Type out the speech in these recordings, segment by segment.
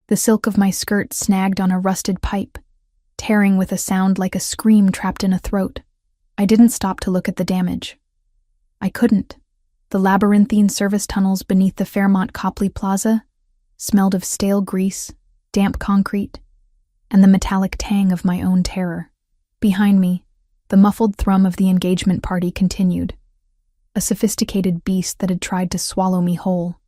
The silk of my skirt snagged on a rusted pipe, tearing with a sound like a scream trapped in a throat. I didn't stop to look at the damage. I couldn't. The labyrinthine service tunnels beneath the Fairmont Copley Plaza smelled of stale grease, damp concrete, and the metallic tang of my own terror. Behind me, the muffled thrum of the engagement party continued, a sophisticated beast that had tried to swallow me whole.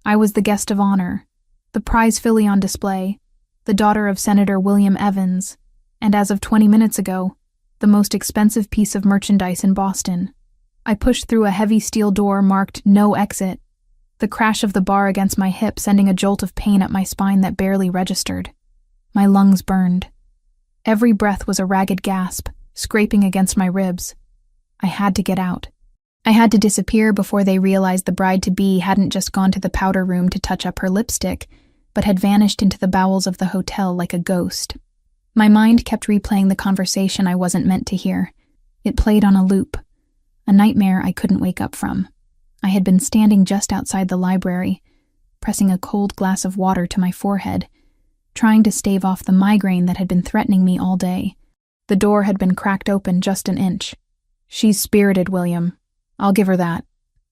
I was the guest of honor, the prize filly on display, the daughter of Senator William Evans, and as of 20 minutes ago, the most expensive piece of merchandise in Boston. I pushed through a heavy steel door marked "No Exit," the crash of the bar against my hip sending a jolt of pain at my spine that barely registered. My lungs burned. Every breath was a ragged gasp, scraping against my ribs. I had to get out. I had to disappear before they realized the bride-to-be hadn't just gone to the powder room to touch up her lipstick, but had vanished into the bowels of the hotel like a ghost. My mind kept replaying the conversation I wasn't meant to hear. It played on a loop, a nightmare I couldn't wake up from. I had been standing just outside the library, pressing a cold glass of water to my forehead, trying to stave off the migraine that had been threatening me all day. The door had been cracked open just an inch. "She's spirited, William. I'll give her that,"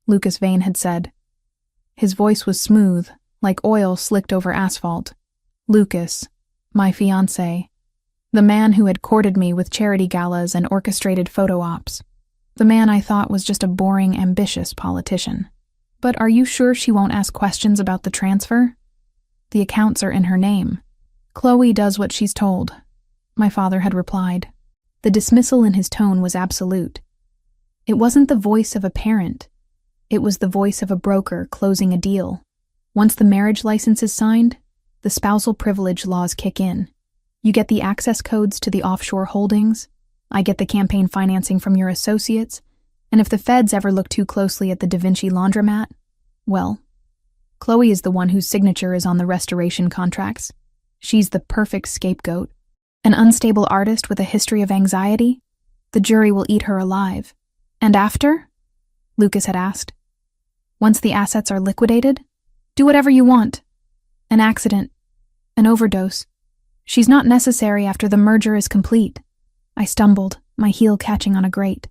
Lucas Vane had said. His voice was smooth, like oil slicked over asphalt. Lucas, my fiancé. The man who had courted me with charity galas and orchestrated photo ops. The man I thought was just a boring, ambitious politician. "But are you sure she won't ask questions about the transfer? The accounts are in her name." "Chloe does what she's told," my father had replied. The dismissal in his tone was absolute. It wasn't the voice of a parent. It was the voice of a broker closing a deal. Once the marriage license is signed, the spousal privilege laws kick in. You get the access codes to the offshore holdings, I get the campaign financing from your associates, and if the feds ever look too closely at the Da Vinci laundromat, well, Chloe is the one whose signature is on the restoration contracts. She's the perfect scapegoat. An unstable artist with a history of anxiety? The jury will eat her alive. "And after?" Lucas had asked. "Once the assets are liquidated? Do whatever you want. An accident. An overdose. She's not necessary after the merger is complete." I stumbled, my heel catching on a grate.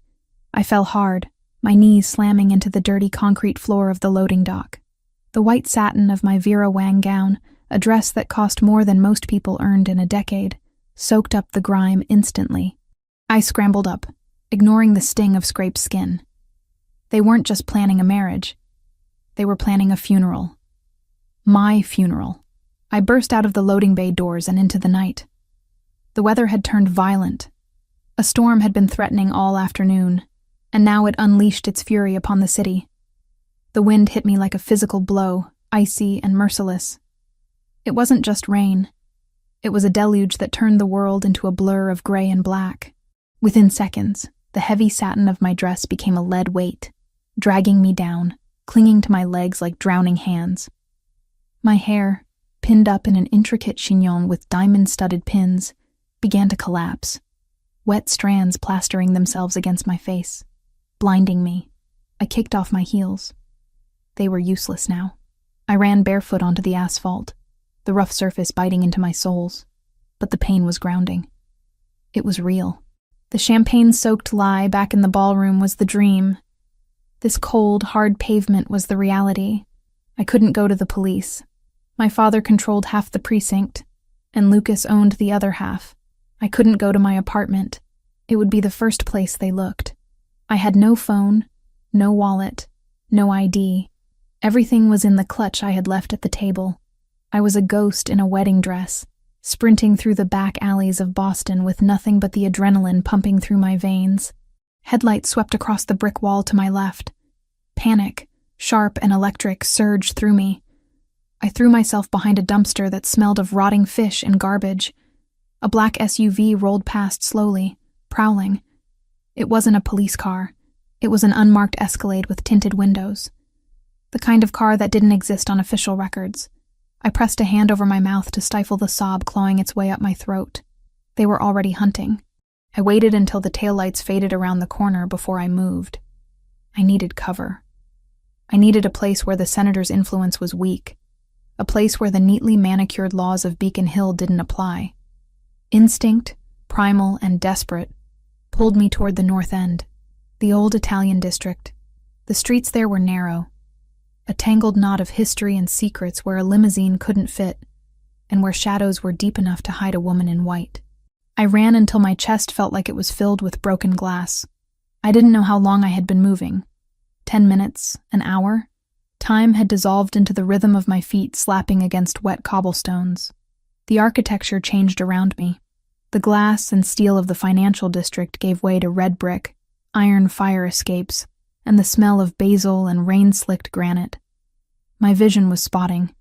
I fell hard, my knees slamming into the dirty concrete floor of the loading dock. The white satin of my Vera Wang gown, a dress that cost more than most people earned in a decade, soaked up the grime instantly. I scrambled up, ignoring the sting of scraped skin. They weren't just planning a marriage. They were planning a funeral. My funeral. I burst out of the loading bay doors and into the night. The weather had turned violent. A storm had been threatening all afternoon, and now it unleashed its fury upon the city. The wind hit me like a physical blow, icy and merciless. It wasn't just rain. It was a deluge that turned the world into a blur of gray and black. Within seconds, the heavy satin of my dress became a lead weight, dragging me down, clinging to my legs like drowning hands. My hair, pinned up in an intricate chignon with diamond-studded pins, began to collapse, wet strands plastering themselves against my face, blinding me. I kicked off my heels. They were useless now. I ran barefoot onto the asphalt, the rough surface biting into my soles, but the pain was grounding. It was real. The champagne-soaked lie back in the ballroom was the dream. This cold, hard pavement was the reality. I couldn't go to the police. My father controlled half the precinct, and Lucas owned the other half. I couldn't go to my apartment. It would be the first place they looked. I had no phone, no wallet, no ID. Everything was in the clutch I had left at the table. I was a ghost in a wedding dress, sprinting through the back alleys of Boston with nothing but the adrenaline pumping through my veins. Headlights swept across the brick wall to my left. Panic, sharp and electric, surged through me. I threw myself behind a dumpster that smelled of rotting fish and garbage. A black SUV rolled past slowly, prowling. It wasn't a police car. It was an unmarked Escalade with tinted windows. The kind of car that didn't exist on official records. I pressed a hand over my mouth to stifle the sob clawing its way up my throat. They were already hunting. I waited until the taillights faded around the corner before I moved. I needed cover. I needed a place where the senator's influence was weak. a place where the neatly manicured laws of Beacon Hill didn't apply. Instinct, primal and desperate, pulled me toward the north end, the old Italian district. The streets there were narrow, a tangled knot of history and secrets where a limousine couldn't fit, and where shadows were deep enough to hide a woman in white. I ran until my chest felt like it was filled with broken glass. I didn't know how long I had been moving. 10 minutes, an hour? Time had dissolved into the rhythm of my feet slapping against wet cobblestones. The architecture changed around me. The glass and steel of the financial district gave way to red brick, iron fire escapes, and the smell of basil and rain-slicked granite. My vision was spotting.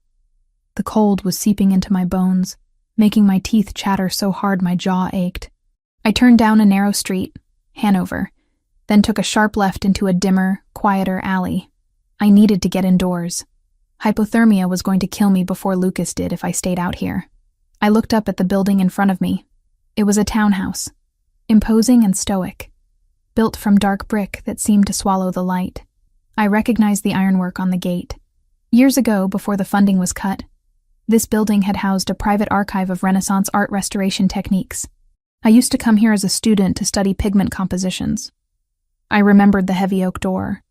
The cold was seeping into my bones, making my teeth chatter so hard my jaw ached. I turned down a narrow street, Hanover, then took a sharp left into a dimmer, quieter alley. I needed to get indoors. Hypothermia was going to kill me before Lucas did if I stayed out here. I looked up at the building in front of me. It was a townhouse, imposing and stoic, built from dark brick that seemed to swallow the light. I recognized the ironwork on the gate. Years ago, before the funding was cut, this building had housed a private archive of Renaissance art restoration techniques. I used to come here as a student to study pigment compositions. I remembered the heavy oak door.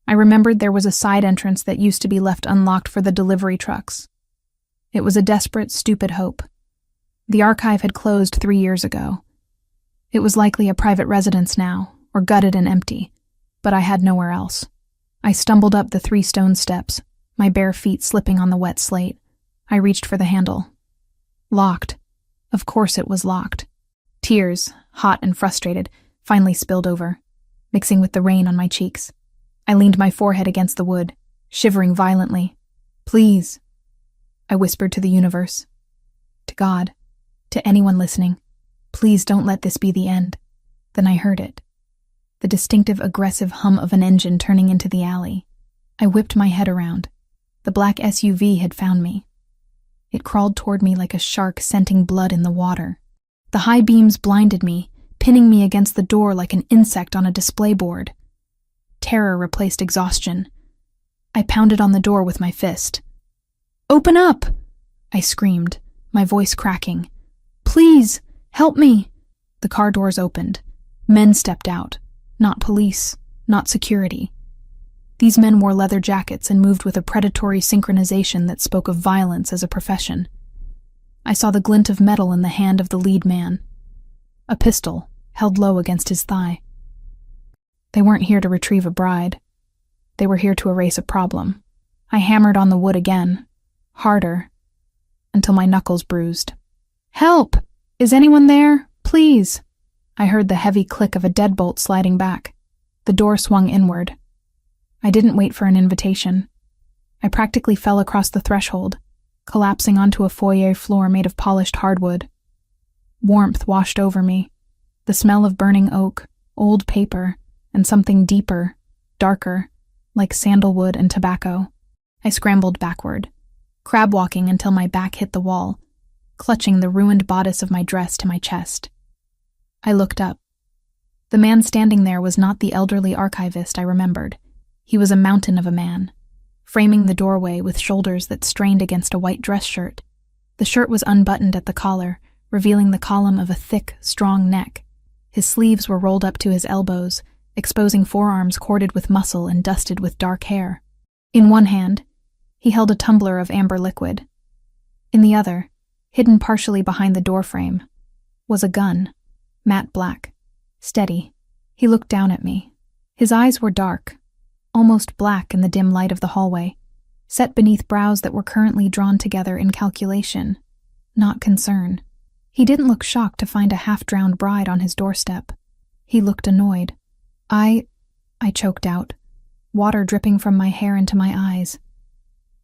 I remembered there was a side entrance that used to be left unlocked for the delivery trucks. It was a desperate, stupid hope. The archive had closed 3 years ago. It was likely a private residence now, or gutted and empty, but I had nowhere else. I stumbled up the 3 stone steps, my bare feet slipping on the wet slate. I reached for the handle. Locked. Of course it was locked. Tears, hot and frustrated, finally spilled over, mixing with the rain on my cheeks. I leaned my forehead against the wood, shivering violently. Please, I whispered to the universe, to God, to anyone listening. Please don't let this be the end. Then I heard it. The distinctive, aggressive hum of an engine turning into the alley. I whipped my head around. The black SUV had found me. It crawled toward me like a shark scenting blood in the water. The high beams blinded me, pinning me against the door like an insect on a display board. Terror replaced exhaustion. I pounded on the door with my fist. Open up! I screamed, my voice cracking. Please, help me! The car doors opened. Men stepped out. Not police, not security. These men wore leather jackets and moved with a predatory synchronization that spoke of violence as a profession. I saw the glint of metal in the hand of the lead man. A pistol, held low against his thigh. They weren't here to retrieve a bride. They were here to erase a problem. I hammered on the wood again, harder, until my knuckles bruised. Help! Is anyone there? Please! I heard the heavy click of a deadbolt sliding back. The door swung inward. I didn't wait for an invitation. I practically fell across the threshold, collapsing onto a foyer floor made of polished hardwood. Warmth washed over me, the smell of burning oak, old paper, and something deeper, darker, like sandalwood and tobacco. I scrambled backward, crab-walking until my back hit the wall, clutching the ruined bodice of my dress to my chest. I looked up. The man standing there was not the elderly archivist I remembered. He was a mountain of a man, framing the doorway with shoulders that strained against a white dress shirt. The shirt was unbuttoned at the collar, revealing the column of a thick, strong neck. His sleeves were rolled up to his elbows, exposing forearms corded with muscle and dusted with dark hair. In one hand, he held a tumbler of amber liquid. In the other, hidden partially behind the doorframe, was a gun, matte black, steady. He looked down at me. His eyes were dark, almost black in the dim light of the hallway, set beneath brows that were currently drawn together in calculation, not concern. He didn't look shocked to find a half-drowned bride on his doorstep. He looked annoyed. I choked out, water dripping from my hair into my eyes.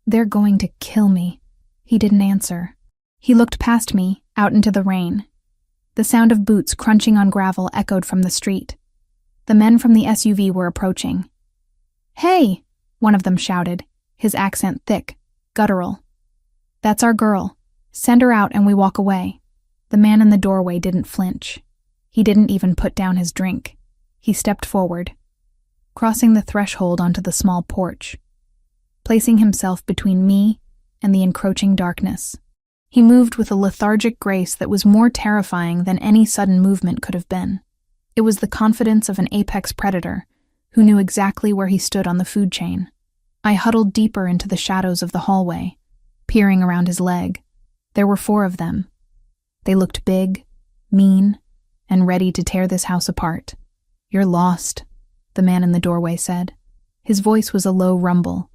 They're going to kill me. He didn't answer. He looked past me, out into the rain. The sound of boots crunching on gravel echoed from the street. The men from the SUV were approaching. Hey, one of them shouted, his accent thick, guttural. That's our girl. Send her out and we walk away. The man in the doorway didn't flinch. He didn't even put down his drink. He stepped forward, crossing the threshold onto the small porch, placing himself between me and the encroaching darkness. He moved with a lethargic grace that was more terrifying than any sudden movement could have been. It was the confidence of an apex predator who knew exactly where he stood on the food chain. I huddled deeper into the shadows of the hallway, peering around his leg. There were 4 of them. They looked big, mean, and ready to tear this house apart. "You're lost," the man in the doorway said. His voice was a low rumble,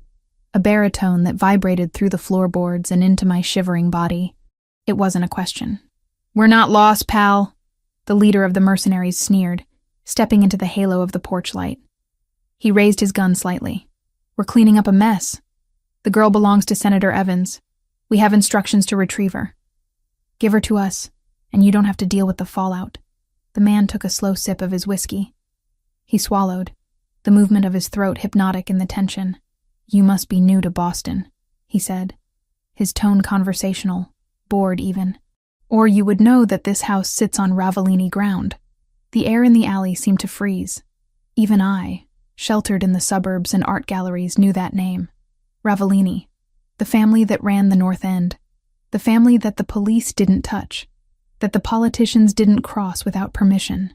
a baritone that vibrated through the floorboards and into my shivering body. It wasn't a question. "We're not lost, pal," the leader of the mercenaries sneered, stepping into the halo of the porch light. He raised his gun slightly. "We're cleaning up a mess. The girl belongs to Senator Evans. We have instructions to retrieve her. Give her to us, and you don't have to deal with the fallout." The man took a slow sip of his whiskey. He swallowed, the movement of his throat hypnotic in the tension. "You must be new to Boston," he said, his tone conversational, bored even. "Or you would know that this house sits on Ravellini ground." The air in the alley seemed to freeze. Even I, sheltered in the suburbs and art galleries, knew that name. Ravellini, the family that ran the North End, the family that the police didn't touch, that the politicians didn't cross without permission.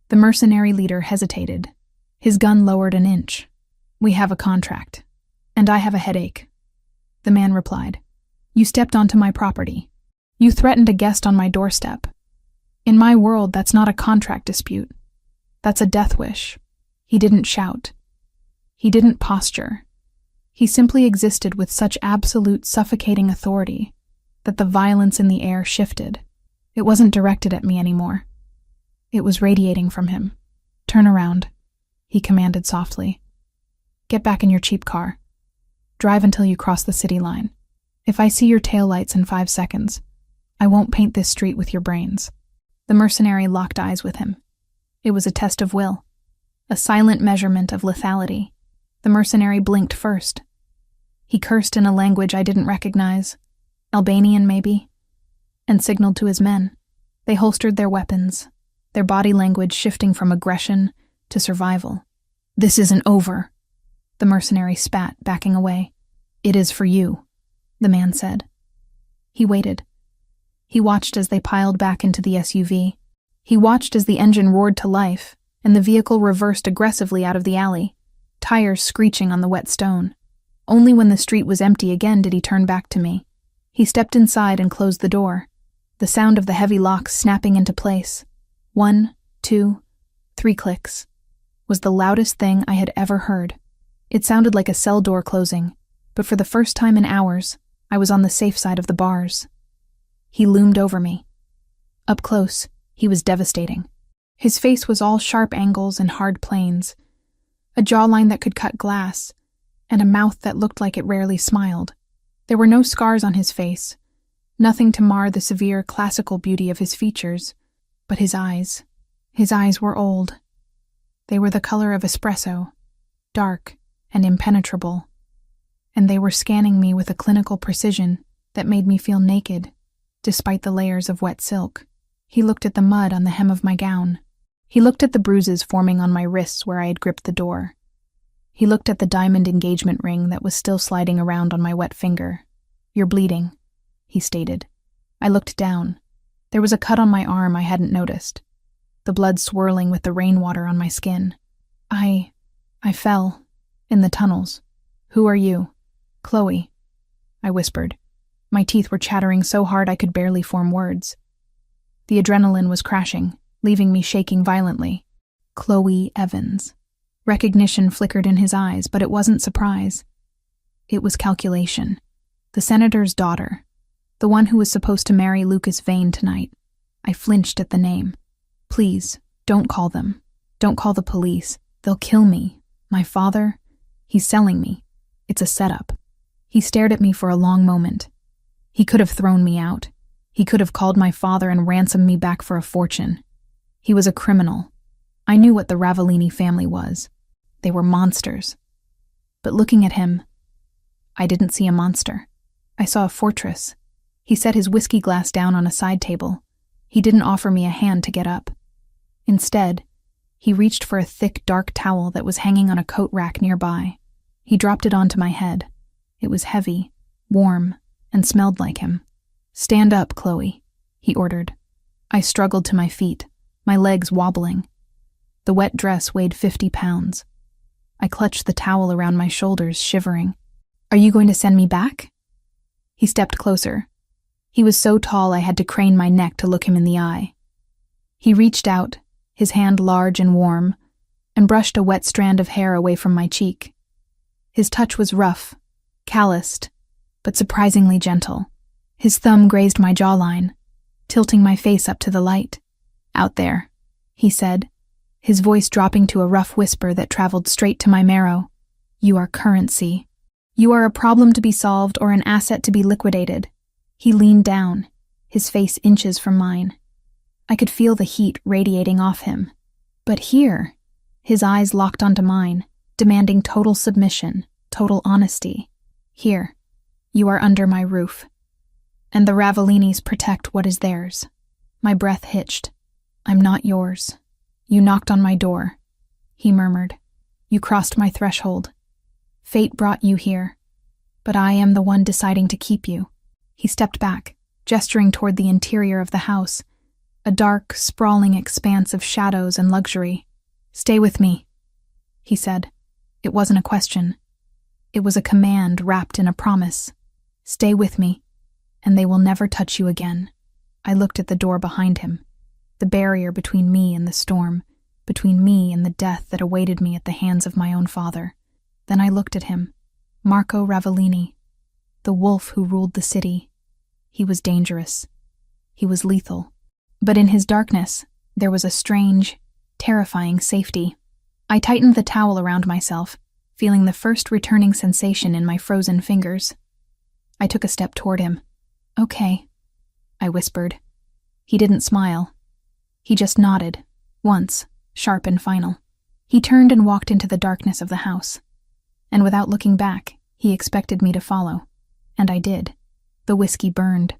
The mercenary leader hesitated, his gun lowered an inch. "We have a contract, and I have a headache," the man replied. "You stepped onto my property. You threatened a guest on my doorstep. In my world, that's not a contract dispute. That's a death wish." He didn't shout. He didn't posture. He simply existed with such absolute, suffocating authority that the violence in the air shifted. It wasn't directed at me anymore. It was radiating from him. "Turn around," he commanded softly. "Get back in your cheap car. Drive until you cross the city line. If I see your taillights in 5 seconds, I won't paint this street with your brains." The mercenary locked eyes with him. It was a test of will, a silent measurement of lethality. The mercenary blinked first. He cursed in a language I didn't recognize, Albanian maybe, and signaled to his men. They holstered their weapons, their body language shifting from aggression to survival. "This isn't over," the mercenary spat, backing away. "It is for you," the man said. He waited. He watched as they piled back into the SUV. He watched as the engine roared to life, and the vehicle reversed aggressively out of the alley, tires screeching on the wet stone. Only when the street was empty again did he turn back to me. He stepped inside and closed the door, the sound of the heavy locks snapping into place. 1, 2, 3 clicks was the loudest thing I had ever heard. It sounded like a cell door closing, but for the first time in hours, I was on the safe side of the bars. He loomed over me. Up close, he was devastating. His face was all sharp angles and hard planes, a jawline that could cut glass, and a mouth that looked like it rarely smiled. There were no scars on his face, nothing to mar the severe classical beauty of his features, but his eyes were old. They were the color of espresso, dark and impenetrable, and they were scanning me with a clinical precision that made me feel naked, despite the layers of wet silk. He looked at the mud on the hem of my gown. He looked at the bruises forming on my wrists where I had gripped the door. He looked at the diamond engagement ring that was still sliding around on my wet finger. "You're bleeding," he stated. I looked down. There was a cut on my arm I hadn't noticed, the blood swirling with the rainwater on my skin. I fell in the tunnels. "Who are you?" "Chloe," I whispered. My teeth were chattering so hard I could barely form words. The adrenaline was crashing, leaving me shaking violently. Chloe Evans. Recognition flickered in his eyes, but it wasn't surprise. It was calculation. The senator's daughter, the one who was supposed to marry Lucas Vane tonight. I flinched at the name. "Please, don't call them. Don't call the police. They'll kill me. My father, he's selling me. It's a setup." He stared at me for a long moment. He could have thrown me out. He could have called my father and ransomed me back for a fortune. He was a criminal. I knew what the Ravellini family was. They were monsters. But looking at him, I didn't see a monster. I saw a fortress. He set his whiskey glass down on a side table. He didn't offer me a hand to get up. Instead, he reached for a thick, dark towel that was hanging on a coat rack nearby. He dropped it onto my head. It was heavy, warm, and smelled like him. "Stand up, Chloe," he ordered. I struggled to my feet, my legs wobbling. The wet dress weighed 50 pounds. I clutched the towel around my shoulders, shivering. "Are you going to send me back?" He stepped closer. He was so tall I had to crane my neck to look him in the eye. He reached out, his hand large and warm, and brushed a wet strand of hair away from my cheek. His touch was rough, calloused, but surprisingly gentle. His thumb grazed my jawline, tilting my face up to the light. "Out there," he said, his voice dropping to a rough whisper that traveled straight to my marrow. "You are currency. You are a problem to be solved or an asset to be liquidated." He leaned down, his face inches from mine. I could feel the heat radiating off him. But here, his eyes locked onto mine, demanding total submission, total honesty. "Here, you are under my roof. And the Ravellinis protect what is theirs." My breath hitched. "I'm not yours. You knocked on my door," he murmured. "You crossed my threshold. Fate brought you here, but I am the one deciding to keep you." He stepped back, gesturing toward the interior of the house, a dark, sprawling expanse of shadows and luxury. "Stay with me," he said. It wasn't a question. It was a command wrapped in a promise. "Stay with me, and they will never touch you again." I looked at the door behind him, the barrier between me and the storm, between me and the death that awaited me at the hands of my own father. Then I looked at him, Marco Ravellini, the wolf who ruled the city. He was dangerous. He was lethal. But in his darkness, there was a strange, terrifying safety. I tightened the towel around myself, feeling the first returning sensation in my frozen fingers. I took a step toward him. "Okay," I whispered. He didn't smile. He just nodded, once, sharp and final. He turned and walked into the darkness of the house. And without looking back, he expected me to follow. And I did. The whiskey burned.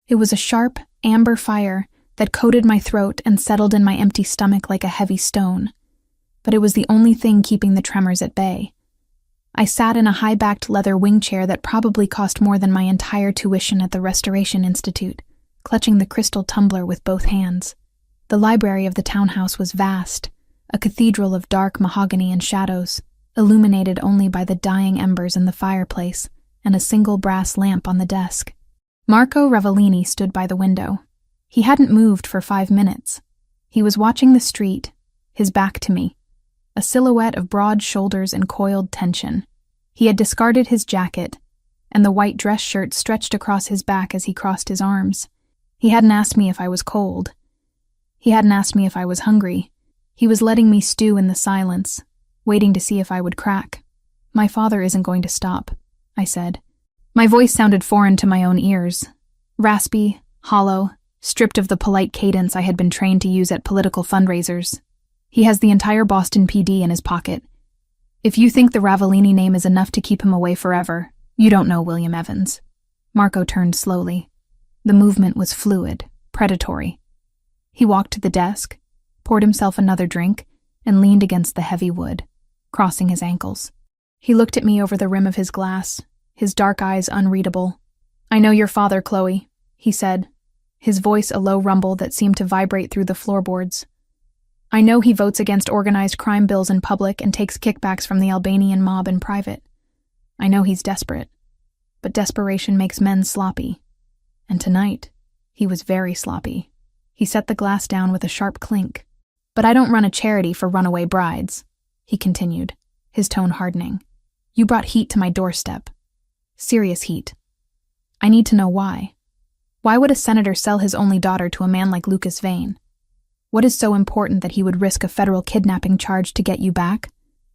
It was a sharp, amber fire that coated my throat and settled in my empty stomach like a heavy stone. But it was the only thing keeping the tremors at bay. I sat in a high-backed leather wing chair that probably cost more than my entire tuition at the Restoration Institute, clutching the crystal tumbler with both hands. The library of the townhouse was vast, a cathedral of dark mahogany and shadows, illuminated only by the dying embers in the fireplace and a single brass lamp on the desk. Marco Ravellini stood by the window. He hadn't moved for 5 minutes. He was watching the street, his back to me, a silhouette of broad shoulders and coiled tension. He had discarded his jacket, and the white dress shirt stretched across his back as he crossed his arms. He hadn't asked me if I was cold. He hadn't asked me if I was hungry. He was letting me stew in the silence, waiting to see if I would crack. "My father isn't going to stop," I said. My voice sounded foreign to my own ears, raspy, hollow, stripped of the polite cadence I had been trained to use at political fundraisers. "He has the entire Boston PD in his pocket. If you think the Ravellini name is enough to keep him away forever, you don't know William Evans." Marco turned slowly. The movement was fluid, predatory. He walked to the desk, poured himself another drink, and leaned against the heavy wood, crossing his ankles. He looked at me over the rim of his glass, his dark eyes unreadable. "I know your father, Chloe," he said, his voice a low rumble that seemed to vibrate through the floorboards. "I know he votes against organized crime bills in public and takes kickbacks from the Albanian mob in private. I know he's desperate, but desperation makes men sloppy. And tonight, he was very sloppy." He set the glass down with a sharp clink. "But I don't run a charity for runaway brides," he continued, his tone hardening. "You brought heat to my doorstep. Serious heat. I need to know why. Why would a senator sell his only daughter to a man like Lucas Vane? What is so important that he would risk a federal kidnapping charge to get you back?"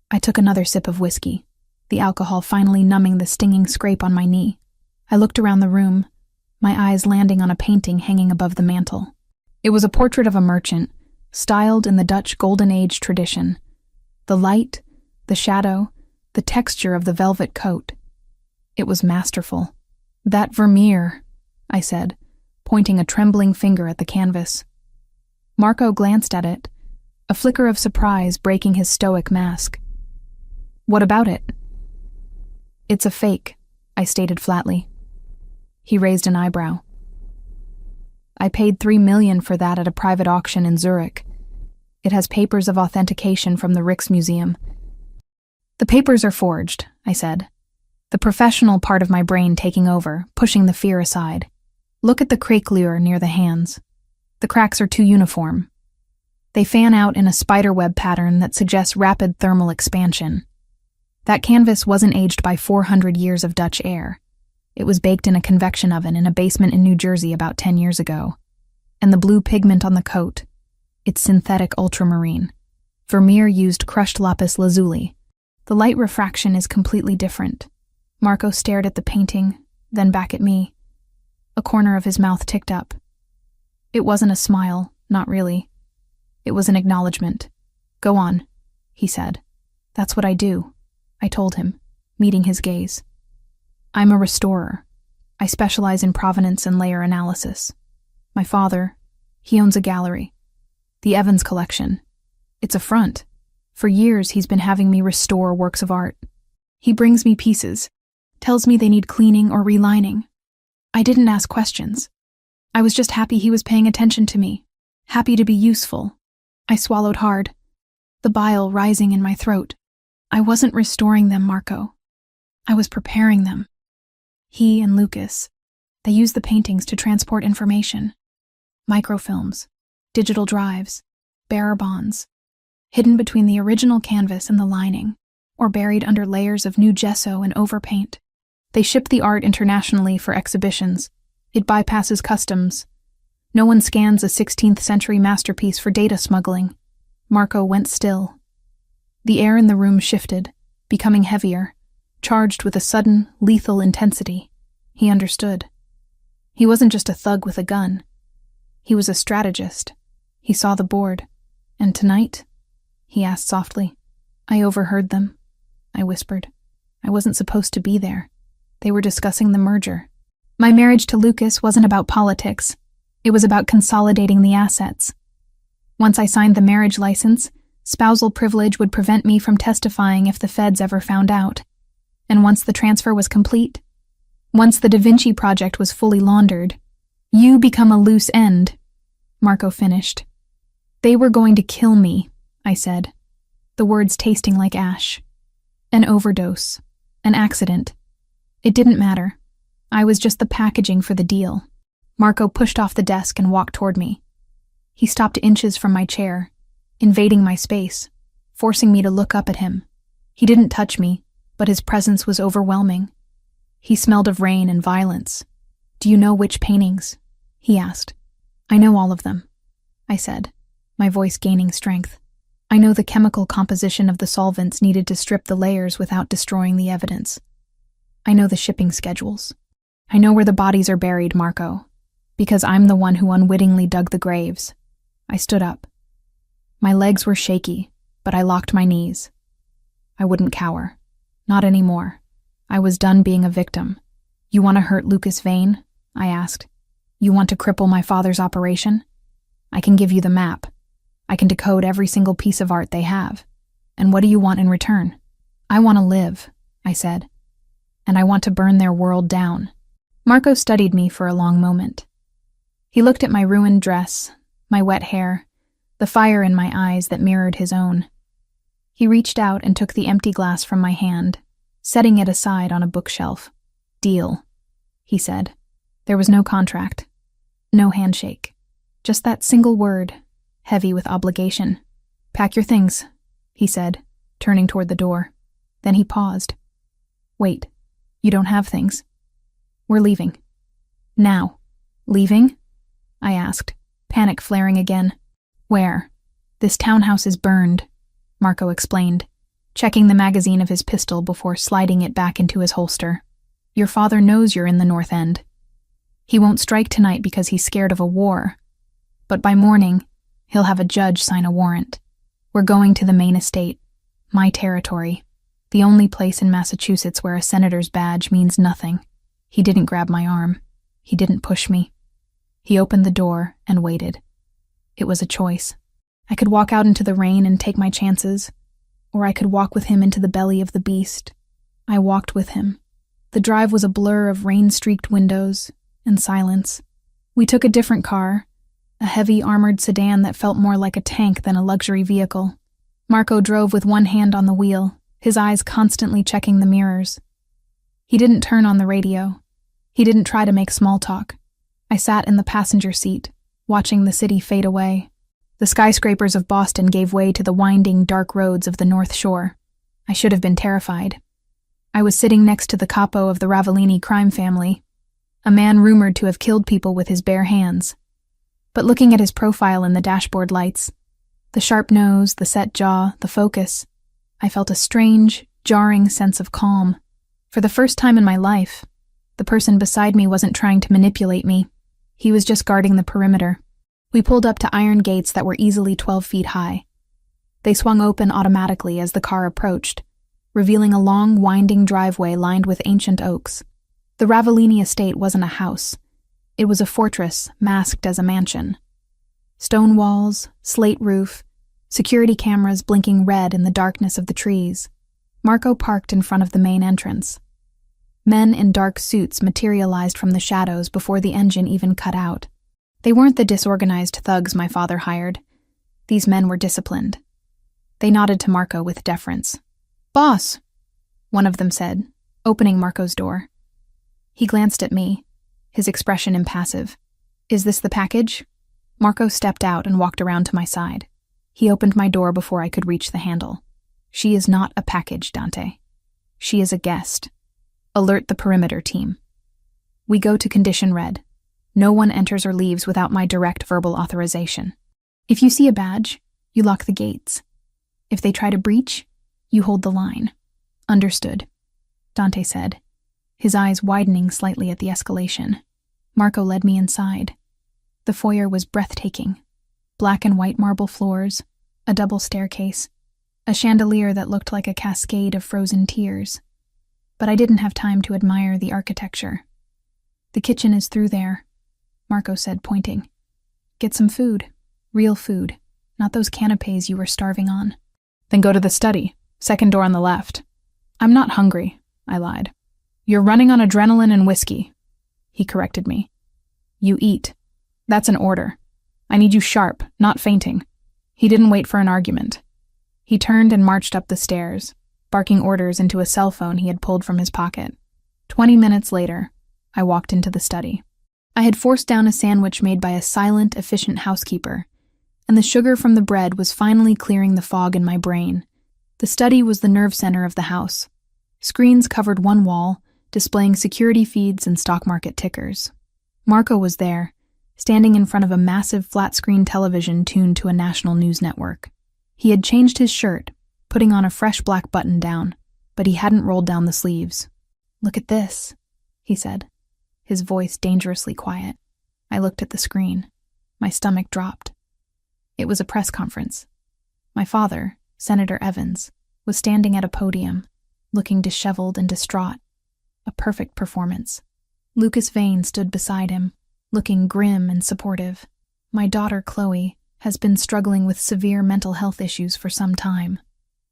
I took another sip of whiskey, the alcohol finally numbing the stinging scrape on my knee. I looked around the room, my eyes landing on a painting hanging above the mantel. It was a portrait of a merchant, styled in the Dutch Golden Age tradition. The light, the shadow, the texture of the velvet coat. It was masterful. "That Vermeer," I said, pointing a trembling finger at the canvas. Marco glanced at it, a flicker of surprise breaking his stoic mask. "What about it?" "It's a fake," I stated flatly. He raised an eyebrow. I paid $3 million for that at a private auction in Zurich. It has papers of authentication from the Rijksmuseum. The papers are forged, I said, the professional part of my brain taking over, pushing the fear aside. Look at the craquelure near the hands. The cracks are too uniform. They fan out in a spiderweb pattern that suggests rapid thermal expansion. That canvas wasn't aged by 400 years of Dutch air. It was baked in a convection oven in a basement in New Jersey about 10 years ago. And the blue pigment on the coat, it's synthetic ultramarine. Vermeer used crushed lapis lazuli. The light refraction is completely different. Marco stared at the painting, then back at me. A corner of his mouth ticked up. It wasn't a smile, not really. It was an acknowledgement. Go on, he said. That's what I do, I told him, meeting his gaze. I'm a restorer. I specialize in provenance and layer analysis. My father, he owns a gallery. The Evans Collection. It's a front. For years he's been having me restore works of art. He brings me pieces, tells me they need cleaning or relining. I didn't ask questions. I was just happy he was paying attention to me, happy to be useful. I swallowed hard, the bile rising in my throat. I wasn't restoring them, Marco. I was preparing them. He and Lucas, they use the paintings to transport information. Microfilms, digital drives, bearer bonds, hidden between the original canvas and the lining, or buried under layers of new gesso and overpaint. They ship the art internationally for exhibitions. It bypasses customs. No one scans a 16th century masterpiece for data smuggling. Marco went still. The air in the room shifted, becoming heavier, charged with a sudden, lethal intensity. He understood. He wasn't just a thug with a gun. He was a strategist. He saw the board. And tonight? He asked softly. I overheard them. I whispered. I wasn't supposed to be there. They were discussing the merger. My marriage to Lucas wasn't about politics. It was about consolidating the assets. Once I signed the marriage license, spousal privilege would prevent me from testifying if the feds ever found out. And once the transfer was complete, once the Da Vinci Project was fully laundered, you become a loose end, Marco finished. They were going to kill me, I said, the words tasting like ash. An overdose. An accident. It didn't matter. I was just the packaging for the deal. Marco pushed off the desk and walked toward me. He stopped inches from my chair, invading my space, forcing me to look up at him. He didn't touch me, but his presence was overwhelming. He smelled of rain and violence. Do you know which paintings? He asked. I know all of them, I said, my voice gaining strength. I know the chemical composition of the solvents needed to strip the layers without destroying the evidence. I know the shipping schedules. I know where the bodies are buried, Marco, because I'm the one who unwittingly dug the graves. I stood up. My legs were shaky, but I locked my knees. I wouldn't cower. Not anymore. I was done being a victim. You want to hurt Lucas Vane? I asked. You want to cripple my father's operation? I can give you the map. I can decode every single piece of art they have. And what do you want in return? I want to live, I said. And I want to burn their world down. Marco studied me for a long moment. He looked at my ruined dress, my wet hair, the fire in my eyes that mirrored his own. He reached out and took the empty glass from my hand, setting it aside on a bookshelf. Deal, he said. There was no contract, no handshake, just that single word, heavy with obligation. Pack your things, he said, turning toward the door. Then he paused. Wait, you don't have things. We're leaving. Now. Leaving? I asked, panic flaring again. Where? This townhouse is burned, Marco explained, checking the magazine of his pistol before sliding it back into his holster. Your father knows you're in the North End. He won't strike tonight because he's scared of a war. But by morning, he'll have a judge sign a warrant. We're going to the main estate, my territory, the only place in Massachusetts where a senator's badge means nothing. He didn't grab my arm. He didn't push me. He opened the door and waited. It was a choice. I could walk out into the rain and take my chances, or I could walk with him into the belly of the beast. I walked with him. The drive was a blur of rain-streaked windows and silence. We took a different car, a heavy armored sedan that felt more like a tank than a luxury vehicle. Marco drove with one hand on the wheel, his eyes constantly checking the mirrors. He didn't turn on the radio. He didn't try to make small talk. I sat in the passenger seat, watching the city fade away. The skyscrapers of Boston gave way to the winding, dark roads of the North Shore. I should have been terrified. I was sitting next to the capo of the Ravellini crime family, a man rumored to have killed people with his bare hands. But looking at his profile in the dashboard lights, the sharp nose, the set jaw, the focus, I felt a strange, jarring sense of calm. For the first time in my life, the person beside me wasn't trying to manipulate me. He was just guarding the perimeter. We pulled up to iron gates that were easily 12 feet high. They swung open automatically as the car approached, revealing a long, winding driveway lined with ancient oaks. The Ravellini estate wasn't a house. It was a fortress masked as a mansion. Stone walls, slate roof, security cameras blinking red in the darkness of the trees. Marco parked in front of the main entrance. Men in dark suits materialized from the shadows before the engine even cut out. They weren't the disorganized thugs my father hired. These men were disciplined. They nodded to Marco with deference. "Boss," one of them said, opening Marco's door. He glanced at me, his expression impassive. "Is this the package?" Marco stepped out and walked around to my side. He opened my door before I could reach the handle. "She is not a package, Dante. She is a guest. Alert the perimeter team. We go to condition red. No one enters or leaves without my direct verbal authorization. If you see a badge, you lock the gates. If they try to breach, you hold the line." "Understood," Dante said, his eyes widening slightly at the escalation. Marco led me inside. The foyer was breathtaking. Black and white marble floors, a double staircase, a chandelier that looked like a cascade of frozen tears. But I didn't have time to admire the architecture. "The kitchen is through there," Marco said, pointing. "Get some food. Real food, not those canapes you were starving on." "Then go to the study. Second door on the left." "I'm not hungry," I lied. "You're running on adrenaline and whiskey," he corrected me. "You eat. That's an order. I need you sharp, not fainting." He didn't wait for an argument. He turned and marched up the stairs, barking orders into a cell phone he had pulled from his pocket. 20 minutes later, I walked into the study. I had forced down a sandwich made by a silent, efficient housekeeper, and the sugar from the bread was finally clearing the fog in my brain. The study was the nerve center of the house. Screens covered one wall, displaying security feeds and stock market tickers. Marco was there, standing in front of a massive flat-screen television tuned to a national news network. He had changed his shirt, putting on a fresh black button-down, but he hadn't rolled down the sleeves. "Look at this," he said, his voice dangerously quiet. I looked at the screen. My stomach dropped. It was a press conference. My father, Senator Evans, was standing at a podium, looking disheveled and distraught. A perfect performance. Lucas Vane stood beside him, looking grim and supportive. "My daughter, Chloe, has been struggling with severe mental health issues for some time,"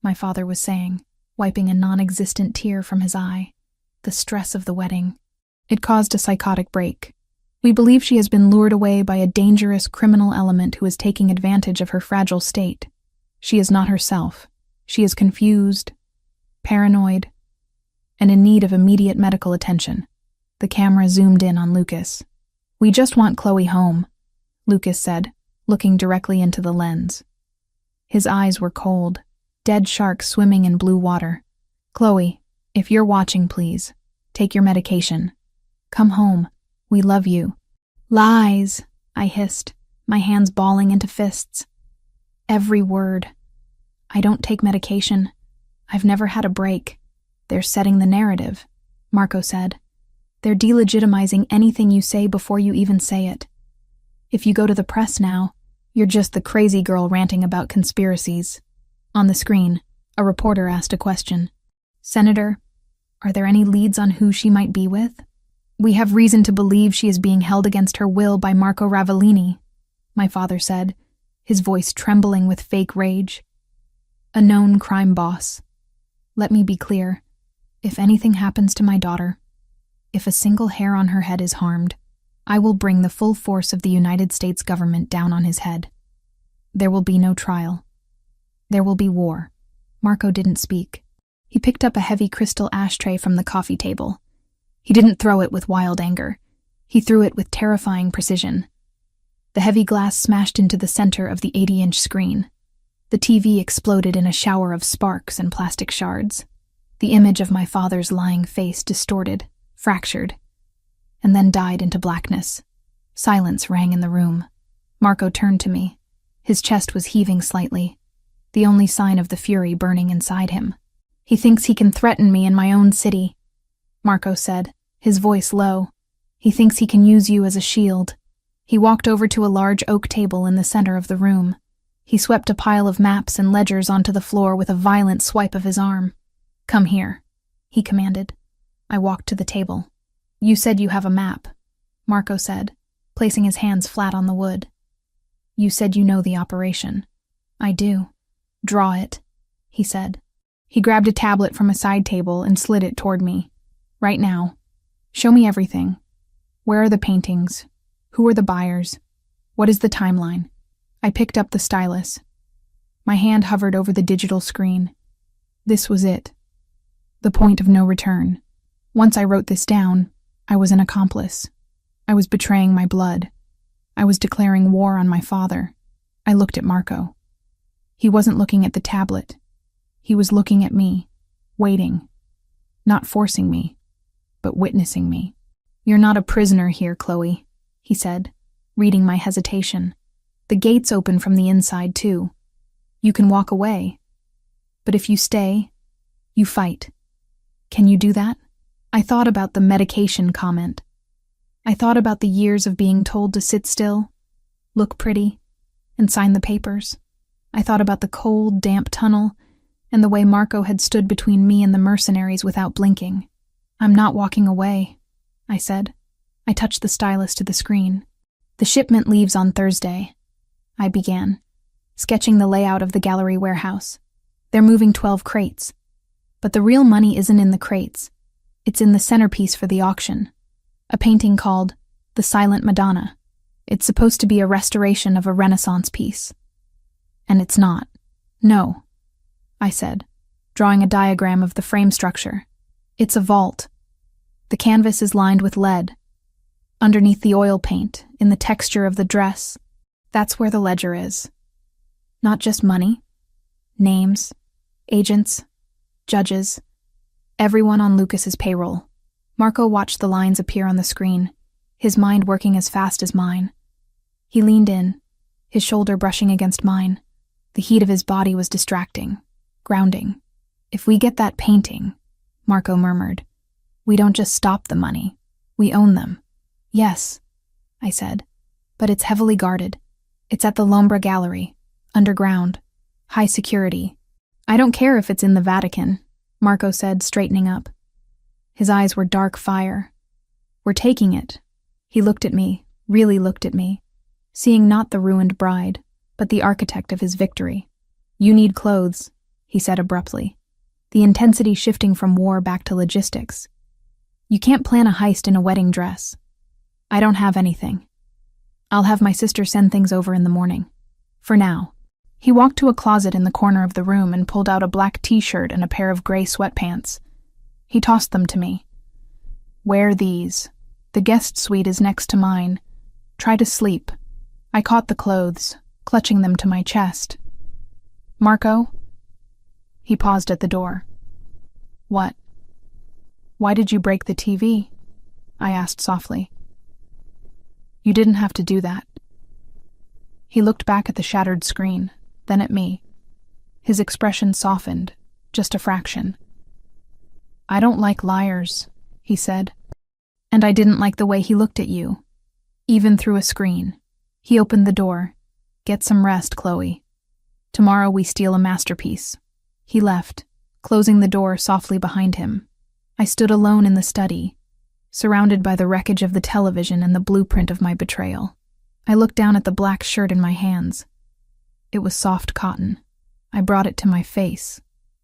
my father was saying, wiping a non-existent tear from his eye. "The stress of the wedding. It caused a psychotic break. We believe she has been lured away by a dangerous criminal element who is taking advantage of her fragile state. She is not herself. She is confused, paranoid, and in need of immediate medical attention." The camera zoomed in on Lucas. "We just want Chloe home," Lucas said, looking directly into the lens. His eyes were cold, dead sharks swimming in blue water. "Chloe, if you're watching, please, take your medication. Come home. We love you." "Lies," I hissed, my hands balling into fists. Every word. "I don't take medication. I've never had a break." "They're setting the narrative," Marco said. "They're delegitimizing anything you say before you even say it. If you go to the press now, you're just the crazy girl ranting about conspiracies." On the screen, a reporter asked a question. "Senator, are there any leads on who she might be with?" "We have reason to believe she is being held against her will by Marco Ravellini," my father said, his voice trembling with fake rage. "A known crime boss. Let me be clear. If anything happens to my daughter, If a single hair on her head is harmed, I will bring the full force of the United States government down on his head. There will be no trial. There will be war. Marco didn't speak. He picked up a heavy crystal ashtray from the coffee table. He didn't throw it with wild anger. He threw it with terrifying precision. The heavy glass smashed into the center of the 80-inch screen. The TV exploded in a shower of sparks and plastic shards. The image of my father's lying face distorted, fractured, and then died into blackness. Silence rang in the room. Marco turned to me. His chest was heaving slightly, the only sign of the fury burning inside him. He thinks he can threaten me in my own city, Marco said, his voice low. He thinks he can use you as a shield. He walked over to a large oak table in the center of the room. He swept a pile of maps and ledgers onto the floor with a violent swipe of his arm. Come here, he commanded. I walked to the table. You said you have a map, Marco said, placing his hands flat on the wood. You said you know the operation. I do. Draw it, he said. He grabbed a tablet from a side table and slid it toward me. Right now. Show me everything. Where are the paintings? Who are the buyers? What is the timeline? I picked up the stylus. My hand hovered over the digital screen. This was it. The point of no return. Once I wrote this down, I was an accomplice. I was betraying my blood. I was declaring war on my father. I looked at Marco. He wasn't looking at the tablet. He was looking at me, waiting. Not forcing me, but witnessing me. You're not a prisoner here, Chloe, he said, reading my hesitation. The gates open from the inside, too. You can walk away. But if you stay, you fight. Can you do that? I thought about the medication comment. I thought about the years of being told to sit still, look pretty, and sign the papers. I thought about the cold, damp tunnel and the way Marco had stood between me and the mercenaries without blinking. I'm not walking away, I said. I touched the stylus to the screen. The shipment leaves on Thursday, I began, sketching the layout of the gallery warehouse. They're moving 12 crates. But the real money isn't in the crates. It's in the centerpiece for the auction, a painting called The Silent Madonna. It's supposed to be a restoration of a Renaissance piece. And it's not. No, I said, drawing a diagram of the frame structure. It's a vault. The canvas is lined with lead. Underneath the oil paint, in the texture of the dress, that's where the ledger is. Not just money. Names, agents, judges, everyone on Lucas's payroll. Marco watched the lines appear on the screen, his mind working as fast as mine. He leaned in, his shoulder brushing against mine. The heat of his body was distracting, grounding. If we get that painting, Marco murmured, we don't just stop the money, we own them. Yes, I said, but it's heavily guarded. It's at the Lombra Gallery, underground, high security. I don't care if it's in the Vatican, Marco said, straightening up. His eyes were dark fire. We're taking it. He looked at me, really looked at me, seeing not the ruined bride, but the architect of his victory. You need clothes, he said abruptly, the intensity shifting from war back to logistics. You can't plan a heist in a wedding dress. I don't have anything. I'll have my sister send things over in the morning. For now. He walked to a closet in the corner of the room and pulled out a black t-shirt and a pair of gray sweatpants. He tossed them to me. Wear these. The guest suite is next to mine. Try to sleep. I caught the clothes, clutching them to my chest. Marco? He paused at the door. What? Why did you break the TV? I asked softly. You didn't have to do that. He looked back at the shattered screen, then at me. His expression softened, just a fraction. I don't like liars, he said. And I didn't like the way he looked at you, even through a screen. He opened the door. Get some rest, Chloe. Tomorrow we steal a masterpiece. He left, closing the door softly behind him. I stood alone in the study, surrounded by the wreckage of the television and the blueprint of my betrayal. I looked down at the black shirt in my hands. It was soft cotton. I brought it to my face.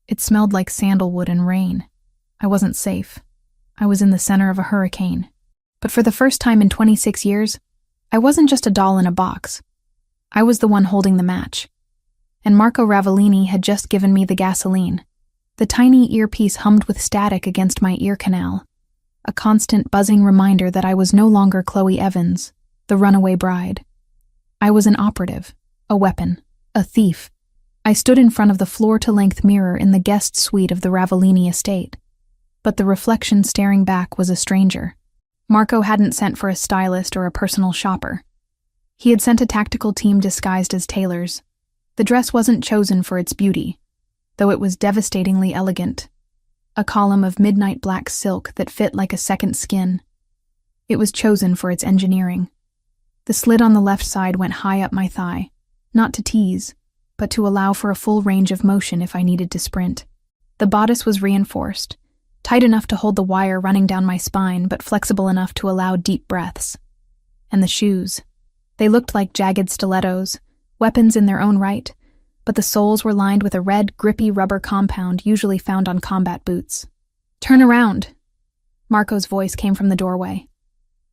It smelled like sandalwood and rain. I wasn't safe. I was in the center of a hurricane. But for the first time in 26 years, I wasn't just a doll in a box. I was the one holding the match. And Marco Ravellini had just given me the gasoline. The tiny earpiece hummed with static against my ear canal, a constant buzzing reminder that I was no longer Chloe Evans, the runaway bride. I was an operative, a weapon, a thief. I stood in front of the floor-to-length mirror in the guest suite of the Ravellini estate. But the reflection staring back was a stranger. Marco hadn't sent for a stylist or a personal shopper. He had sent a tactical team disguised as tailors. The dress wasn't chosen for its beauty, though it was devastatingly elegant. A column of midnight black silk that fit like a second skin. It was chosen for its engineering. The slit on the left side went high up my thigh, not to tease, but to allow for a full range of motion if I needed to sprint. The bodice was reinforced, tight enough to hold the wire running down my spine, but flexible enough to allow deep breaths. And the shoes. They looked like jagged stilettos, weapons in their own right, but the soles were lined with a red, grippy rubber compound usually found on combat boots. "Turn around!" Marco's voice came from the doorway.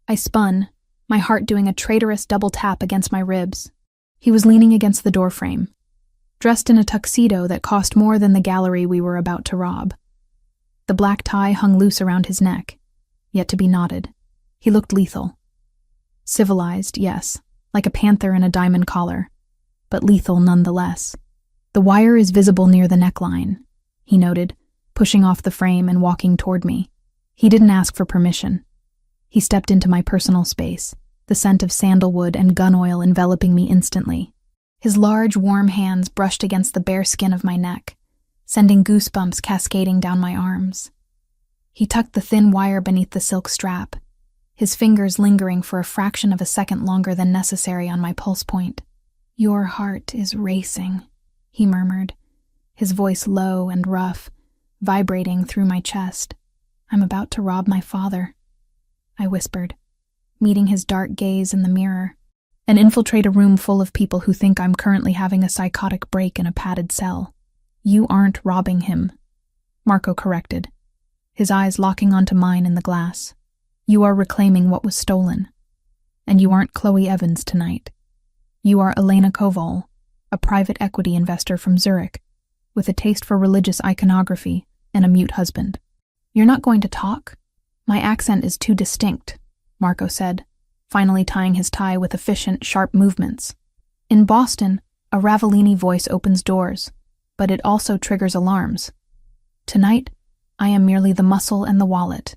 I spun, my heart doing a traitorous double tap against my ribs. He was leaning against the doorframe, dressed in a tuxedo that cost more than the gallery we were about to rob. The black tie hung loose around his neck, yet to be knotted. He looked lethal. Civilized, yes, like a panther in a diamond collar, but lethal nonetheless. "The wire is visible near the neckline," he noted, pushing off the frame and walking toward me. He didn't ask for permission. He stepped into my personal space, the scent of sandalwood and gun oil enveloping me instantly. His large, warm hands brushed against the bare skin of my neck, sending goosebumps cascading down my arms. He tucked the thin wire beneath the silk strap, his fingers lingering for a fraction of a second longer than necessary on my pulse point. "Your heart is racing," he murmured, his voice low and rough, vibrating through my chest. "I'm about to rob my father," I whispered, meeting his dark gaze in the mirror, and infiltrate a room full of people who think I'm currently having a psychotic break in a padded cell. "You aren't robbing him," Marco corrected, his eyes locking onto mine in the glass. "You are reclaiming what was stolen. And you aren't Chloe Evans tonight. You are Elena Koval, a private equity investor from Zurich, with a taste for religious iconography and a mute husband." "You're not going to talk?" "My accent is too distinct," Marco said, finally tying his tie with efficient, sharp movements. "In Boston, a Ravellini voice opens doors, but it also triggers alarms. Tonight, I am merely the muscle and the wallet.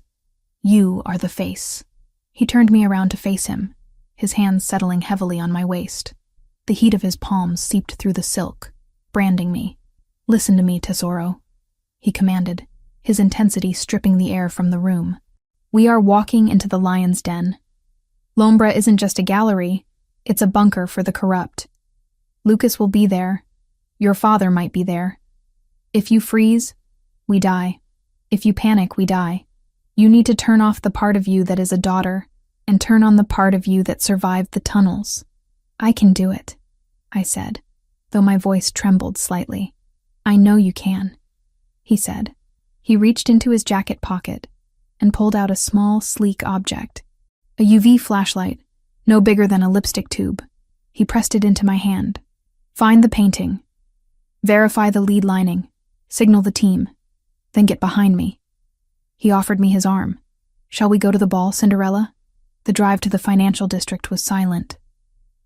You are the face." He turned me around to face him, his hands settling heavily on my waist. The heat of his palms seeped through the silk, branding me. "Listen to me, Tesoro," he commanded, his intensity stripping the air from the room. "We are walking into the lion's den. L'Ombra isn't just a gallery, it's a bunker for the corrupt. Lucas will be there. Your father might be there. If you freeze, we die. If you panic, we die. You need to turn off the part of you that is a daughter and turn on the part of you that survived the tunnels." "I can do it," I said, though my voice trembled slightly. "I know you can," he said. He reached into his jacket pocket and pulled out a small, sleek object. A UV flashlight, no bigger than a lipstick tube. He pressed it into my hand. "Find the painting. Verify the lead lining. Signal the team. Then get behind me." He offered me his arm. "Shall we go to the ball, Cinderella?" The drive to the financial district was silent.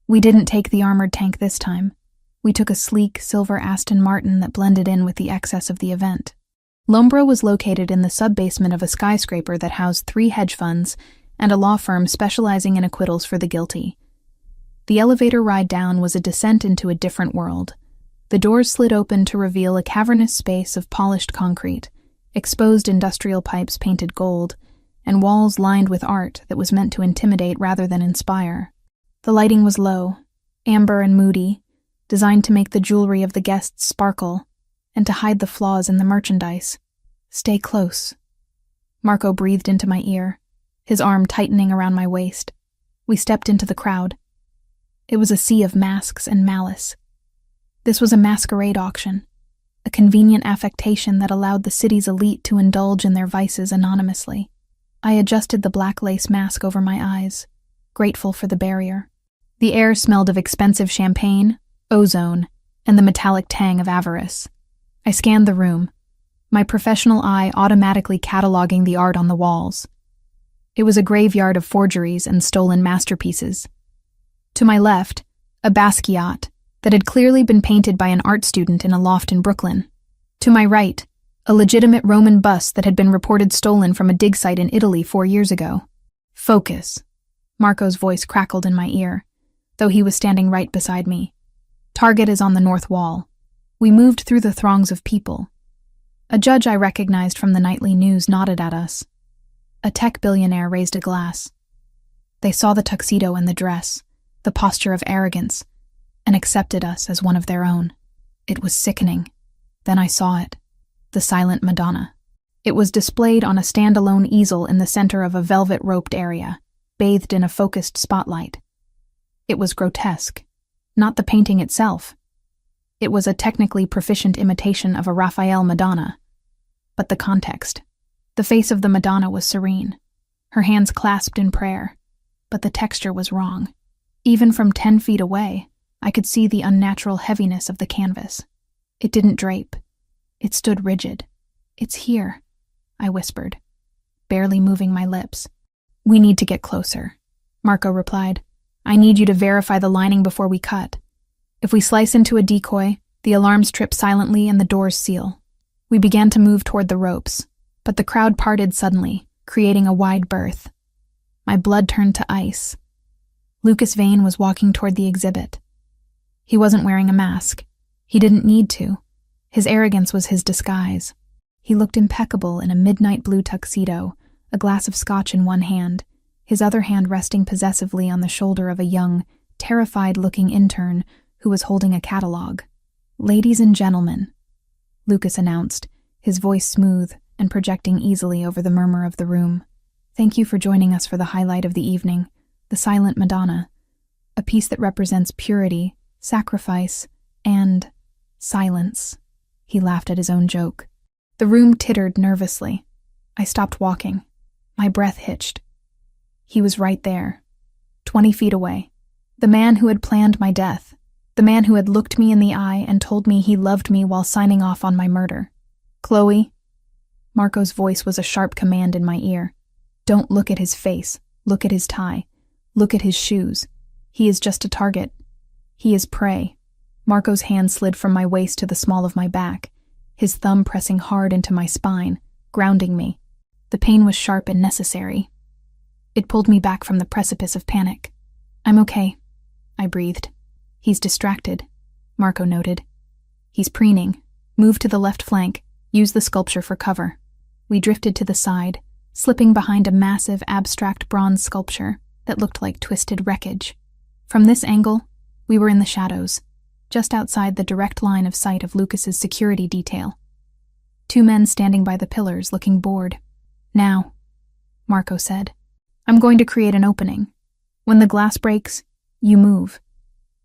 We didn't take the armored tank this time. We took a sleek, silver Aston Martin that blended in with the excess of the event. L'Ombra was located in the sub-basement of a skyscraper that housed 3 hedge funds and a law firm specializing in acquittals for the guilty. The elevator ride down was a descent into a different world. The doors slid open to reveal a cavernous space of polished concrete, exposed industrial pipes painted gold, and walls lined with art that was meant to intimidate rather than inspire. The lighting was low, amber and moody, designed to make the jewelry of the guests sparkle and to hide the flaws in the merchandise. "Stay close." Marco breathed into my ear, his arm tightening around my waist. We stepped into the crowd. It was a sea of masks and malice. This was a masquerade auction, a convenient affectation that allowed the city's elite to indulge in their vices anonymously. I adjusted the black lace mask over my eyes, grateful for the barrier. The air smelled of expensive champagne, ozone, and the metallic tang of avarice. I scanned the room, my professional eye automatically cataloging the art on the walls. It was a graveyard of forgeries and stolen masterpieces. To my left, a Basquiat that had clearly been painted by an art student in a loft in Brooklyn. To my right, a legitimate Roman bust that had been reported stolen from a dig site in Italy 4 years ago. Focus. Marco's voice crackled in my ear, though he was standing right beside me. Target is on the north wall. We moved through the throngs of people. A judge I recognized from the nightly news nodded at us. A tech billionaire raised a glass. They saw the tuxedo and the dress, the posture of arrogance, and accepted us as one of their own. It was sickening. Then I saw it. The silent Madonna. It was displayed on a standalone easel in the center of a velvet-roped area, bathed in a focused spotlight. It was grotesque. Not the painting itself. It was a technically proficient imitation of a Raphael Madonna. But the context. The face of the Madonna was serene, her hands clasped in prayer, but the texture was wrong. Even from 10 feet away, I could see the unnatural heaviness of the canvas. It didn't drape. It stood rigid. "It's here," I whispered, barely moving my lips. "We need to get closer," Marco replied. "I need you to verify the lining before we cut. If we slice into a decoy, the alarms trip silently and the doors seal." We began to move toward the ropes, but the crowd parted suddenly, creating a wide berth. My blood turned to ice. Lucas Vane was walking toward the exhibit. He wasn't wearing a mask. He didn't need to. His arrogance was his disguise. He looked impeccable in a midnight blue tuxedo, a glass of scotch in one hand, his other hand resting possessively on the shoulder of a young, terrified-looking intern who was holding a catalog. "Ladies and gentlemen," Lucas announced, his voice smooth and projecting easily over the murmur of the room. "Thank you for joining us for the highlight of the evening, the Silent Madonna, a piece that represents purity, sacrifice, and silence." He laughed at his own joke. The room tittered nervously. I stopped walking. My breath hitched. He was right there, 20 feet away. The man who had planned my death. The man who had looked me in the eye and told me he loved me while signing off on my murder. "Chloe." Marco's voice was a sharp command in my ear. "Don't look at his face. Look at his tie. Look at his shoes. He is just a target. He is prey." Marco's hand slid from my waist to the small of my back, his thumb pressing hard into my spine, grounding me. The pain was sharp and necessary. It pulled me back from the precipice of panic. "I'm okay," I breathed. "He's distracted," Marco noted. "He's preening. Move to the left flank. Use the sculpture for cover." We drifted to the side, slipping behind a massive, abstract bronze sculpture that looked like twisted wreckage. From this angle, we were in the shadows, just outside the direct line of sight of Lucas's security detail. 2 men standing by the pillars, looking bored. "Now," Marco said, "I'm going to create an opening. When the glass breaks, you move.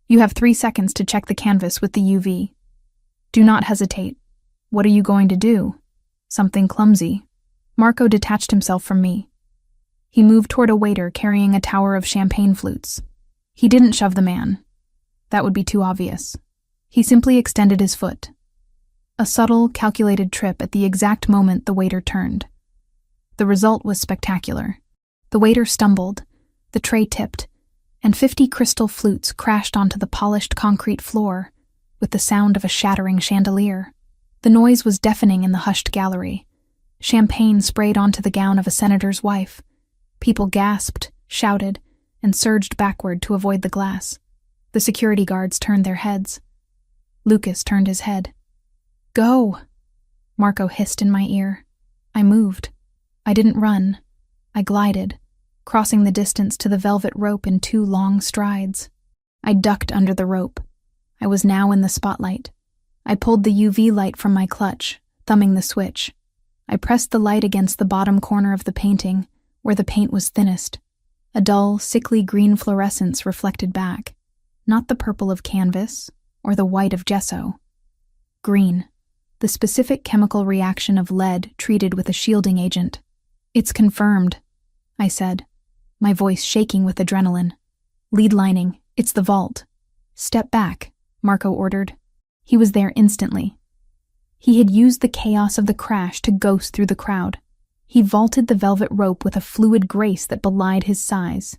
You have 3 seconds to check the canvas with the UV. Do not hesitate. What are you going to do? Something clumsy." Marco detached himself from me. He moved toward a waiter carrying a tower of champagne flutes. He didn't shove the man. That would be too obvious. He simply extended his foot. A subtle, calculated trip at the exact moment the waiter turned. The result was spectacular. The waiter stumbled, the tray tipped, and 50 crystal flutes crashed onto the polished concrete floor with the sound of a shattering chandelier. The noise was deafening in the hushed gallery. Champagne sprayed onto the gown of a senator's wife. People gasped, shouted, and surged backward to avoid the glass. The security guards turned their heads. Lucas turned his head. "Go!" Marco hissed in my ear. I moved. I didn't run. I glided, crossing the distance to the velvet rope in 2 long strides. I ducked under the rope. I was now in the spotlight. I pulled the UV light from my clutch, thumbing the switch. I pressed the light against the bottom corner of the painting, where the paint was thinnest. A dull, sickly green fluorescence reflected back. Not the purple of canvas, or the white of gesso. Green, the specific chemical reaction of lead treated with a shielding agent. "It's confirmed," I said, my voice shaking with adrenaline. Lead lining, it's the vault. Step back, Marco ordered. He was there instantly. He had used the chaos of the crash to ghost through the crowd. He vaulted the velvet rope with a fluid grace that belied his size.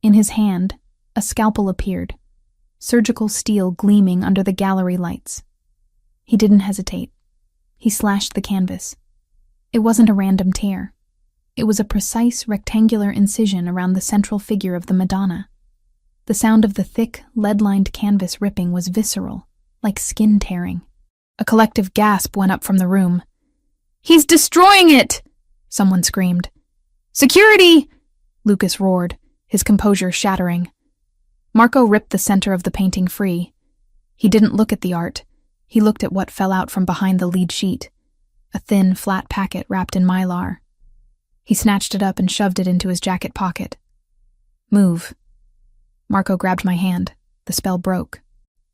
In his hand, a scalpel appeared, surgical steel gleaming under the gallery lights. He didn't hesitate. He slashed the canvas. It wasn't a random tear. It was a precise rectangular incision around the central figure of the Madonna. The sound of the thick, lead-lined canvas ripping was visceral, like skin tearing. A collective gasp went up from the room. "He's destroying it!" someone screamed. "Security!" Lucas roared, his composure shattering. Marco ripped the center of the painting free. He didn't look at the art. He looked at what fell out from behind the lead sheet, a thin, flat packet wrapped in mylar. He snatched it up and shoved it into his jacket pocket. "Move." Marco grabbed my hand. The spell broke.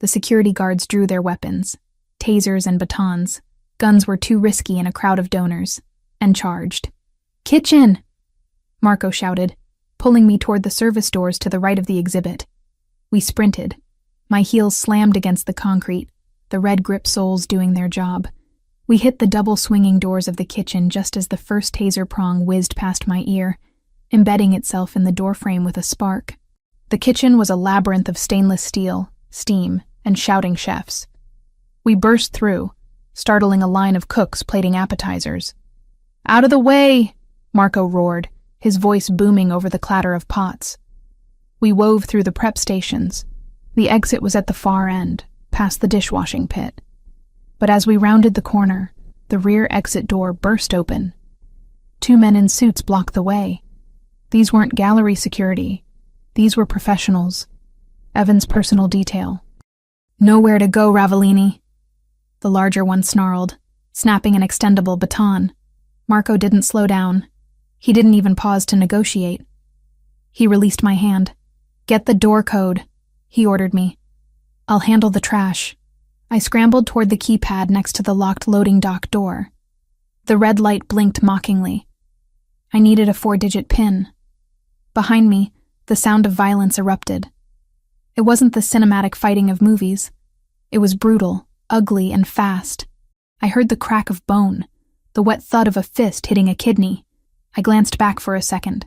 The security guards drew their weapons, tasers and batons. Guns were too risky in a crowd of donors, and charged. "Kitchen!" Marco shouted, pulling me toward the service doors to the right of the exhibit. We sprinted. My heels slammed against the concrete, the red grip soles doing their job. We hit the double swinging doors of the kitchen just as the first taser prong whizzed past my ear, embedding itself in the doorframe with a spark. The kitchen was a labyrinth of stainless steel, steam, and shouting chefs. We burst through, startling a line of cooks plating appetizers. "Out of the way!" Marco roared, his voice booming over the clatter of pots. We wove through the prep stations. The exit was at the far end, past the dishwashing pit. But as we rounded the corner, the rear exit door burst open. 2 men in suits blocked the way. These weren't gallery security. These were professionals. Evan's personal detail. "Nowhere to go, Ravellini," the larger one snarled, snapping an extendable baton. Marco didn't slow down. He didn't even pause to negotiate. He released my hand. "Get the door code," he ordered me. "I'll handle the trash." I scrambled toward the keypad next to the locked loading dock door. The red light blinked mockingly. I needed a 4-digit PIN. Behind me, the sound of violence erupted. It wasn't the cinematic fighting of movies. It was brutal, ugly, and fast. I heard the crack of bone, the wet thud of a fist hitting a kidney. I glanced back for a second.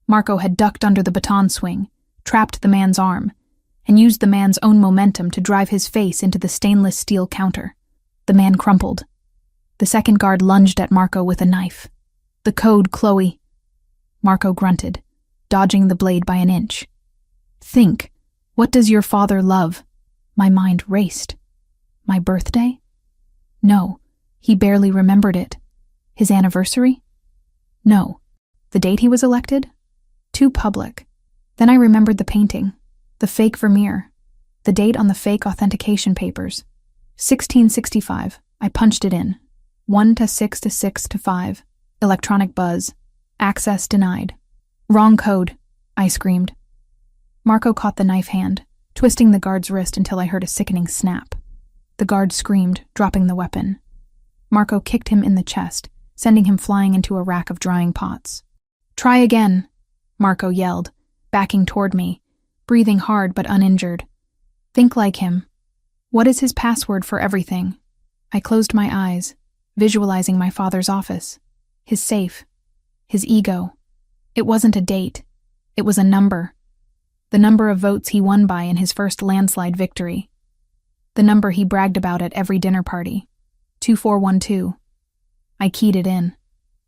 Marco had ducked under the baton swing, trapped the man's arm, and used the man's own momentum to drive his face into the stainless steel counter. The man crumpled. The second guard lunged at Marco with a knife. "The code, Chloe." Marco grunted, dodging the blade by an inch. "Think, what does your father love?" My mind raced. My birthday? No, he barely remembered it. His anniversary? No. The date he was elected? Too public. Then I remembered the painting, the fake Vermeer, the date on the fake authentication papers. 1665. I punched it in. 1 to 6 to 6 to 5. Electronic buzz. Access denied. "Wrong code," I screamed. Marco caught the knife hand, twisting the guard's wrist until I heard a sickening snap. The guard screamed, dropping the weapon. Marco kicked him in the chest, sending him flying into a rack of drying pots. "Try again," Marco yelled, backing toward me, breathing hard but uninjured. "Think like him. What is his password for everything?" I closed my eyes, visualizing my father's office, his safe, his ego. It wasn't a date. It was a number. The number of votes he won by in his first landslide victory. The number he bragged about at every dinner party. 2412. I keyed it in.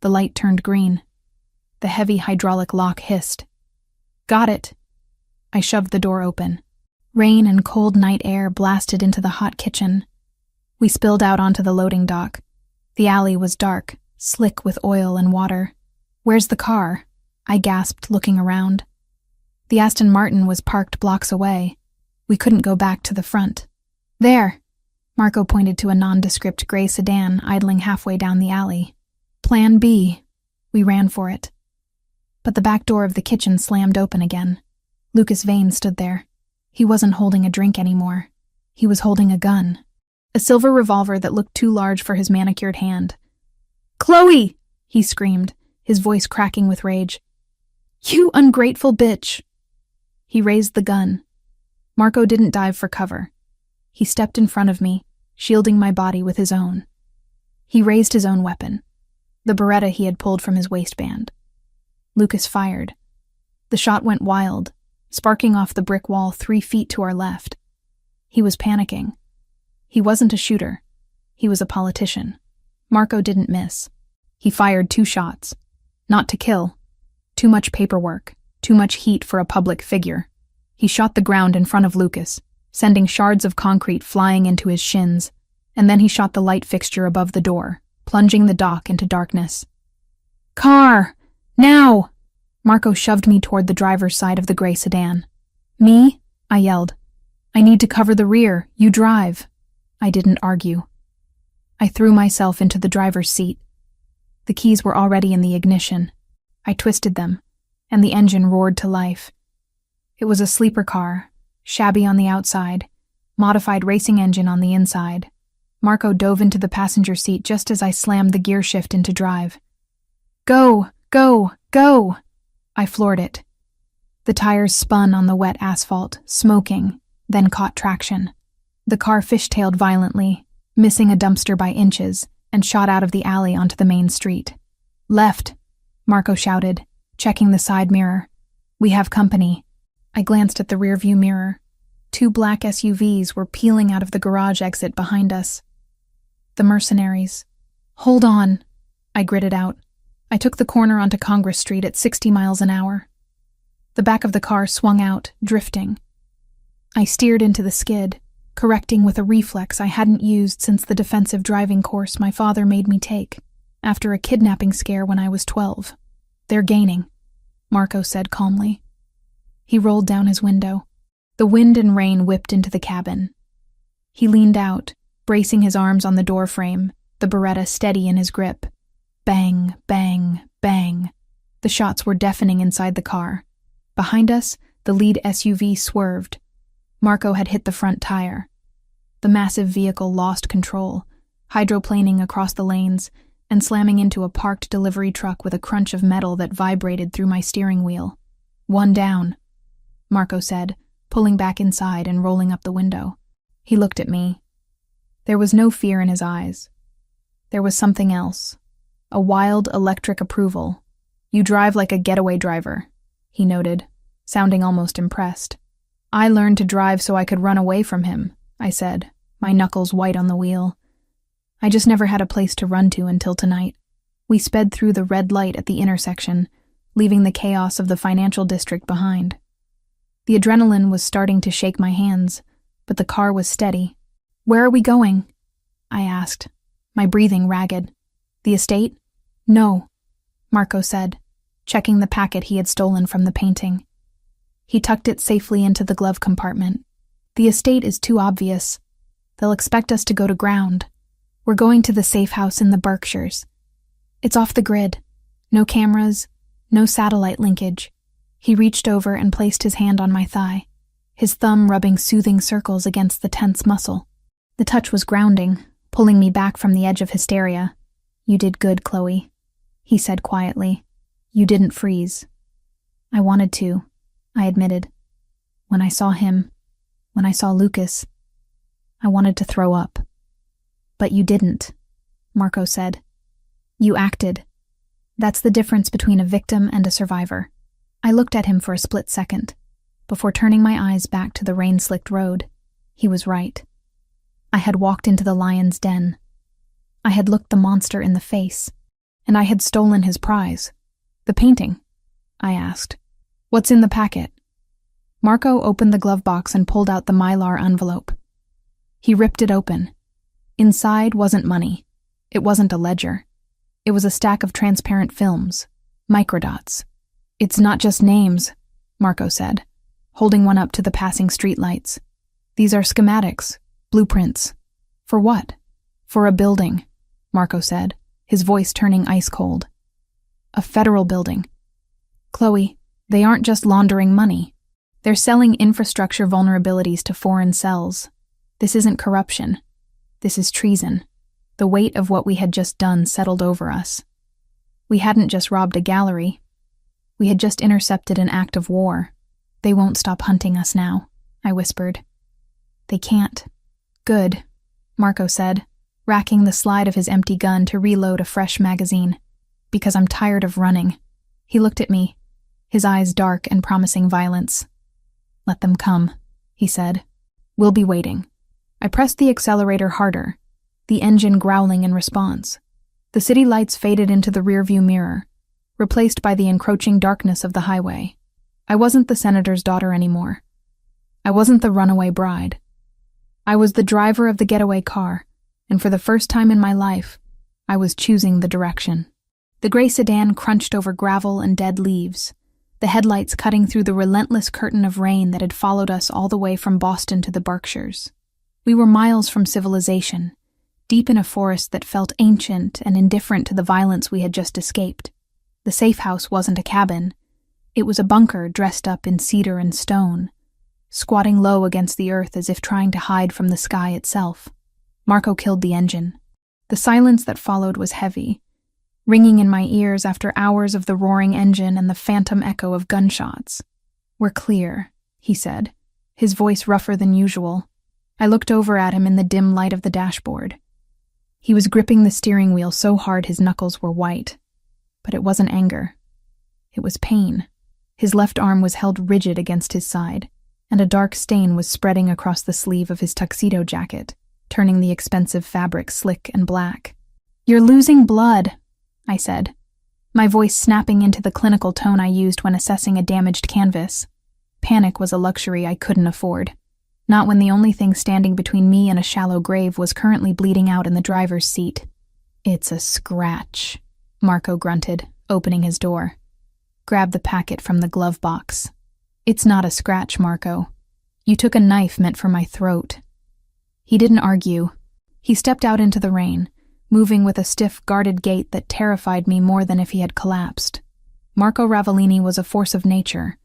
The light turned green. The heavy hydraulic lock hissed. "Got it." I shoved the door open. Rain and cold night air blasted into the hot kitchen. We spilled out onto the loading dock. The alley was dark, slick with oil and water. "Where's the car?" I gasped, looking around. The Aston Martin was parked blocks away. We couldn't go back to the front. "There!" Marco pointed to a nondescript gray sedan idling halfway down the alley. "Plan B." We ran for it. But the back door of the kitchen slammed open again. Lucas Vane stood there. He wasn't holding a drink anymore. He was holding a gun. A silver revolver that looked too large for his manicured hand. "Chloe!" he screamed, his voice cracking with rage. "You ungrateful bitch!" He raised the gun. Marco didn't dive for cover. He stepped in front of me, shielding my body with his own. He raised his own weapon, the Beretta he had pulled from his waistband. Lucas fired. The shot went wild, sparking off the brick wall 3 feet to our left. He was panicking. He wasn't a shooter. He was a politician. Marco didn't miss. He fired 2 shots. Not to kill. Too much paperwork. Too much heat for a public figure. He shot the ground in front of Lucas, sending shards of concrete flying into his shins, and then he shot the light fixture above the door, plunging the dock into darkness. "Car! Now!" Marco shoved me toward the driver's side of the gray sedan. "Me?" I yelled. "I need to cover the rear. You drive." I didn't argue. I threw myself into the driver's seat. The keys were already in the ignition. I twisted them, and the engine roared to life. It was a sleeper car, shabby on the outside, modified racing engine on the inside. Marco dove into the passenger seat just as I slammed the gear shift into drive. "Go! Go! Go!" I floored it. The tires spun on the wet asphalt, smoking, then caught traction. The car fishtailed violently, missing a dumpster by inches, and shot out of the alley onto the main street. "Left!" Marco shouted, checking the side mirror. "We have company." I glanced at the rearview mirror. 2 black SUVs were peeling out of the garage exit behind us. The mercenaries. "Hold on," I gritted out. I took the corner onto Congress Street at 60 miles an hour. The back of the car swung out, drifting. I steered into the skid, correcting with a reflex I hadn't used since the defensive driving course my father made me take, after a kidnapping scare when I was 12. "They're gaining," Marco said calmly. He rolled down his window. The wind and rain whipped into the cabin. He leaned out, bracing his arms on the door frame, the Beretta steady in his grip. Bang, bang, bang. The shots were deafening inside the car. Behind us, the lead SUV swerved. Marco had hit the front tire. The massive vehicle lost control, hydroplaning across the lanes and slamming into a parked delivery truck with a crunch of metal that vibrated through my steering wheel. "One down," Marco said, pulling back inside and rolling up the window. He looked at me. There was no fear in his eyes. There was something else. A wild, electric approval. "You drive like a getaway driver," he noted, sounding almost impressed. "I learned to drive so I could run away from him," I said, my knuckles white on the wheel. I just never had a place to run to until tonight. We sped through the red light at the intersection, leaving the chaos of the financial district behind. The adrenaline was starting to shake my hands, but the car was steady. "Where are we going?" I asked, my breathing ragged. "The estate?" "No," Marco said, checking the packet he had stolen from the painting. He tucked it safely into the glove compartment. "The estate is too obvious. They'll expect us to go to ground. We're going to the safe house in the Berkshires. It's off the grid. No cameras, no satellite linkage." He reached over and placed his hand on my thigh, his thumb rubbing soothing circles against the tense muscle. The touch was grounding, pulling me back from the edge of hysteria. "You did good, Chloe," he said quietly. "You didn't freeze." "I wanted to," I admitted. "When I saw him, when I saw Lucas, I wanted to throw up." "But you didn't," Marco said. "You acted. That's the difference between a victim and a survivor." I looked at him for a split second, before turning my eyes back to the rain-slicked road. He was right. I had walked into the lion's den. I had looked the monster in the face, and I had stolen his prize. "The painting?" I asked. "What's in the packet?" Marco opened the glove box and pulled out the mylar envelope. He ripped it open. Inside wasn't money. It wasn't a ledger. It was a stack of transparent films, microdots. "It's not just names," Marco said, holding one up to the passing streetlights. "These are schematics, blueprints." "For what?" "For a building," Marco said, his voice turning ice cold. "A federal building. Chloe, they aren't just laundering money. They're selling infrastructure vulnerabilities to foreign cells. This isn't corruption. This is treason." The weight of what we had just done settled over us. We hadn't just robbed a gallery. We had just intercepted an act of war. They won't stop hunting us now, I whispered. They can't. Good, Marco said, racking the slide of his empty gun to reload a fresh magazine. Because I'm tired of running. He looked at me, his eyes dark and promising violence. Let them come, he said. We'll be waiting. I pressed the accelerator harder, the engine growling in response. The city lights faded into the rearview mirror, replaced by the encroaching darkness of the highway. I wasn't the senator's daughter anymore. I wasn't the runaway bride. I was the driver of the getaway car, and for the first time in my life, I was choosing the direction. The gray sedan crunched over gravel and dead leaves, the headlights cutting through the relentless curtain of rain that had followed us all the way from Boston to the Berkshires. We were miles from civilization, deep in a forest that felt ancient and indifferent to the violence we had just escaped. The safe house wasn't a cabin. It was a bunker dressed up in cedar and stone, squatting low against the earth as if trying to hide from the sky itself. Marco killed the engine. The silence that followed was heavy, ringing in my ears after hours of the roaring engine and the phantom echo of gunshots. We're clear, he said, his voice rougher than usual. I looked over at him in the dim light of the dashboard. He was gripping the steering wheel so hard his knuckles were white. But it wasn't anger. It was pain. His left arm was held rigid against his side, and a dark stain was spreading across the sleeve of his tuxedo jacket, turning the expensive fabric slick and black. You're losing blood, I said, my voice snapping into the clinical tone I used when assessing a damaged canvas. Panic was a luxury I couldn't afford. Not when the only thing standing between me and a shallow grave was currently bleeding out in the driver's seat. It's a scratch, Marco grunted, opening his door. Grab the packet from the glove box. It's not a scratch, Marco. You took a knife meant for my throat. He didn't argue. He stepped out into the rain, moving with a stiff, guarded gait that terrified me more than if he had collapsed. Marco Ravellini was a force of nature.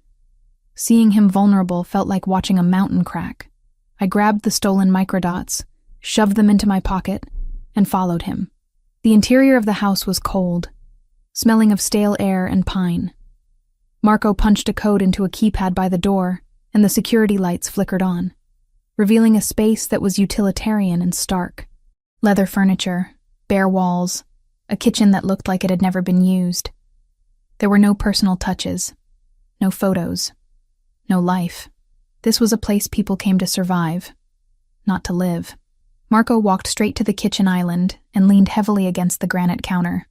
Seeing him vulnerable felt like watching a mountain crack. I grabbed the stolen microdots, shoved them into my pocket, and followed him. The interior of the house was cold, smelling of stale air and pine. Marco punched a code into a keypad by the door, and the security lights flickered on, revealing a space that was utilitarian and stark. Leather furniture, bare walls, a kitchen that looked like it had never been used. There were no personal touches, no photos, no life. This was a place people came to survive, not to live. Marco walked straight to the kitchen island and leaned heavily against the granite counter.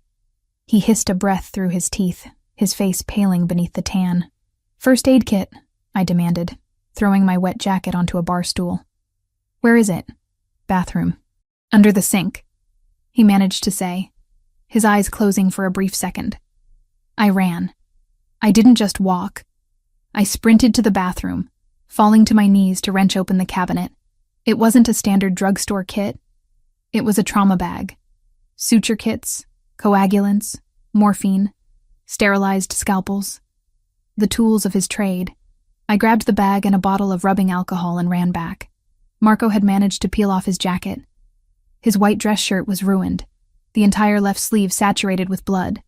He hissed a breath through his teeth, his face paling beneath the tan. First aid kit, I demanded, throwing my wet jacket onto a bar stool. Where is it? Bathroom. Under the sink, he managed to say, his eyes closing for a brief second. I ran. I didn't just walk. I sprinted to the bathroom, falling to my knees to wrench open the cabinet. It wasn't a standard drugstore kit. It was a trauma bag. Suture kits, coagulants, morphine, sterilized scalpels. The tools of his trade. I grabbed the bag and a bottle of rubbing alcohol and ran back. Marco had managed to peel off his jacket. His white dress shirt was ruined, the entire left sleeve saturated with blood.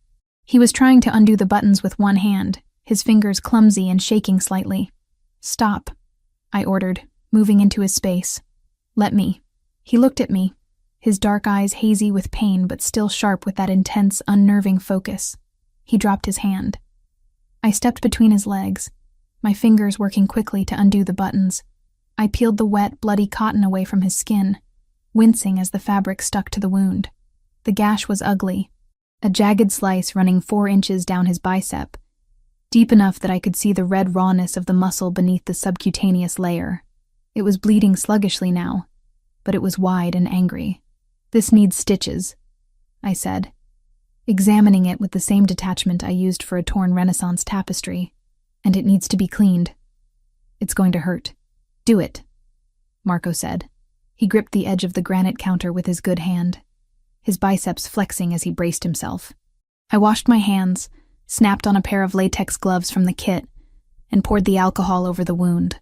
He was trying to undo the buttons with one hand, his fingers clumsy and shaking slightly. Stop, I ordered, moving into his space. Let me. He looked at me, his dark eyes hazy with pain but still sharp with that intense, unnerving focus. He dropped his hand. I stepped between his legs, my fingers working quickly to undo the buttons. I peeled the wet, bloody cotton away from his skin, wincing as the fabric stuck to the wound. The gash was ugly, a jagged slice running 4 inches down his bicep, deep enough that I could see the red rawness of the muscle beneath the subcutaneous layer. It was bleeding sluggishly now, but it was wide and angry. This needs stitches, I said, examining it with the same detachment I used for a torn Renaissance tapestry, and it needs to be cleaned. It's going to hurt. Do it, Marco said. He gripped the edge of the granite counter with his good hand, his biceps flexing as he braced himself. I washed my hands, snapped on a pair of latex gloves from the kit, and poured the alcohol over the wound.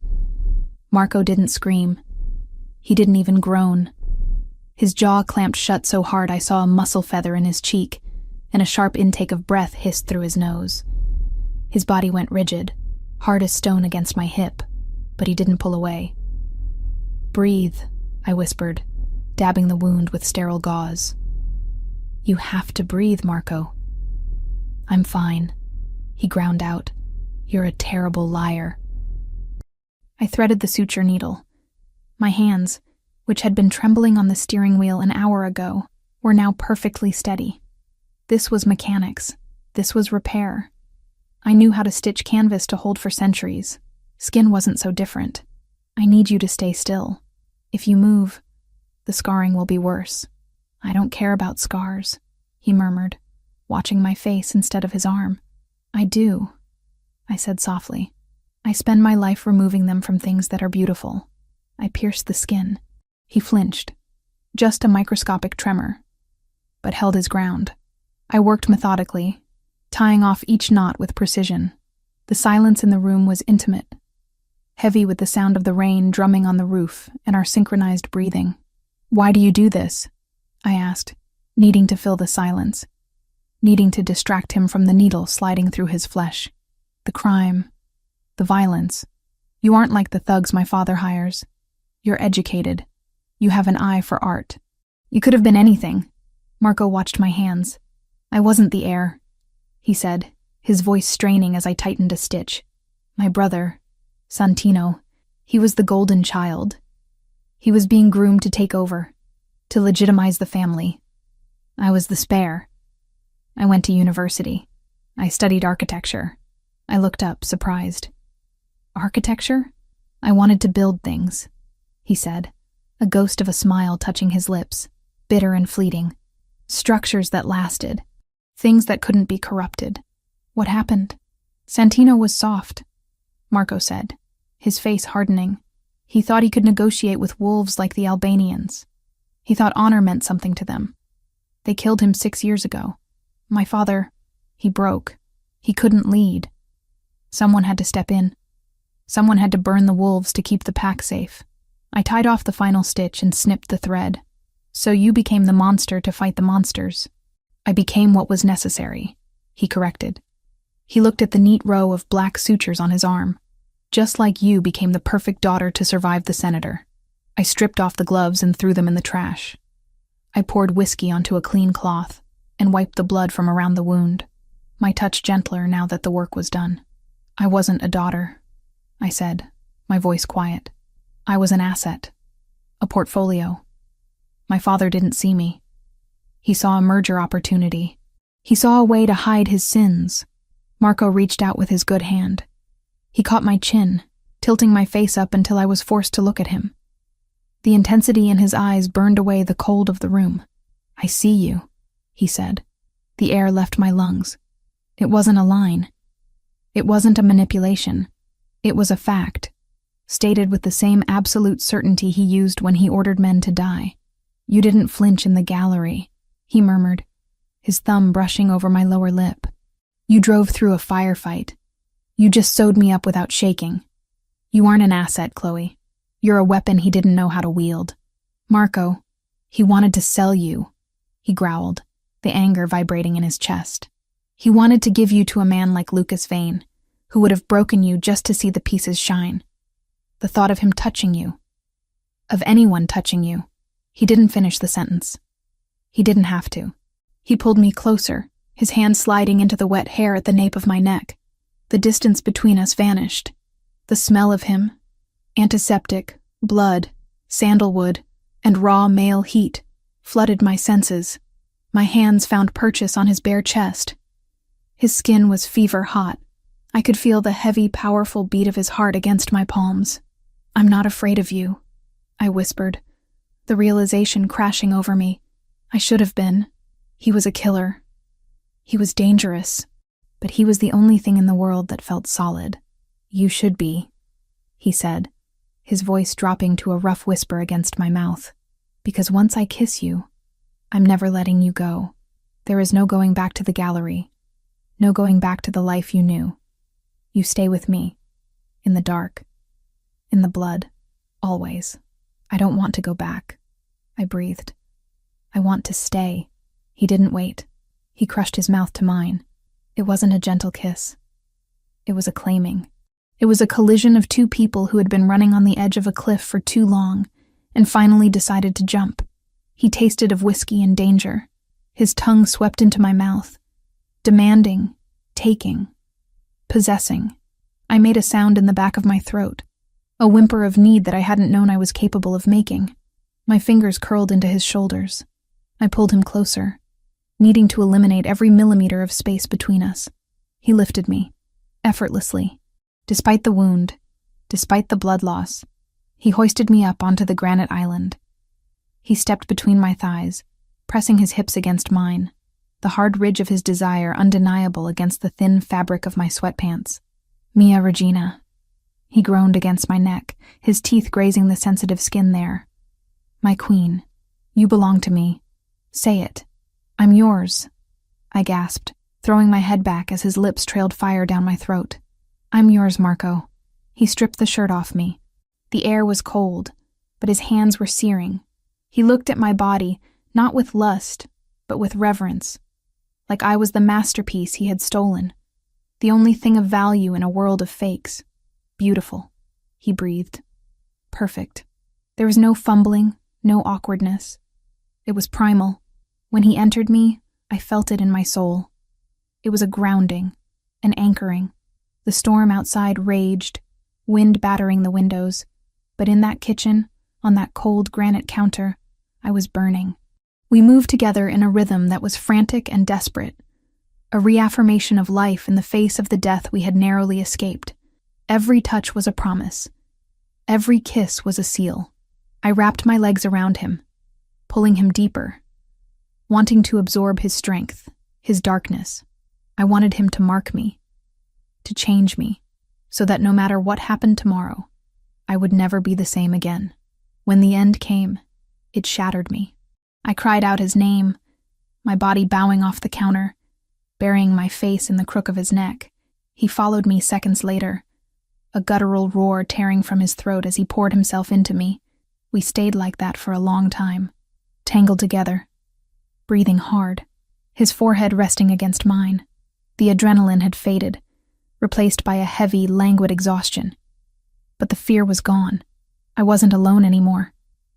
Marco didn't scream. He didn't even groan. His jaw clamped shut so hard I saw a muscle feather in his cheek, and a sharp intake of breath hissed through his nose. His body went rigid, hard as stone against my hip, but he didn't pull away. "Breathe," I whispered, dabbing the wound with sterile gauze. "You have to breathe, Marco." "I'm fine," he ground out. "You're a terrible liar." I threaded the suture needle. My hands, which had been trembling on the steering wheel an hour ago, were now perfectly steady. This was mechanics. This was repair. I knew how to stitch canvas to hold for centuries. Skin wasn't so different. "I need you to stay still. If you move, the scarring will be worse." "I don't care about scars," he murmured, watching my face instead of his arm. "I do," I said softly. "I spend my life removing them from things that are beautiful. I pierce the skin." He flinched. Just a microscopic tremor, but held his ground. I worked methodically, tying off each knot with precision. The silence in the room was intimate, heavy with the sound of the rain drumming on the roof and our synchronized breathing. "Why do you do this?" I asked, needing to fill the silence, needing to distract him from the needle sliding through his flesh. "The crime, the violence. You aren't like the thugs my father hires. You're educated. You have an eye for art. You could have been anything." Marco watched my hands. "I wasn't the heir," he said, his voice straining as I tightened a stitch. "My brother, Santino, he was the golden child. He was being groomed to take over, to legitimize the family. I was the spare. I went to university. I studied architecture." I looked up, surprised. "Architecture?" "I wanted to build things," he said, a ghost of a smile touching his lips, bitter and fleeting. "Structures that lasted, things that couldn't be corrupted." "What happened?" "Santino was soft," Marco said, his face hardening. "He thought he could negotiate with wolves like the Albanians. He thought honor meant something to them. They killed him 6 years ago. My father, he broke. He couldn't lead. Someone had to step in. Someone had to burn the wolves to keep the pack safe. I tied off the final stitch and snipped the thread. So you became the monster to fight the monsters." "I became what was necessary," he corrected. He looked at the neat row of black sutures on his arm. "Just like you became the perfect daughter to survive the senator." I stripped off the gloves and threw them in the trash. I poured whiskey onto a clean cloth and wiped the blood from around the wound, my touch gentler now that the work was done. "I wasn't a daughter," I said, my voice quiet. "I was an asset, a portfolio. My father didn't see me. He saw a merger opportunity. He saw a way to hide his sins." Marco reached out with his good hand. He caught my chin, tilting my face up until I was forced to look at him. The intensity in his eyes burned away the cold of the room. "I see you," he said. The air left my lungs. It wasn't a line. It wasn't a manipulation. It was a fact, stated with the same absolute certainty he used when he ordered men to die. "You didn't flinch in the gallery," he murmured, his thumb brushing over my lower lip. "You drove through a firefight. You just sewed me up without shaking. You aren't an asset, Chloe. You're a weapon he didn't know how to wield." "Marco, he wanted to sell you," he growled, the anger vibrating in his chest. "He wanted to give you to a man like Lucas Vane, who would have broken you just to see the pieces shine. The thought of him touching you, of anyone touching you." He didn't finish the sentence. He didn't have to. He pulled me closer, his hand sliding into the wet hair at the nape of my neck. The distance between us vanished. The smell of him, antiseptic, blood, sandalwood, and raw male heat, flooded my senses. My hands found purchase on his bare chest. His skin was fever hot. I could feel the heavy, powerful beat of his heart against my palms. "I'm not afraid of you," I whispered, the realization crashing over me. I should have been. He was a killer. He was dangerous, but he was the only thing in the world that felt solid. "You should be," he said, his voice dropping to a rough whisper against my mouth. "Because once I kiss you, I'm never letting you go. There is no going back to the gallery, no going back to the life you knew. You stay with me, in the dark, in the blood, always. I don't want to go back," I breathed. "I want to stay." He didn't wait. He crushed his mouth to mine. It wasn't a gentle kiss. It was a claiming. It was a collision of two people who had been running on the edge of a cliff for too long and finally decided to jump. He tasted of whiskey and danger. His tongue swept into my mouth, demanding, taking, possessing. I made a sound in the back of my throat, a whimper of need that I hadn't known I was capable of making. My fingers curled into his shoulders. I pulled him closer, needing to eliminate every millimeter of space between us. He lifted me, effortlessly. Despite the wound, despite the blood loss, he hoisted me up onto the granite island. He stepped between my thighs, pressing his hips against mine, the hard ridge of his desire undeniable against the thin fabric of my sweatpants. Mia Regina. He groaned against my neck, his teeth grazing the sensitive skin there. My queen, you belong to me. Say it. I'm yours, I gasped, throwing my head back as his lips trailed fire down my throat. I'm yours, Marco. He stripped the shirt off me. The air was cold, but his hands were searing. He looked at my body, not with lust, but with reverence, like I was the masterpiece he had stolen, the only thing of value in a world of fakes. Beautiful, he breathed. Perfect. There was no fumbling, no awkwardness. It was primal. When he entered me, I felt it in my soul. It was a grounding, an anchoring. The storm outside raged, wind battering the windows, but in that kitchen, on that cold granite counter, I was burning. We moved together in a rhythm that was frantic and desperate, a reaffirmation of life in the face of the death we had narrowly escaped. Every touch was a promise. Every kiss was a seal. I wrapped my legs around him, pulling him deeper, wanting to absorb his strength, his darkness. I wanted him to mark me, to change me, so that no matter what happened tomorrow, I would never be the same again. When the end came, it shattered me. I cried out his name, my body bowing off the counter, burying my face in the crook of his neck. He followed me seconds later, a guttural roar tearing from his throat as he poured himself into me. We stayed like that for a long time, tangled together, breathing hard, his forehead resting against mine. The adrenaline had faded, replaced by a heavy, languid exhaustion. But the fear was gone. I wasn't alone anymore.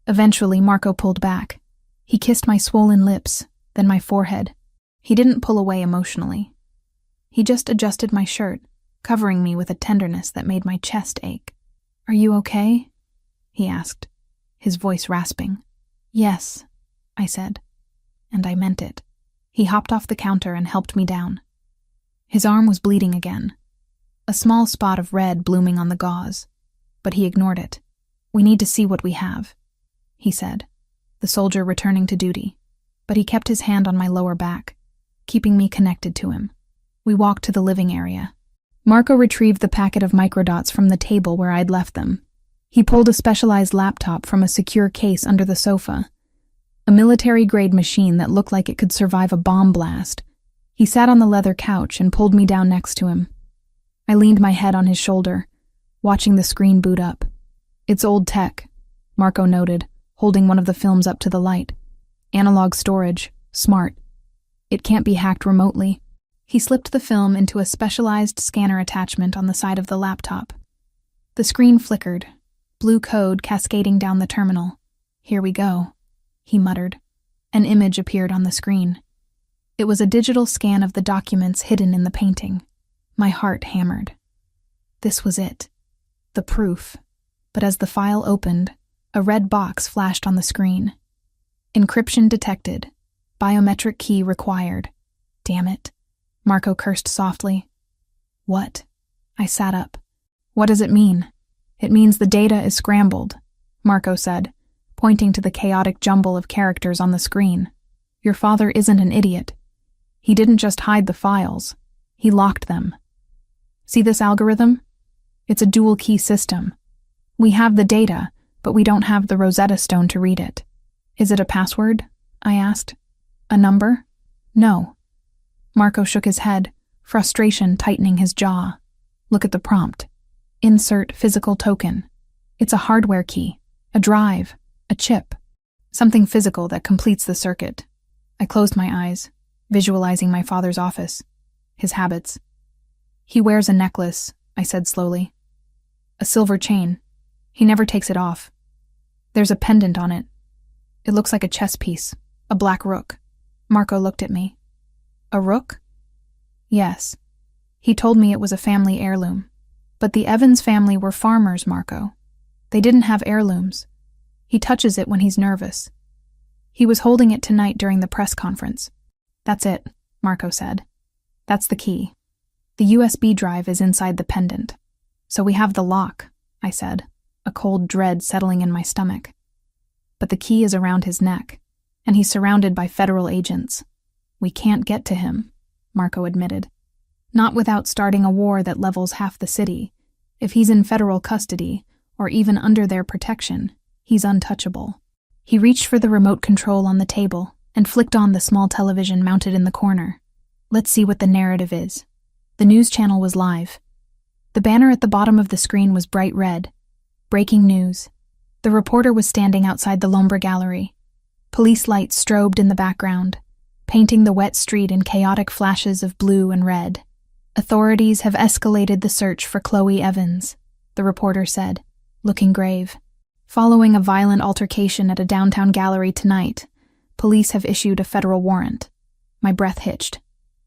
Eventually, Marco pulled back. He kissed my swollen lips, then my forehead. He didn't pull away emotionally. He just adjusted my shirt, covering me with a tenderness that made my chest ache. "Are you okay?" he asked, his voice rasping. "Yes," I said, and I meant it. He hopped off the counter and helped me down. His arm was bleeding again, a small spot of red blooming on the gauze, but he ignored it. "We need to see what we have," he said, the soldier returning to duty, but he kept his hand on my lower back, keeping me connected to him. We walked to the living area. Marco retrieved the packet of microdots from the table where I'd left them. He pulled a specialized laptop from a secure case under the sofa, a military-grade machine that looked like it could survive a bomb blast. He sat on the leather couch and pulled me down next to him. I leaned my head on his shoulder, watching the screen boot up. "It's old tech," Marco noted, holding one of the films up to the light. "Analog storage, smart. It can't be hacked remotely." He slipped the film into a specialized scanner attachment on the side of the laptop. The screen flickered, blue code cascading down the terminal. "Here we go," he muttered. An image appeared on the screen. It was a digital scan of the documents hidden in the painting. My heart hammered. This was it. The proof. But as the file opened, a red box flashed on the screen. "Encryption detected. Biometric key required." "Damn it," Marco cursed softly. "What?" I sat up. "What does it mean?" "It means the data is scrambled," Marco said, pointing to the chaotic jumble of characters on the screen. "Your father isn't an idiot. He didn't just hide the files. He locked them. See this algorithm? It's a dual-key system. We have the data, but we don't have the Rosetta Stone to read it." "Is it a password?" I asked. "A number?" "No." Marco shook his head, frustration tightening his jaw. "Look at the prompt. Insert physical token. It's a hardware key, a drive, a chip, something physical that completes the circuit." I closed my eyes. visualizing my father's office, his habits. He wears a necklace, I said slowly. A silver chain. He never takes it off. There's a pendant on it. It looks like a chess piece, a black rook. Marco looked at me. A rook? Yes. He told me it was a family heirloom. But the Evans family were farmers, Marco. They didn't have heirlooms. He touches it when he's nervous. He was holding it tonight during the press conference. That's it, Marco said. That's the key. The USB drive is inside the pendant. So we have the lock, I said, a cold dread settling in my stomach. But the key is around his neck, and he's surrounded by federal agents. We can't get to him, Marco admitted. Not without starting a war that levels half the city. If he's in federal custody, or even under their protection, he's untouchable. He reached for the remote control on the table and flicked on the small television mounted in the corner. Let's see what the narrative is. The news channel was live. The banner at the bottom of the screen was bright red. Breaking news. The reporter was standing outside the Lombra Gallery. Police lights strobed in the background, painting the wet street in chaotic flashes of blue and red. Authorities have escalated the search for Chloe Evans, the reporter said, looking grave. Following a violent altercation at a downtown gallery tonight, police have issued a federal warrant. My breath hitched.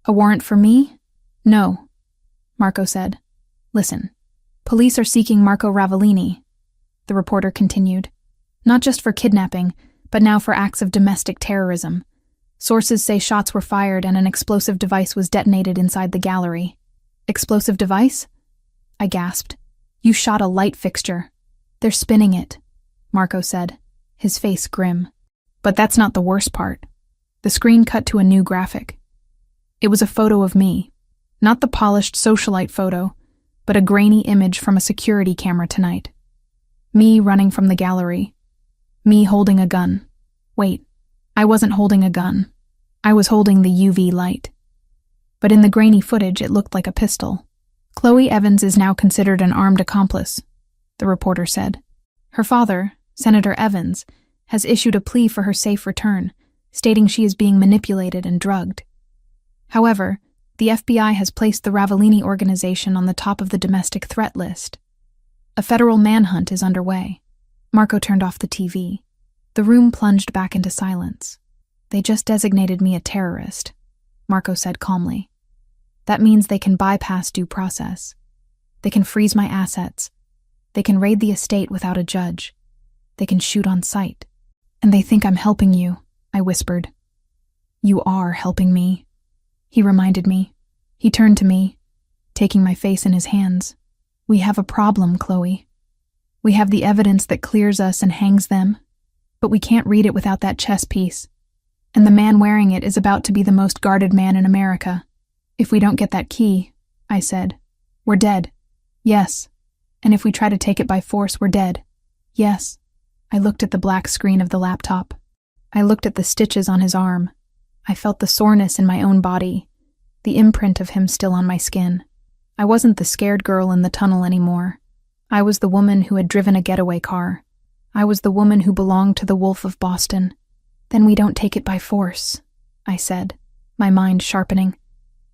A warrant for me? No, Marco said. Listen, police are seeking Marco Ravellini, the reporter continued. Not just for kidnapping, but now for acts of domestic terrorism. Sources say shots were fired and an explosive device was detonated inside the gallery. Explosive device? I gasped. You shot a light fixture. They're spinning it, Marco said, his face grim. But that's not the worst part. The screen cut to a new graphic. It was a photo of me. Not the polished socialite photo, but a grainy image from a security camera tonight. Me running from the gallery. Me holding a gun. Wait, I wasn't holding a gun. I was holding the UV light. But in the grainy footage, it looked like a pistol. Chloe Evans is now considered an armed accomplice, the reporter said. Her father, Senator Evans, has issued a plea for her safe return, stating she is being manipulated and drugged. However, the FBI has placed the Ravellini organization on the top of the domestic threat list. A federal manhunt is underway. Marco turned off the TV. The room plunged back into silence. They just designated me a terrorist, Marco said calmly. That means they can bypass due process. They can freeze my assets. They can raid the estate without a judge. They can shoot on sight. And they think I'm helping you, I whispered. You are helping me, he reminded me. He turned to me, taking my face in his hands. We have a problem, Chloe. We have the evidence that clears us and hangs them, but we can't read it without that chess piece. And the man wearing it is about to be the most guarded man in America. If we don't get that key, I said, we're dead. Yes. And if we try to take it by force, we're dead. Yes. I looked at the black screen of the laptop. I looked at the stitches on his arm. I felt the soreness in my own body, the imprint of him still on my skin. I wasn't the scared girl in the tunnel anymore. I was the woman who had driven a getaway car. I was the woman who belonged to the Wolf of Boston. Then we don't take it by force, I said, my mind sharpening,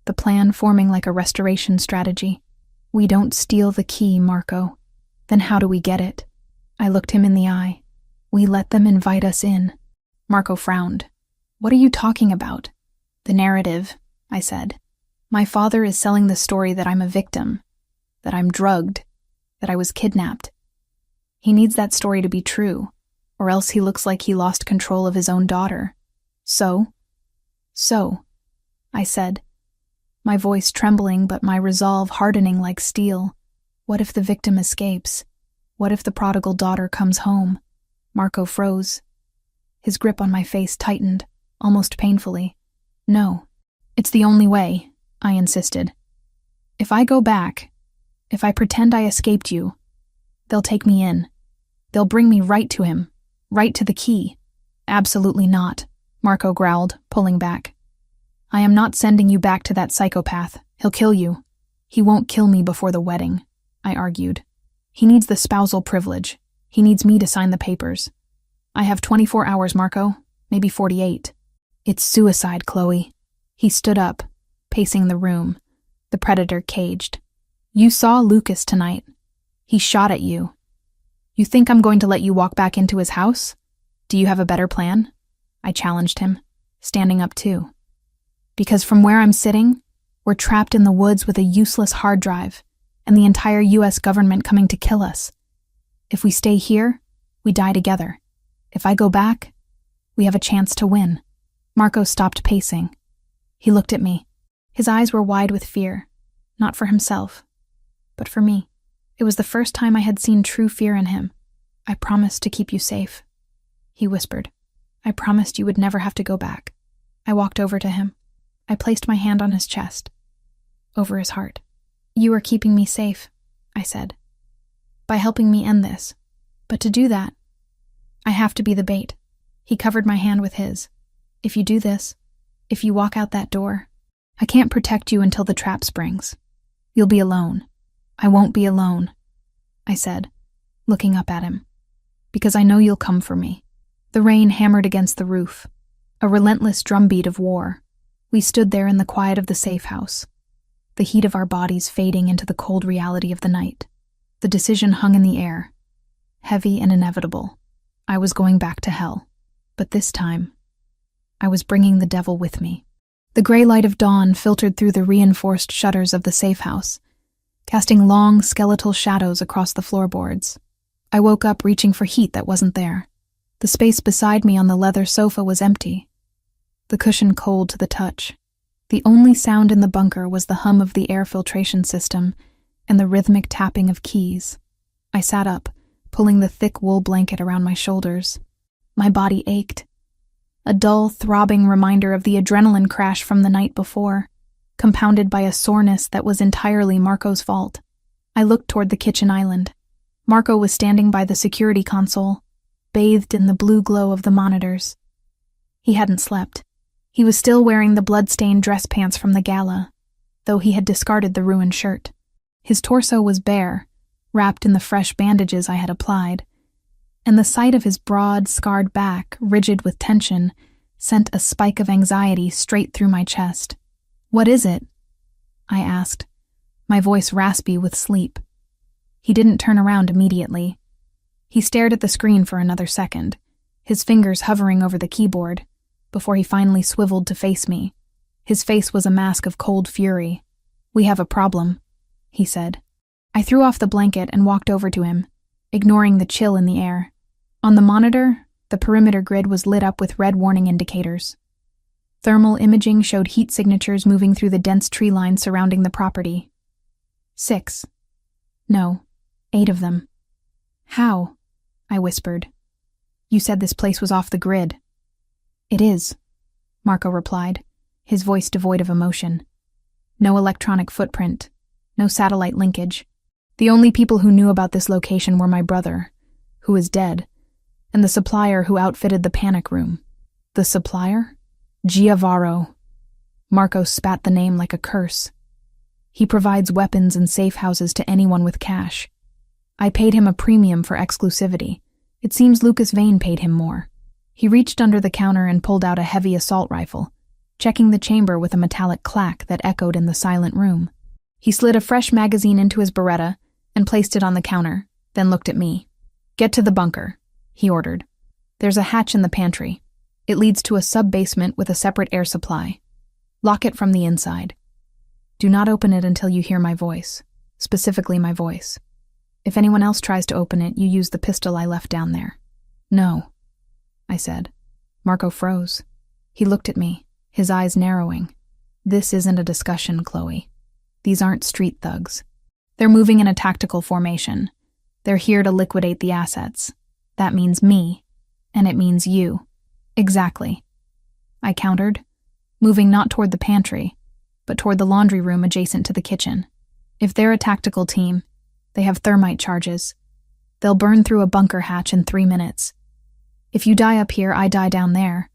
the plan forming like a restoration strategy. We don't steal the key, Marco. Then how do we get it? I looked him in the eye. We let them invite us in. Marco frowned. What are you talking about? The narrative, I said. My father is selling the story that I'm a victim, that I'm drugged, that I was kidnapped. He needs that story to be true, or else he looks like he lost control of his own daughter. So, I said, my voice trembling but my resolve hardening like steel. What if the victim escapes? What if the prodigal daughter comes home? Marco froze. His grip on my face tightened, almost painfully. No, it's the only way, I insisted. If I go back, if I pretend I escaped you, they'll take me in. They'll bring me right to him, right to the key. Absolutely not, Marco growled, pulling back. I am not sending you back to that psychopath. He'll kill you. He won't kill me before the wedding, I argued. He needs the spousal privilege. He needs me to sign the papers. I have 24 hours, Marco, maybe 48. It's suicide, Chloe. He stood up, pacing the room, the predator caged. You saw Lucas tonight. He shot at you. You think I'm going to let you walk back into his house? Do you have a better plan? I challenged him, standing up too. Because from where I'm sitting, we're trapped in the woods with a useless hard drive and the entire US government coming to kill us. If we stay here, we die together. If I go back, we have a chance to win. Marco stopped pacing. He looked at me. His eyes were wide with fear, not for himself, but for me. It was the first time I had seen true fear in him. I promised to keep you safe, he whispered. I promised you would never have to go back. I walked over to him. I placed my hand on his chest, over his heart. You are keeping me safe, I said, by helping me end this. But to do that, I have to be the bait. He covered my hand with his. If you do this, if you walk out that door, I can't protect you until the trap springs. You'll be alone. I won't be alone, I said, looking up at him, because I know you'll come for me. The rain hammered against the roof, a relentless drumbeat of war. We stood there in the quiet of the safe house, the heat of our bodies fading into the cold reality of the night. The decision hung in the air, heavy and inevitable. I was going back to hell, but this time, I was bringing the devil with me. The gray light of dawn filtered through the reinforced shutters of the safe house, casting long, skeletal shadows across the floorboards. I woke up reaching for heat that wasn't there. The space beside me on the leather sofa was empty, the cushion cold to the touch. The only sound in the bunker was the hum of the air filtration system and the rhythmic tapping of keys. I sat up, pulling the thick wool blanket around my shoulders. My body ached, a dull, throbbing reminder of the adrenaline crash from the night before, compounded by a soreness that was entirely Marco's fault. I looked toward the kitchen island. Marco was standing by the security console, bathed in the blue glow of the monitors. He hadn't slept. He was still wearing the blood-stained dress pants from the gala, though he had discarded the ruined shirt. His torso was bare, wrapped in the fresh bandages I had applied, and the sight of his broad, scarred back, rigid with tension, sent a spike of anxiety straight through my chest. "What is it?" I asked, my voice raspy with sleep. He didn't turn around immediately. He stared at the screen for another second, his fingers hovering over the keyboard, before he finally swiveled to face me. His face was a mask of cold fury. "We have a problem," he said. I threw off the blanket and walked over to him, ignoring the chill in the air. On the monitor, the perimeter grid was lit up with red warning indicators. Thermal imaging showed heat signatures moving through the dense tree line surrounding the property. 6. No, 8 of them. "How?" I whispered. "You said this place was off the grid." "It is," Marco replied, his voice devoid of emotion. "No electronic footprint, no satellite linkage. The only people who knew about this location were my brother, who is dead, and the supplier who outfitted the panic room." "The supplier?" "Giavaro." Marco spat the name like a curse. "He provides weapons and safe houses to anyone with cash. I paid him a premium for exclusivity. It seems Lucas Vane paid him more." He reached under the counter and pulled out a heavy assault rifle, checking the chamber with a metallic clack that echoed in the silent room. He slid a fresh magazine into his Beretta and placed it on the counter, then looked at me. "Get to the bunker," he ordered. "There's a hatch in the pantry. It leads to a sub-basement with a separate air supply. Lock it from the inside. Do not open it until you hear my voice, specifically my voice. If anyone else tries to open it, you use the pistol I left down there." "No," I said. Marco froze. He looked at me, his eyes narrowing. "This isn't a discussion, Chloe. These aren't street thugs. They're moving in a tactical formation. They're here to liquidate the assets. That means me, and it means you." "Exactly," I countered, moving not toward the pantry, but toward the laundry room adjacent to the kitchen. "If they're a tactical team, they have thermite charges. They'll burn through a bunker hatch in 3 minutes. If you die up here, I die down there.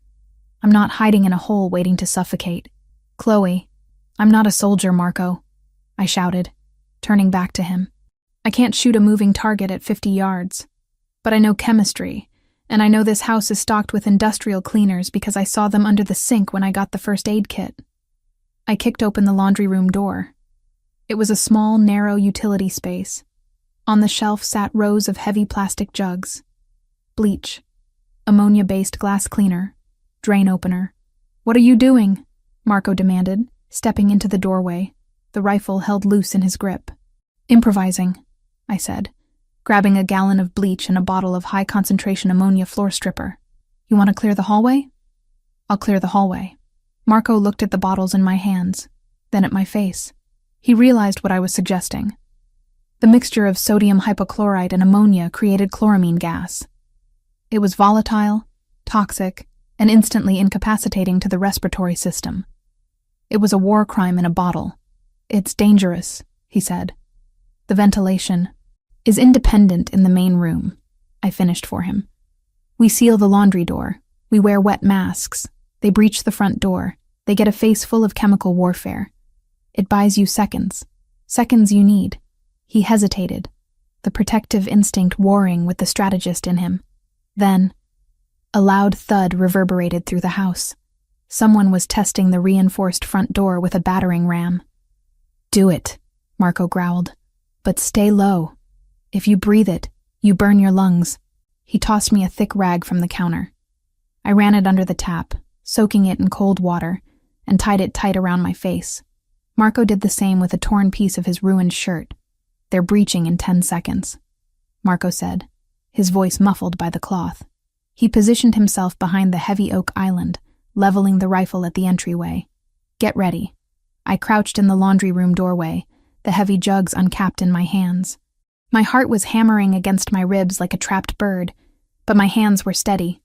I'm not hiding in a hole waiting to suffocate. Chloe, I'm not a soldier, Marco," I shouted, turning back to him. "I can't shoot a moving target at 50 yards. But I know chemistry, and I know this house is stocked with industrial cleaners because I saw them under the sink when I got the first aid kit. I kicked open the laundry room door. It was a small, narrow utility space. On the shelf sat rows of heavy plastic jugs. Bleach, ammonia-based glass cleaner, drain opener. "What are you doing?" Marco demanded, stepping into the doorway, the rifle held loose in his grip. "Improvising," I said, grabbing a gallon of bleach and a bottle of high-concentration ammonia floor stripper. "You want to clear the hallway?" "I'll clear the hallway." Marco looked at the bottles in my hands, then at my face. He realized what I was suggesting. The mixture of sodium hypochlorite and ammonia created chloramine gas. It was volatile, toxic, and instantly incapacitating to the respiratory system. It was a war crime in a bottle. "It's dangerous," he said. "The ventilation is independent in the main room," I finished for him. "We seal the laundry door. We wear wet masks. They breach the front door. They get a face full of chemical warfare. It buys you seconds. Seconds you need." He hesitated, the protective instinct warring with the strategist in him. Then, a loud thud reverberated through the house. Someone was testing the reinforced front door with a battering ram. "Do it," Marco growled. "But stay low. If you breathe it, you burn your lungs." He tossed me a thick rag from the counter. I ran it under the tap, soaking it in cold water, and tied it tight around my face. Marco did the same with a torn piece of his ruined shirt. "They're breaching in 10 seconds, Marco said, his voice muffled by the cloth. He positioned himself behind the heavy oak island, leveling the rifle at the entryway. "Get ready." I crouched in the laundry room doorway, the heavy jugs uncapped in my hands. My heart was hammering against my ribs like a trapped bird, but my hands were steady.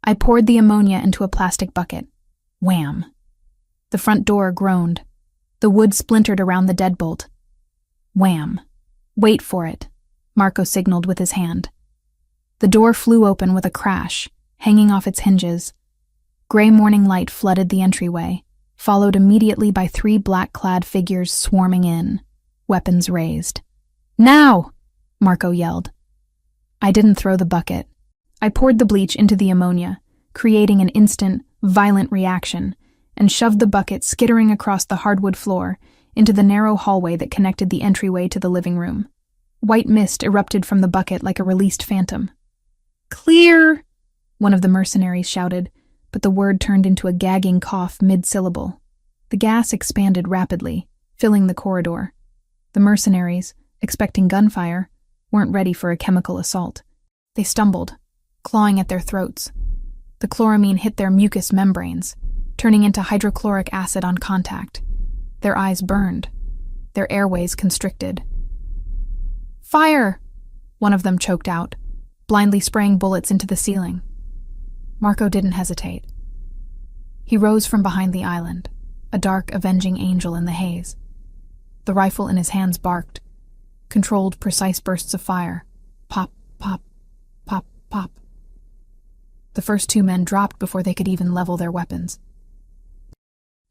I poured the ammonia into a plastic bucket. Wham! The front door groaned. The wood splintered around the deadbolt. Wham! "Wait for it," Marco signaled with his hand. The door flew open with a crash, hanging off its hinges. Gray morning light flooded the entryway, followed immediately by 3 black-clad figures swarming in, weapons raised. "Now!" Marco yelled. I didn't throw the bucket. I poured the bleach into the ammonia, creating an instant, violent reaction, and shoved the bucket skittering across the hardwood floor into the narrow hallway that connected the entryway to the living room. White mist erupted from the bucket like a released phantom. "Clear!" one of the mercenaries shouted, but the word turned into a gagging cough mid-syllable. The gas expanded rapidly, filling the corridor. The mercenaries, expecting gunfire, weren't ready for a chemical assault. They stumbled, clawing at their throats. The chloramine hit their mucous membranes, turning into hydrochloric acid on contact. Their eyes burned, their airways constricted. "Fire!" one of them choked out, blindly spraying bullets into the ceiling. Marco didn't hesitate. He rose from behind the island, a dark, avenging angel in the haze. The rifle in his hands barked, controlled precise bursts of fire. Pop, pop, pop, pop. The first 2 men dropped before they could even level their weapons.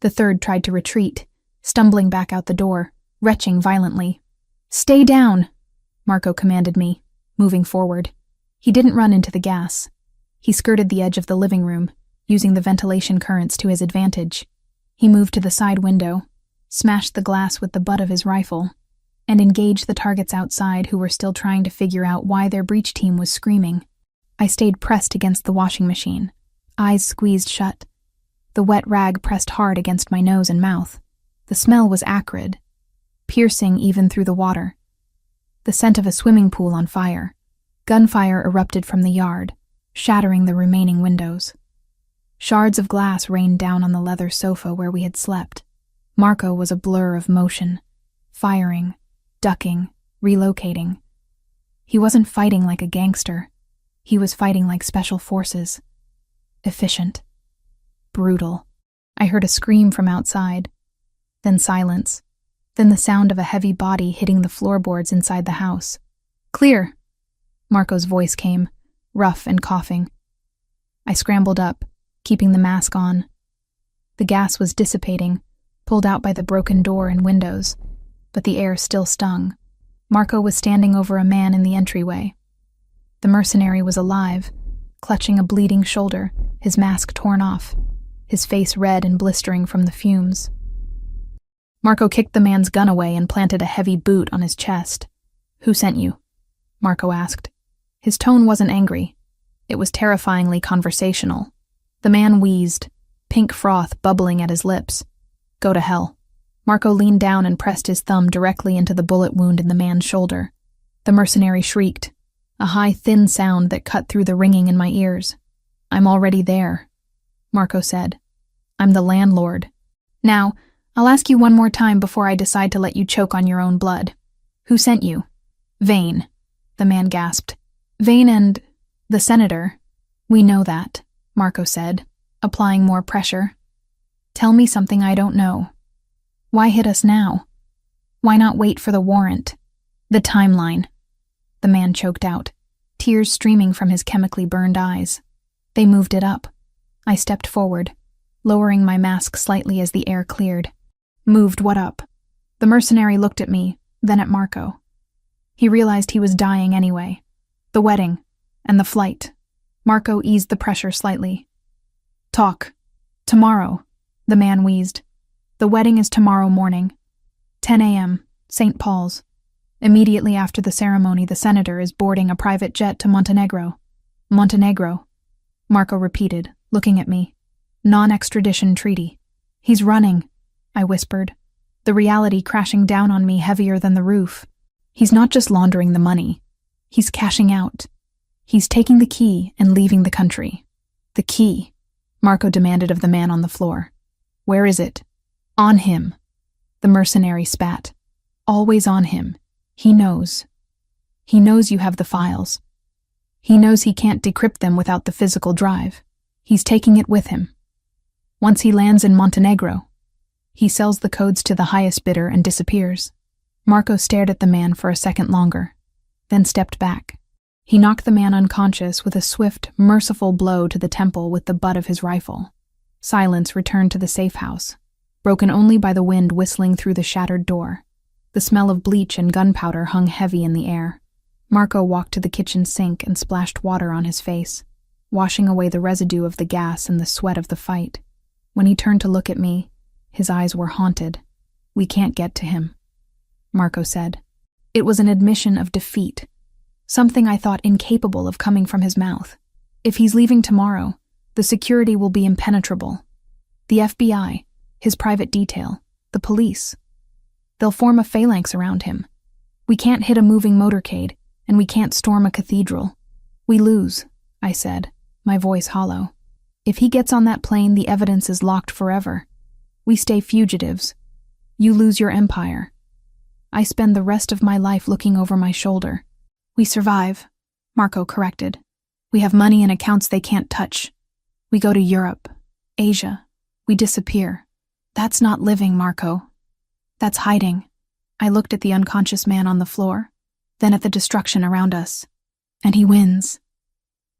The third tried to retreat, stumbling back out the door, retching violently. "Stay down," Marco commanded me, moving forward. He didn't run into the gas. He skirted the edge of the living room, using the ventilation currents to his advantage. He moved to the side window, smashed the glass with the butt of his rifle, and engaged the targets outside who were still trying to figure out why their breach team was screaming. I stayed pressed against the washing machine, eyes squeezed shut. The wet rag pressed hard against my nose and mouth. The smell was acrid, piercing even through the water. The scent of a swimming pool on fire. Gunfire erupted from the yard, shattering the remaining windows. Shards of glass rained down on the leather sofa where we had slept. Marco was a blur of motion, firing, ducking, relocating. He wasn't fighting like a gangster. He was fighting like special forces. Efficient. Brutal. I heard a scream from outside. Then silence. Then the sound of a heavy body hitting the floorboards inside the house. "Clear!" Marco's voice came, rough and coughing. I scrambled up, keeping the mask on. The gas was dissipating, pulled out by the broken door and windows, but the air still stung. Marco was standing over a man in the entryway. The mercenary was alive, clutching a bleeding shoulder, his mask torn off, his face red and blistering from the fumes. Marco kicked the man's gun away and planted a heavy boot on his chest. "Who sent you?" Marco asked. His tone wasn't angry. It was terrifyingly conversational. The man wheezed, pink froth bubbling at his lips. "Go to hell." Marco leaned down and pressed his thumb directly into the bullet wound in the man's shoulder. The mercenary shrieked, a high, thin sound that cut through the ringing in my ears. "I'm already there," Marco said. "I'm the landlord. Now, I'll ask you one more time before I decide to let you choke on your own blood. Who sent you?" "Vane," the man gasped. "Vane and the senator." "We know that," Marco said, applying more pressure. "Tell me something I don't know. Why hit us now? Why not wait for the warrant? The timeline." The man choked out, tears streaming from his chemically burned eyes. They moved it up. I stepped forward, lowering my mask slightly as the air cleared. "Moved what up?" The mercenary looked at me, then at Marco. He realized he was dying anyway. "The wedding, and the flight." Marco eased the pressure slightly. "Talk. Tomorrow," the man wheezed. "The wedding is tomorrow morning. 10 a.m., St. Paul's. Immediately after the ceremony, the senator is boarding a private jet to Montenegro." "Montenegro," Marco repeated, looking at me. "Non-extradition treaty." "He's running," I whispered, the reality crashing down on me heavier than the roof. "He's not just laundering the money. He's cashing out. He's taking the key and leaving the country." "The key?" Marco demanded of the man on the floor. "Where is it?" "On him." The mercenary spat. "Always on him. He knows. He knows you have the files. He knows he can't decrypt them without the physical drive. He's taking it with him. Once he lands in Montenegro, he sells the codes to the highest bidder and disappears." Marco stared at the man for a second longer, then stepped back. He knocked the man unconscious with a swift, merciful blow to the temple with the butt of his rifle. Silence returned to the safe house, broken only by the wind whistling through the shattered door. The smell of bleach and gunpowder hung heavy in the air. Marco walked to the kitchen sink and splashed water on his face, washing away the residue of the gas and the sweat of the fight. When he turned to look at me, his eyes were haunted. "We can't get to him," Marco said. It was an admission of defeat, something I thought incapable of coming from his mouth. "If he's leaving tomorrow, the security will be impenetrable. The FBI, his private detail, the police. They'll form a phalanx around him. We can't hit a moving motorcade, and we can't storm a cathedral. We lose," I said, my voice hollow. "If he gets on that plane, the evidence is locked forever. We stay fugitives. You lose your empire. I spend the rest of my life looking over my shoulder." "We survive," Marco corrected. "We have money in accounts they can't touch. We go to Europe, Asia. We disappear. That's not living, Marco. That's hiding." I looked at the unconscious man on the floor, then at the destruction around us. "And he wins.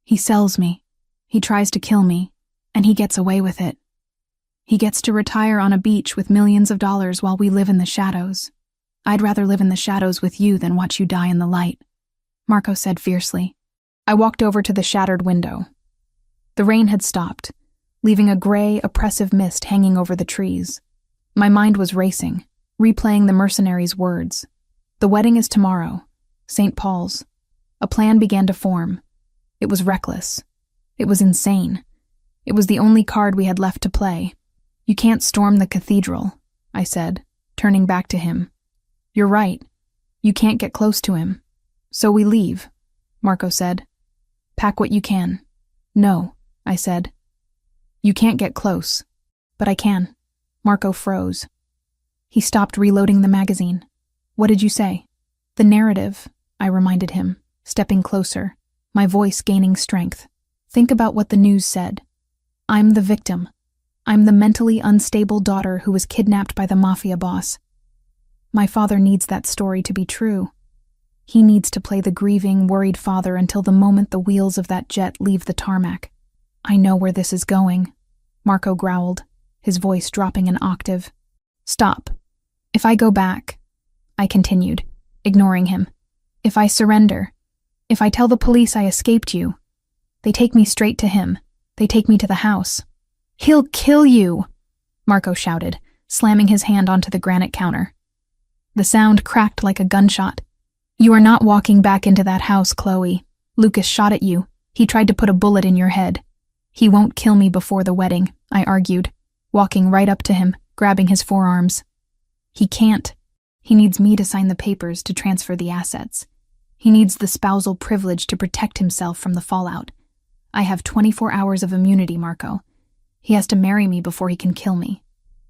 He sells me. He tries to kill me, and he gets away with it. He gets to retire on a beach with millions of dollars while we live in the shadows. I'd rather live in the shadows with you than watch you die in the light," Marco said fiercely. I walked over to the shattered window. The rain had stopped, leaving a gray, oppressive mist hanging over the trees. My mind was racing, replaying the mercenary's words. "The wedding is tomorrow, St. Paul's." A plan began to form. It was reckless. It was insane. It was the only card we had left to play. "You can't storm the cathedral," I said, turning back to him. "You're right. You can't get close to him. So we leave," Marco said. "Pack what you can." "No," I said. "You can't get close." "But I can." Marco froze. He stopped reloading the magazine. "What did you say?" "The narrative," I reminded him, stepping closer, my voice gaining strength. "Think about what the news said. I'm the victim. I'm the mentally unstable daughter who was kidnapped by the Mafia boss. My father needs that story to be true. He needs to play the grieving, worried father until the moment the wheels of that jet leave the tarmac. I know where this is going," Marco growled, his voice dropping an octave. "Stop. If I go back," I continued, ignoring him. "If I surrender, if I tell the police I escaped you, they take me straight to him. They take me to the house." "He'll kill you," Marco shouted, slamming his hand onto the granite counter. The sound cracked like a gunshot. "You are not walking back into that house, Chloe. Lucas shot at you. He tried to put a bullet in your head." "He won't kill me before the wedding," I argued, walking right up to him, grabbing his forearms. "He can't. He needs me to sign the papers to transfer the assets. He needs the spousal privilege to protect himself from the fallout. I have 24 hours of immunity, Marco. He has to marry me before he can kill me.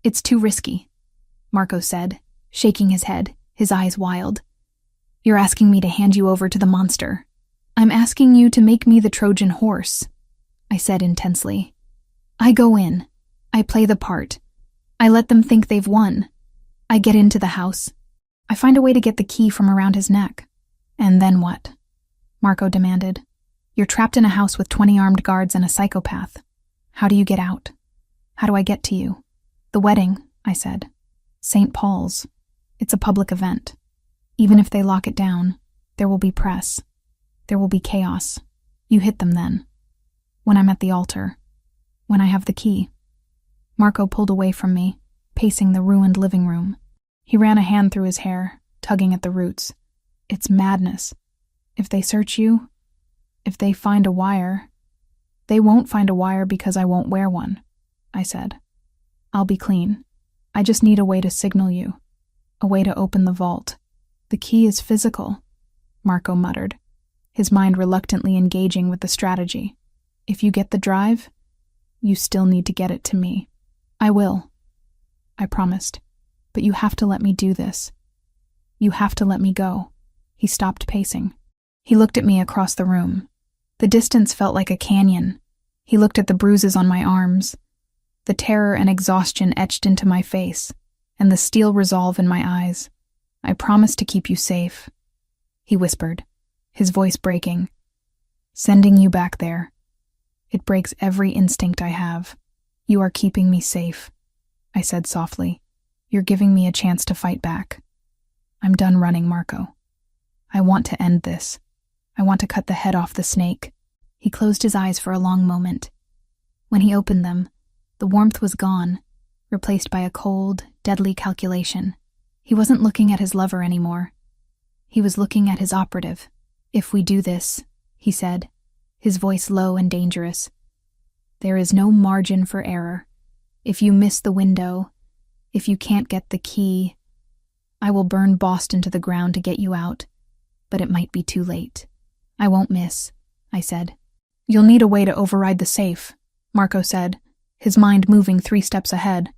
It's too risky," Marco said, shaking his head, his eyes wild. "You're asking me to hand you over to the monster. I'm asking you to make me the Trojan horse," I said intensely. "I go in. I play the part. I let them think they've won. I get into the house. I find a way to get the key from around his neck. And then what?" Marco demanded. "You're trapped in a house with 20 armed guards and a psychopath. How do you get out? How do I get to you?" "The wedding," I said. "St. Paul's. It's a public event. Even if they lock it down, there will be press. There will be chaos. You hit them then. When I'm at the altar. When I have the key." Marco pulled away from me, pacing the ruined living room. He ran a hand through his hair, tugging at the roots. "It's madness. If they search you, if they find a wire..." "They won't find a wire because I won't wear one," I said. "I'll be clean. I just need a way to signal you. A way to open the vault." "The key is physical," Marco muttered, his mind reluctantly engaging with the strategy. "If you get the drive, you still need to get it to me." "I will," I promised, "but you have to let me do this. You have to let me go." He stopped pacing. He looked at me across the room. The distance felt like a canyon. He looked at the bruises on my arms, the terror and exhaustion etched into my face, and the steel resolve in my eyes. "I promise to keep you safe," he whispered, his voice breaking. "Sending you back there. It breaks every instinct I have. You are keeping me safe," I said softly. "You're giving me a chance to fight back. I'm done running, Marco. I want to end this. I want to cut the head off the snake." He closed his eyes for a long moment. When he opened them, the warmth was gone, replaced by a cold, deadly calculation. He wasn't looking at his lover anymore. He was looking at his operative. "If we do this," he said, his voice low and dangerous, "there is no margin for error. If you miss the window, if you can't get the key, I will burn Boston to the ground to get you out, but it might be too late." "I won't miss," I said. "You'll need a way to override the safe," Marco said, his mind moving 3 steps ahead.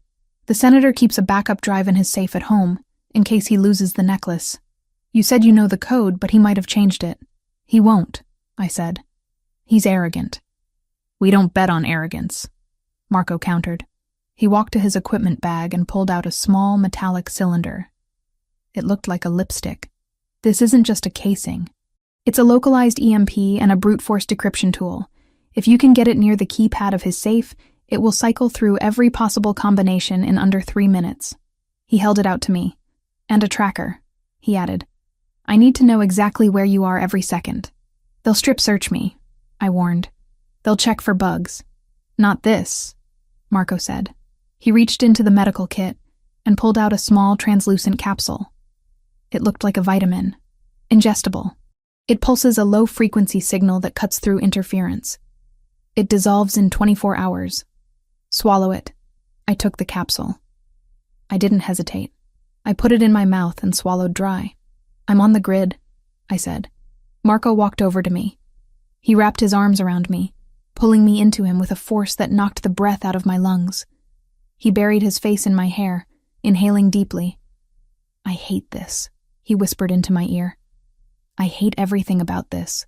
"The senator keeps a backup drive in his safe at home, in case he loses the necklace. You said you know the code, but he might have changed it." "He won't," I said. "He's arrogant." "We don't bet on arrogance," Marco countered. He walked to his equipment bag and pulled out a small metallic cylinder. It looked like a lipstick. "This isn't just a casing. It's a localized EMP and a brute force decryption tool. If you can get it near the keypad of his safe, it will cycle through every possible combination in under 3 minutes." He held it out to me. "And a tracker," he added. "I need to know exactly where you are every second." "They'll strip search me," I warned. "They'll check for bugs." "Not this," Marco said. He reached into the medical kit and pulled out a small translucent capsule. It looked like a vitamin, ingestible. It pulses a low-frequency signal that cuts through interference. It dissolves in 24 hours. "Swallow it." I took the capsule. I didn't hesitate. I put it in my mouth and swallowed dry. "I'm on the grid," I said. Marco walked over to me. He wrapped his arms around me, pulling me into him with a force that knocked the breath out of my lungs. He buried his face in my hair, inhaling deeply. "I hate this," he whispered into my ear. "I hate everything about this."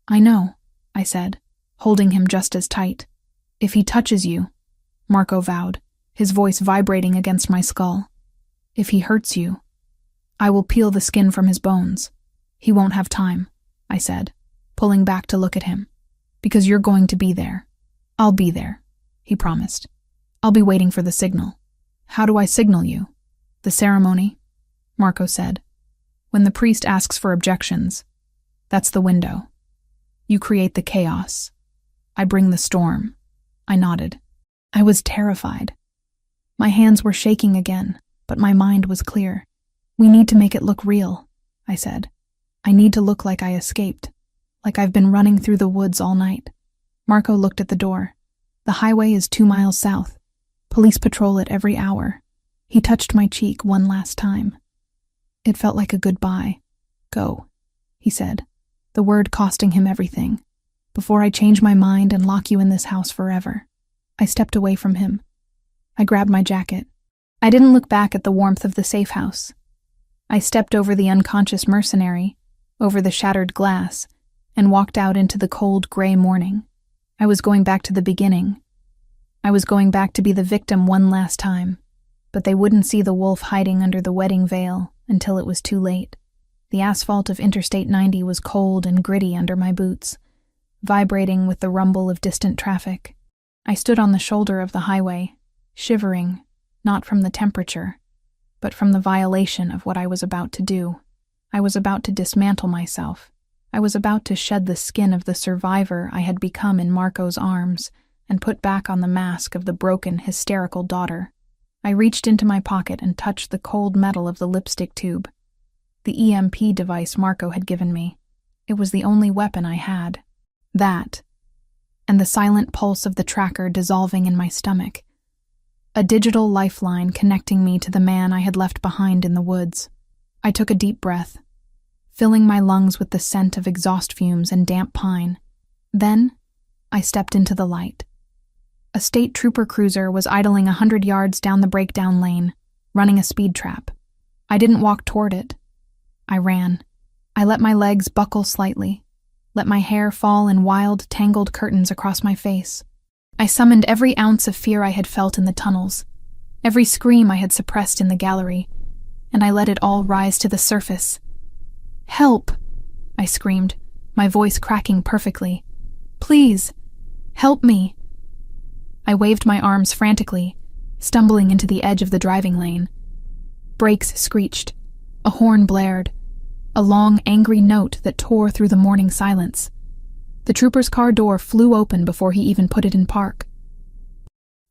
"I know," I said, holding him just as tight. "If he touches you," Marco vowed, his voice vibrating against my skull. "If he hurts you, I will peel the skin from his bones." "He won't have time," I said, pulling back to look at him. "Because you're going to be there." "I'll be there," he promised. "I'll be waiting for the signal." "How do I signal you?" "The ceremony," Marco said. "When the priest asks for objections, that's the window. You create the chaos. I bring the storm." I nodded. I was terrified. My hands were shaking again, but my mind was clear. "We need to make it look real," I said. "I need to look like I escaped, like I've been running through the woods all night." Marco looked at the door. "The highway is 2 miles south. Police patrol it every hour." He touched my cheek one last time. It felt like a goodbye. "Go," he said, the word costing him everything. "Before I change my mind and lock you in this house forever." I stepped away from him. I grabbed my jacket. I didn't look back at the warmth of the safe house. I stepped over the unconscious mercenary, over the shattered glass, and walked out into the cold, gray morning. I was going back to the beginning. I was going back to be the victim one last time, but they wouldn't see the wolf hiding under the wedding veil until it was too late. The asphalt of Interstate 90 was cold and gritty under my boots, vibrating with the rumble of distant traffic. I stood on the shoulder of the highway, shivering, not from the temperature, but from the violation of what I was about to do. I was about to dismantle myself. I was about to shed the skin of the survivor I had become in Marco's arms and put back on the mask of the broken, hysterical daughter. I reached into my pocket and touched the cold metal of the lipstick tube. The EMP device Marco had given me. It was the only weapon I had. That, and the silent pulse of the tracker dissolving in my stomach. A digital lifeline connecting me to the man I had left behind in the woods. I took a deep breath, filling my lungs with the scent of exhaust fumes and damp pine. Then, I stepped into the light. A state trooper cruiser was idling 100 yards down the breakdown lane, running a speed trap. I didn't walk toward it. I ran. I let my legs buckle slightly, let my hair fall in wild, tangled curtains across my face. I summoned every ounce of fear I had felt in the tunnels, every scream I had suppressed in the gallery, and I let it all rise to the surface. "Help!" I screamed, my voice cracking perfectly. "Please, help me!" I waved my arms frantically, stumbling into the edge of the driving lane. Brakes screeched. A horn blared. A long, angry note that tore through the morning silence. The trooper's car door flew open before he even put it in park.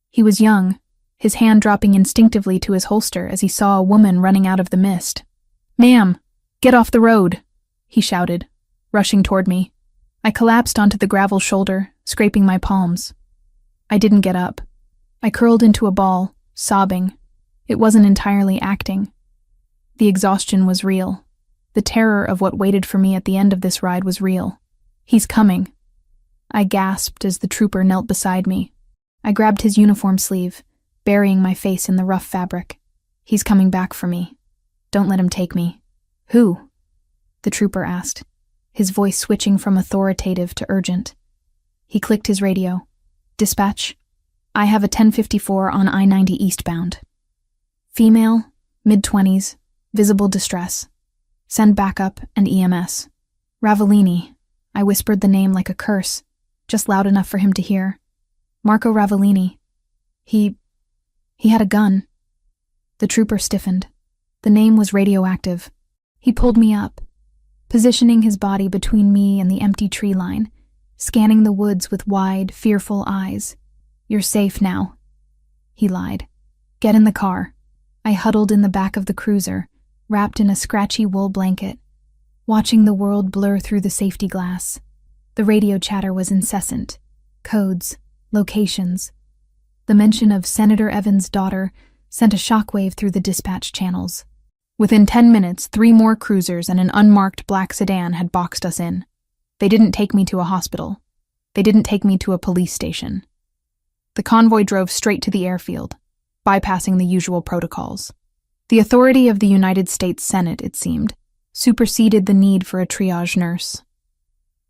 He was young, his hand dropping instinctively to his holster as he saw a woman running out of the mist. "Ma'am, get off the road," he shouted, rushing toward me. I collapsed onto the gravel shoulder, scraping my palms. I didn't get up. I curled into a ball, sobbing. It wasn't entirely acting. The exhaustion was real. The terror of what waited for me at the end of this ride was real. "He's coming," I gasped as the trooper knelt beside me. I grabbed his uniform sleeve, burying my face in the rough fabric. "He's coming back for me. Don't let him take me." "Who?" the trooper asked, his voice switching from authoritative to urgent. He clicked his radio. "Dispatch, I have a 1054 on I-90 eastbound. Female, mid-20s, visible distress. Send backup and EMS. Ravellini." I whispered the name like a curse, just loud enough for him to hear. "Marco Ravellini. He had a gun." The trooper stiffened. The name was radioactive. He pulled me up, positioning his body between me and the empty tree line, scanning the woods with wide, fearful eyes. "You're safe now," he lied. "Get in the car." I huddled in the back of the cruiser, wrapped in a scratchy wool blanket, watching the world blur through the safety glass. The radio chatter was incessant. Codes, locations. The mention of Senator Evans' daughter sent a shockwave through the dispatch channels. Within 10 minutes, 3 more cruisers and an unmarked black sedan had boxed us in. They didn't take me to a hospital. They didn't take me to a police station. The convoy drove straight to the airfield, bypassing the usual protocols. The authority of the United States Senate, it seemed, superseded the need for a triage nurse.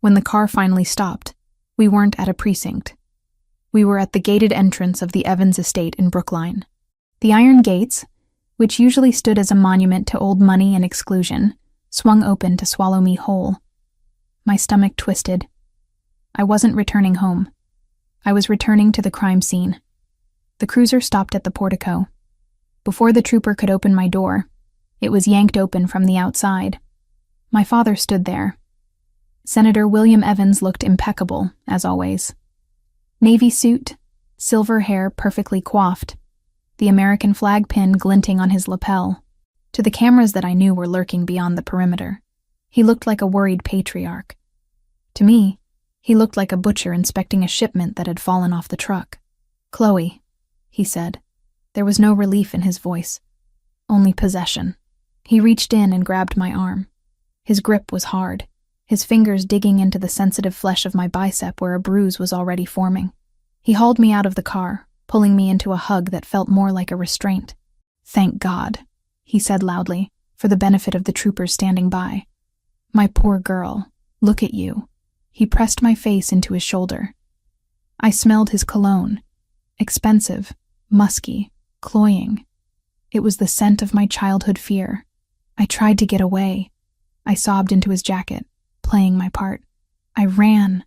When the car finally stopped, we weren't at a precinct. We were at the gated entrance of the Evans estate in Brookline. The iron gates, which usually stood as a monument to old money and exclusion, swung open to swallow me whole. My stomach twisted. I wasn't returning home. I was returning to the crime scene. The cruiser stopped at the portico. Before the trooper could open my door, it was yanked open from the outside. My father stood there. Senator William Evans looked impeccable, as always. Navy suit, silver hair perfectly coiffed. the American flag pin glinting on his lapel. To the cameras that I knew were lurking beyond the perimeter, he looked like a worried patriarch. To me, he looked like a butcher inspecting a shipment that had fallen off the truck. "Chloe," he said. There was no relief in his voice, only possession. He reached in and grabbed my arm. His grip was hard, his fingers digging into the sensitive flesh of my bicep where a bruise was already forming. He hauled me out of the car, pulling me into a hug that felt more like a restraint. "Thank God," he said loudly, for the benefit of the troopers standing by. "My poor girl, look at you." He pressed my face into his shoulder. I smelled his cologne. Expensive, musky, cloying. It was the scent of my childhood fear. I tried to get away. I sobbed into his jacket, playing my part. I ran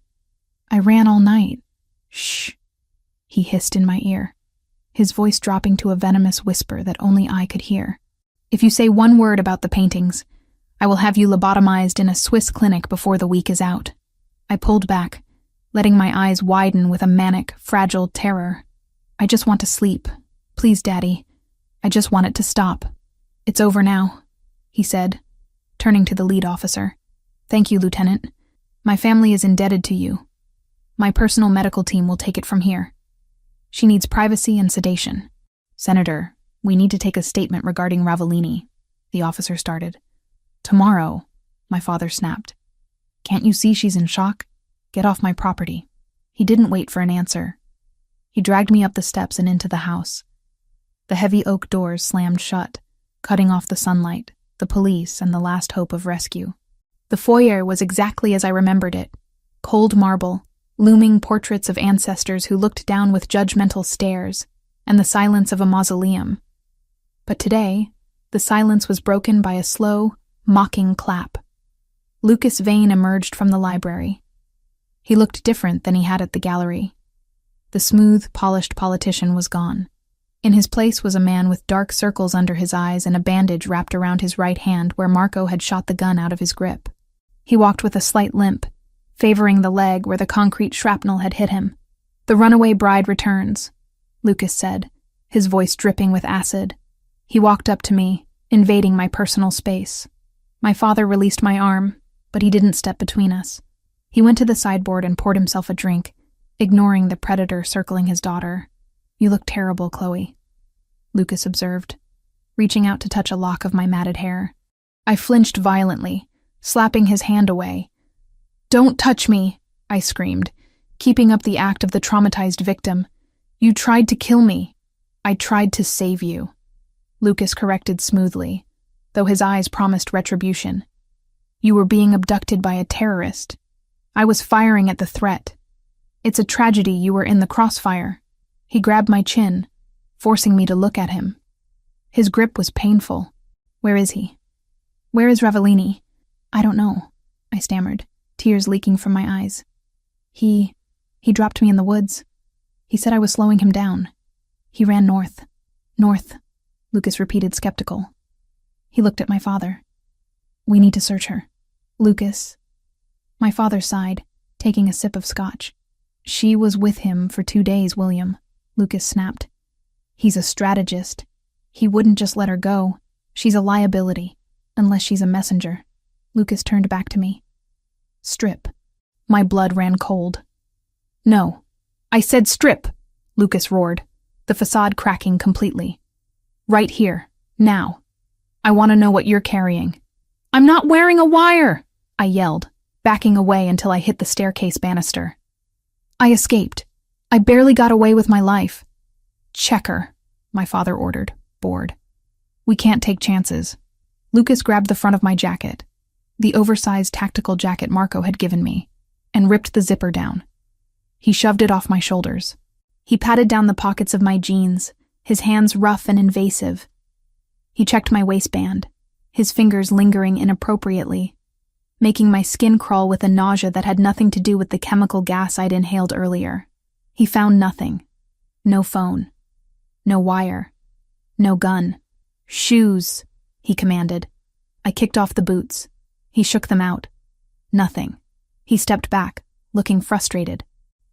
all night. "Shh," he hissed in my ear, his voice dropping to a venomous whisper that only I could hear. "If you say one word about the paintings, I will have you lobotomized in a Swiss clinic before the week is out." I pulled back, letting my eyes widen with a manic, fragile terror. "I just want to sleep. Please, Daddy. I just want it to stop. It's over now," he said, turning to the lead officer. "Thank you, Lieutenant. My family is indebted to you. My personal medical team will take it from here. She needs privacy and sedation." "Senator, we need to take a statement regarding Ravellini," the officer started. "Tomorrow," my father snapped. "Can't you see she's in shock? Get off my property." He didn't wait for an answer. He dragged me up the steps and into the house. The heavy oak doors slammed shut, cutting off the sunlight, the police, and the last hope of rescue. The foyer was exactly as I remembered it. Cold marble, looming portraits of ancestors who looked down with judgmental stares, and the silence of a mausoleum. But today, the silence was broken by a slow, mocking clap. Lucas Vane emerged from the library. He looked different than he had at the gallery. The smooth, polished politician was gone. In his place was a man with dark circles under his eyes and a bandage wrapped around his right hand where Marco had shot the gun out of his grip. He walked with a slight limp, favoring the leg where the concrete shrapnel had hit him. "The runaway bride returns," Lucas said, his voice dripping with acid. He walked up to me, invading my personal space. My father released my arm, but he didn't step between us. He went to the sideboard and poured himself a drink, ignoring the predator circling his daughter. "You look terrible, Chloe," Lucas observed, reaching out to touch a lock of my matted hair. I flinched violently, slapping his hand away. "Don't touch me," I screamed, keeping up the act of the traumatized victim. "You tried to kill me. I tried to save you," Lucas corrected smoothly, though his eyes promised retribution. "You were being abducted by a terrorist. I was firing at the threat. It's a tragedy you were in the crossfire." He grabbed my chin, forcing me to look at him. His grip was painful. "Where is he? Where is Ravellini?" "I don't know," I stammered, tears leaking from my eyes. He dropped me in the woods. He said I was slowing him down. He ran north." "North," Lucas repeated, skeptical. He looked at my father. "We need to search her." "Lucas." My father sighed, taking a sip of scotch. "She was with him for 2 days, William," Lucas snapped. "He's a strategist. He wouldn't just let her go. She's a liability, unless she's a messenger." Lucas turned back to me. "Strip." My blood ran cold. "No. I said strip," Lucas roared, the facade cracking completely. "Right here. Now. I want to know what you're carrying." "I'm not wearing a wire," I yelled, backing away until I hit the staircase banister. I escaped. I barely got away with my life. "Check her," my father ordered, bored. "We can't take chances." Lucas grabbed the front of my jacket, the oversized tactical jacket Marco had given me, and ripped the zipper down. He shoved it off my shoulders. He patted down the pockets of my jeans, his hands rough and invasive. He checked my waistband, his fingers lingering inappropriately, making my skin crawl with a nausea that had nothing to do with the chemical gas I'd inhaled earlier. He found nothing. No phone. No wire. No gun. "Shoes," he commanded. I kicked off the boots. He shook them out. Nothing. He stepped back, looking frustrated.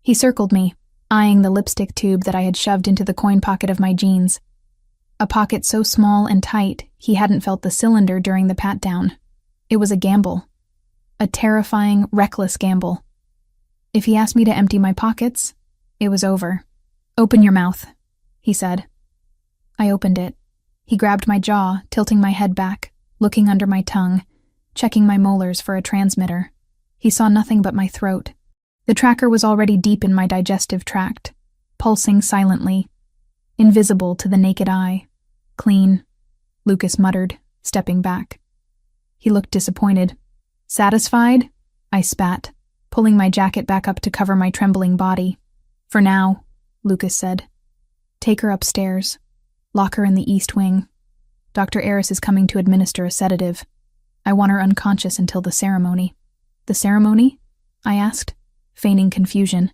He circled me, eyeing the lipstick tube that I had shoved into the coin pocket of my jeans. A pocket so small and tight he hadn't felt the cylinder during the pat-down. It was a gamble. A terrifying, reckless gamble. If he asked me to empty my pockets, it was over. "Open your mouth," he said. I opened it. He grabbed my jaw, tilting my head back, looking under my tongue, checking my molars for a transmitter. He saw nothing but my throat. The tracker was already deep in my digestive tract, pulsing silently, invisible to the naked eye. "Clean," Lucas muttered, stepping back. He looked disappointed. "Satisfied?" I spat, pulling my jacket back up to cover my trembling body. "For now," Lucas said. "Take her upstairs. Lock her in the East Wing. Dr. Eris is coming to administer a sedative. I want her unconscious until the ceremony." "The ceremony?" I asked, feigning confusion.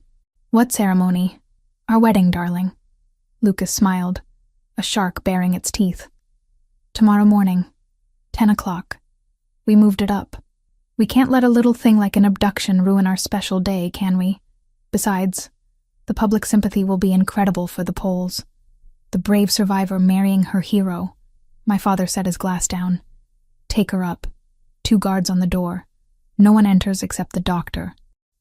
"What ceremony?" "Our wedding, darling." Lucas smiled, a shark baring its teeth. "Tomorrow morning, 10 o'clock. We moved it up. We can't let a little thing like an abduction ruin our special day, can we? Besides, the public sympathy will be incredible for the Poles. The brave survivor marrying her hero." My father set his glass down. "Take her up. 2 guards on the door. No one enters except the doctor."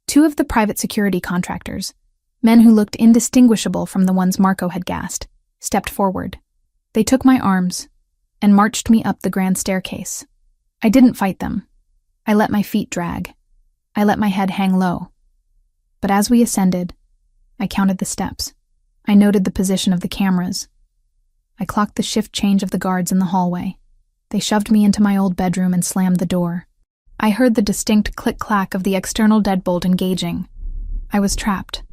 2 of the private security contractors, men who looked indistinguishable from the ones Marco had gassed, stepped forward. They took my arms and marched me up the grand staircase. I didn't fight them. I let my feet drag. I let my head hang low. But as we ascended, I counted the steps. I noted the position of the cameras. I clocked the shift change of the guards in the hallway. They shoved me into my old bedroom and slammed the door. I heard the distinct click-clack of the external deadbolt engaging. I was trapped.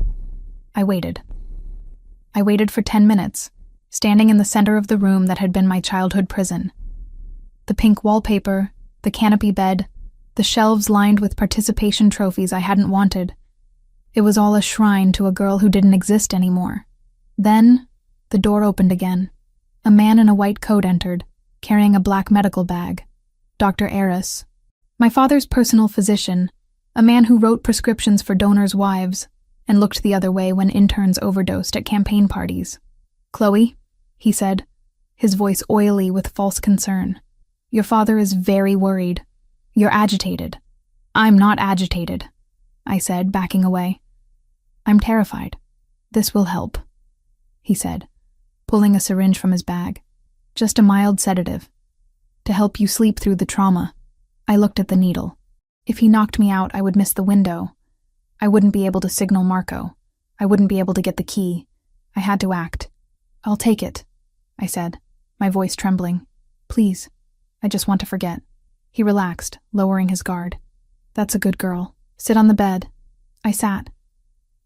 I waited. I waited for 10 minutes, standing in the center of the room that had been my childhood prison. The pink wallpaper, the canopy bed, the shelves lined with participation trophies I hadn't wanted. It was all a shrine to a girl who didn't exist anymore. Then, the door opened again. A man in a white coat entered, carrying a black medical bag. Dr. Eris. My father's personal physician, a man who wrote prescriptions for donors' wives and looked the other way when interns overdosed at campaign parties. "Chloe," he said, his voice oily with false concern. "Your father is very worried. You're agitated." "I'm not agitated," I said, backing away. "I'm terrified. This will help," he said, pulling a syringe from his bag. "Just a mild sedative, to help you sleep through the trauma." I looked at the needle. If he knocked me out, I would miss the window. I wouldn't be able to signal Marco. I wouldn't be able to get the key. I had to act. "I'll take it," I said, my voice trembling. "Please, I just want to forget." He relaxed, lowering his guard. "That's a good girl. Sit on the bed." I sat.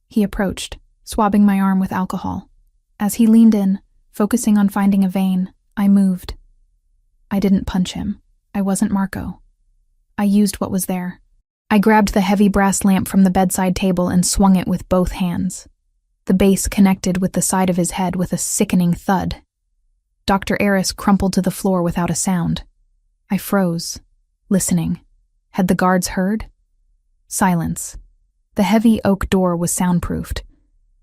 He approached, swabbing my arm with alcohol. As he leaned in, focusing on finding a vein, I moved. I didn't punch him. I wasn't Marco. I used what was there. I grabbed the heavy brass lamp from the bedside table and swung it with both hands. The base connected with the side of his head with a sickening thud. Dr. Eris crumpled to the floor without a sound. I froze, listening. Had the guards heard? Silence. The heavy oak door was soundproofed,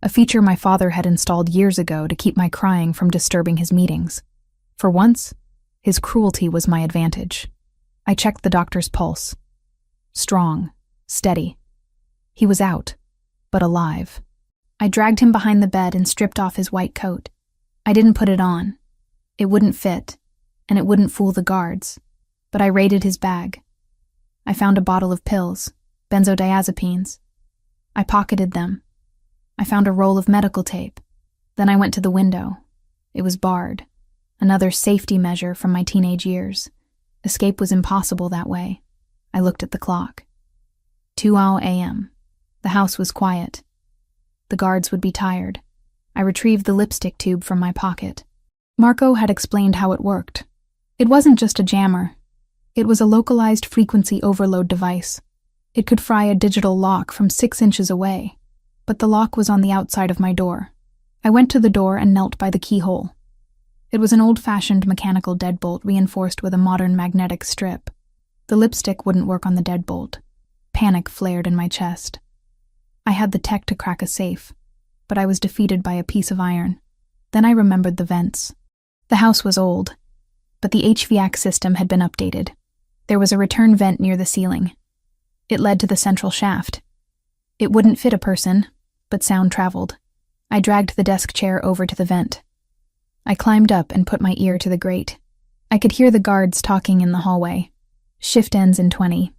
a feature my father had installed years ago to keep my crying from disturbing his meetings. For once, his cruelty was my advantage. I checked the doctor's pulse. Strong, steady. He was out, but alive. I dragged him behind the bed and stripped off his white coat. I didn't put it on. It wouldn't fit, and it wouldn't fool the guards. But I raided his bag. I found a bottle of pills, benzodiazepines. I pocketed them. I found a roll of medical tape. Then I went to the window. It was barred. Another safety measure from my teenage years. Escape was impossible that way. I looked at the clock. 2 a.m. The house was quiet. The guards would be tired. I retrieved the lipstick tube from my pocket. Marco had explained how it worked. It wasn't just a jammer. It was a localized frequency overload device. It could fry a digital lock from 6 inches away, but the lock was on the outside of my door. I went to the door and knelt by the keyhole. It was an old-fashioned mechanical deadbolt reinforced with a modern magnetic strip. The lipstick wouldn't work on the deadbolt. Panic flared in my chest. I had the tech to crack a safe, but I was defeated by a piece of iron. Then I remembered the vents. The house was old, but the HVAC system had been updated. There was a return vent near the ceiling. It led to the central shaft. It wouldn't fit a person, but sound traveled. I dragged the desk chair over to the vent. I climbed up and put my ear to the grate. I could hear the guards talking in the hallway. Shift ends in 20.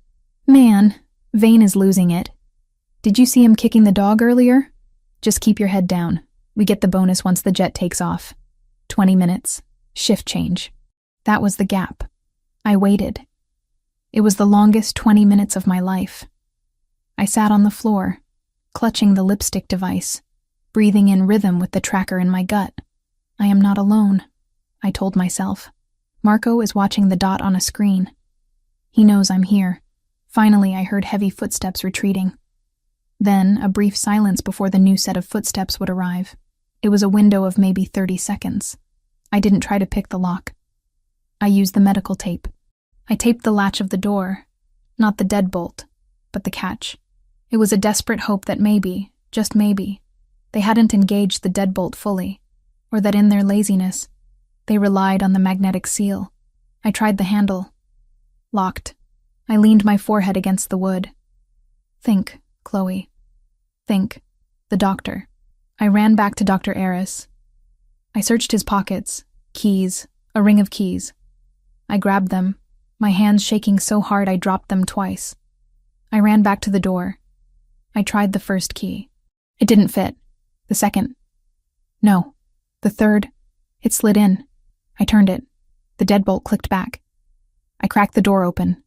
Man, Vane is losing it. Did you see him kicking the dog earlier? Just keep your head down. We get the bonus once the jet takes off. 20 minutes. Shift change. That was the gap. I waited. It was the longest 20 minutes of my life. I sat on the floor, clutching the lipstick device, breathing in rhythm with the tracker in my gut. I am not alone, I told myself. Marco is watching the dot on a screen. He knows I'm here. Finally, I heard heavy footsteps retreating. Then, a brief silence before the new set of footsteps would arrive. It was a window of maybe 30 seconds. I didn't try to pick the lock. I used the medical tape. I taped the latch of the door, not the deadbolt, but the catch. It was a desperate hope that maybe, just maybe, they hadn't engaged the deadbolt fully, or that in their laziness, they relied on the magnetic seal. I tried the handle. Locked. I leaned my forehead against the wood. Think, Chloe. Think. The doctor. I ran back to Dr. Eris. I searched his pockets. Keys. A ring of keys. I grabbed them, my hands shaking so hard I dropped them twice. I ran back to the door. I tried the first key. It didn't fit. The second. No. The third. It slid in. I turned it. The deadbolt clicked back. I cracked the door open.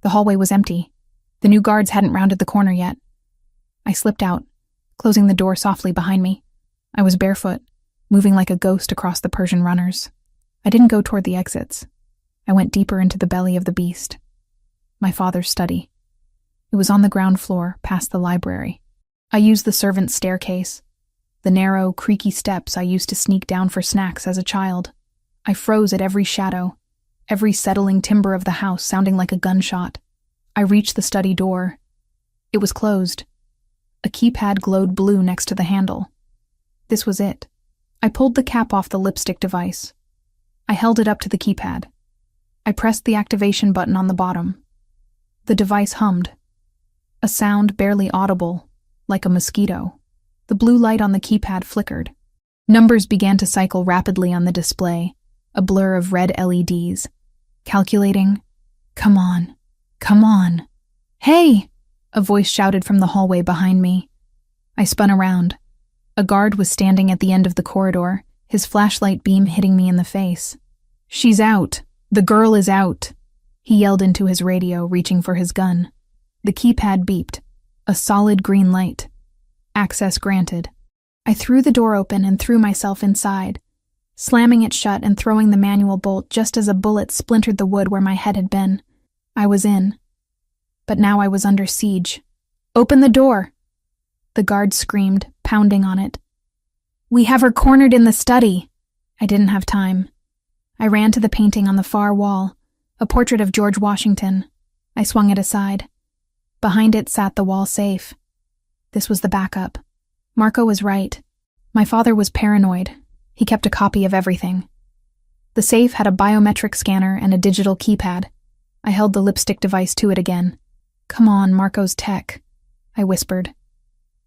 The hallway was empty. The new guards hadn't rounded the corner yet. I slipped out, closing the door softly behind me. I was barefoot, moving like a ghost across the Persian runners. I didn't go toward the exits. I went deeper into the belly of the beast. My father's study. It was on the ground floor, past the library. I used the servants' staircase, the narrow, creaky steps I used to sneak down for snacks as a child. I froze at every shadow, every settling timber of the house sounding like a gunshot. I reached the study door. It was closed. A keypad glowed blue next to the handle. This was it. I pulled the cap off the lipstick device. I held it up to the keypad. I pressed the activation button on the bottom. The device hummed. A sound barely audible, like a mosquito. The blue light on the keypad flickered. Numbers began to cycle rapidly on the display, a blur of red LEDs. Calculating. Come on. Come on. Hey! A voice shouted from the hallway behind me. I spun around. A guard was standing at the end of the corridor, his flashlight beam hitting me in the face. She's out. The girl is out. He yelled into his radio, reaching for his gun. The keypad beeped. A solid green light. Access granted. I threw the door open and threw myself inside, slamming it shut and throwing the manual bolt just as a bullet splintered the wood where my head had been. I was in. But now I was under siege. Open the door! The guard screamed, pounding on it. We have her cornered in the study. I didn't have time. I ran to the painting on the far wall, a portrait of George Washington. I swung it aside. Behind it sat the wall safe. This was the backup. Marco was right. My father was paranoid. He kept a copy of everything. The safe had a biometric scanner and a digital keypad. I held the lipstick device to it again. Come on, Marco's tech, I whispered.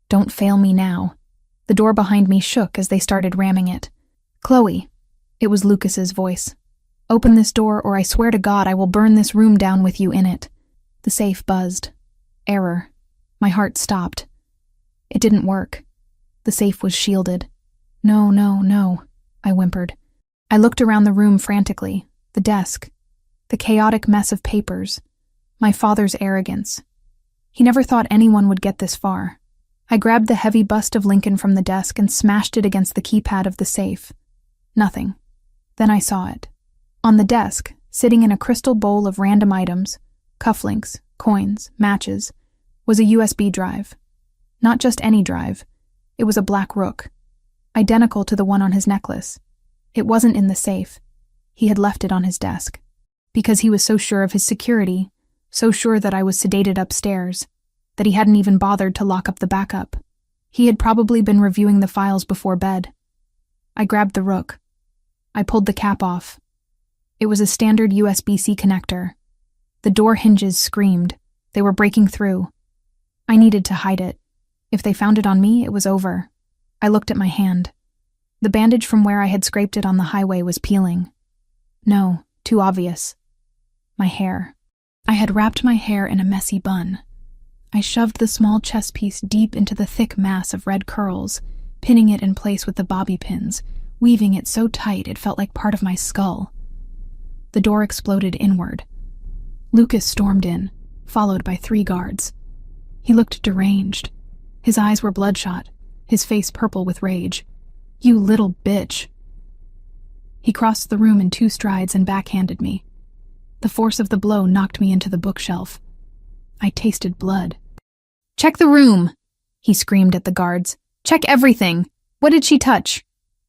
Don't fail me now. The door behind me shook as they started ramming it. Chloe. It was Lucas's voice. Open this door or I swear to God I will burn this room down with you in it. The safe buzzed. Error. My heart stopped. It didn't work. The safe was shielded. No, no, no, I whimpered. I looked around the room frantically. The desk. The chaotic mess of papers. My father's arrogance. He never thought anyone would get this far. I grabbed the heavy bust of Lincoln from the desk and smashed it against the keypad of the safe. Nothing. Then I saw it. On the desk, sitting in a crystal bowl of random items, cufflinks, coins, matches, was a USB drive. Not just any drive. It was a black rook, identical to the one on his necklace. It wasn't in the safe. He had left it on his desk. Because he was so sure of his security, so sure that I was sedated upstairs, that he hadn't even bothered to lock up the backup. He had probably been reviewing the files before bed. I grabbed the rook. I pulled the cap off. It was a standard USB-C connector. The door hinges screamed. They were breaking through. I needed to hide it. If they found it on me, it was over. I looked at my hand. The bandage from where I had scraped it on the highway was peeling. No, too obvious. My hair. I had wrapped my hair in a messy bun. I shoved the small chest piece deep into the thick mass of red curls, pinning it in place with the bobby pins, weaving it so tight it felt like part of my skull. The door exploded inward. Lucas stormed in, followed by 3 guards. He looked deranged. His eyes were bloodshot, his face purple with rage. "You little bitch." He crossed the room in 2 strides and backhanded me. The force of the blow knocked me into the bookshelf. I tasted blood. "Check the room," he screamed at the guards. "Check everything. What did she touch?"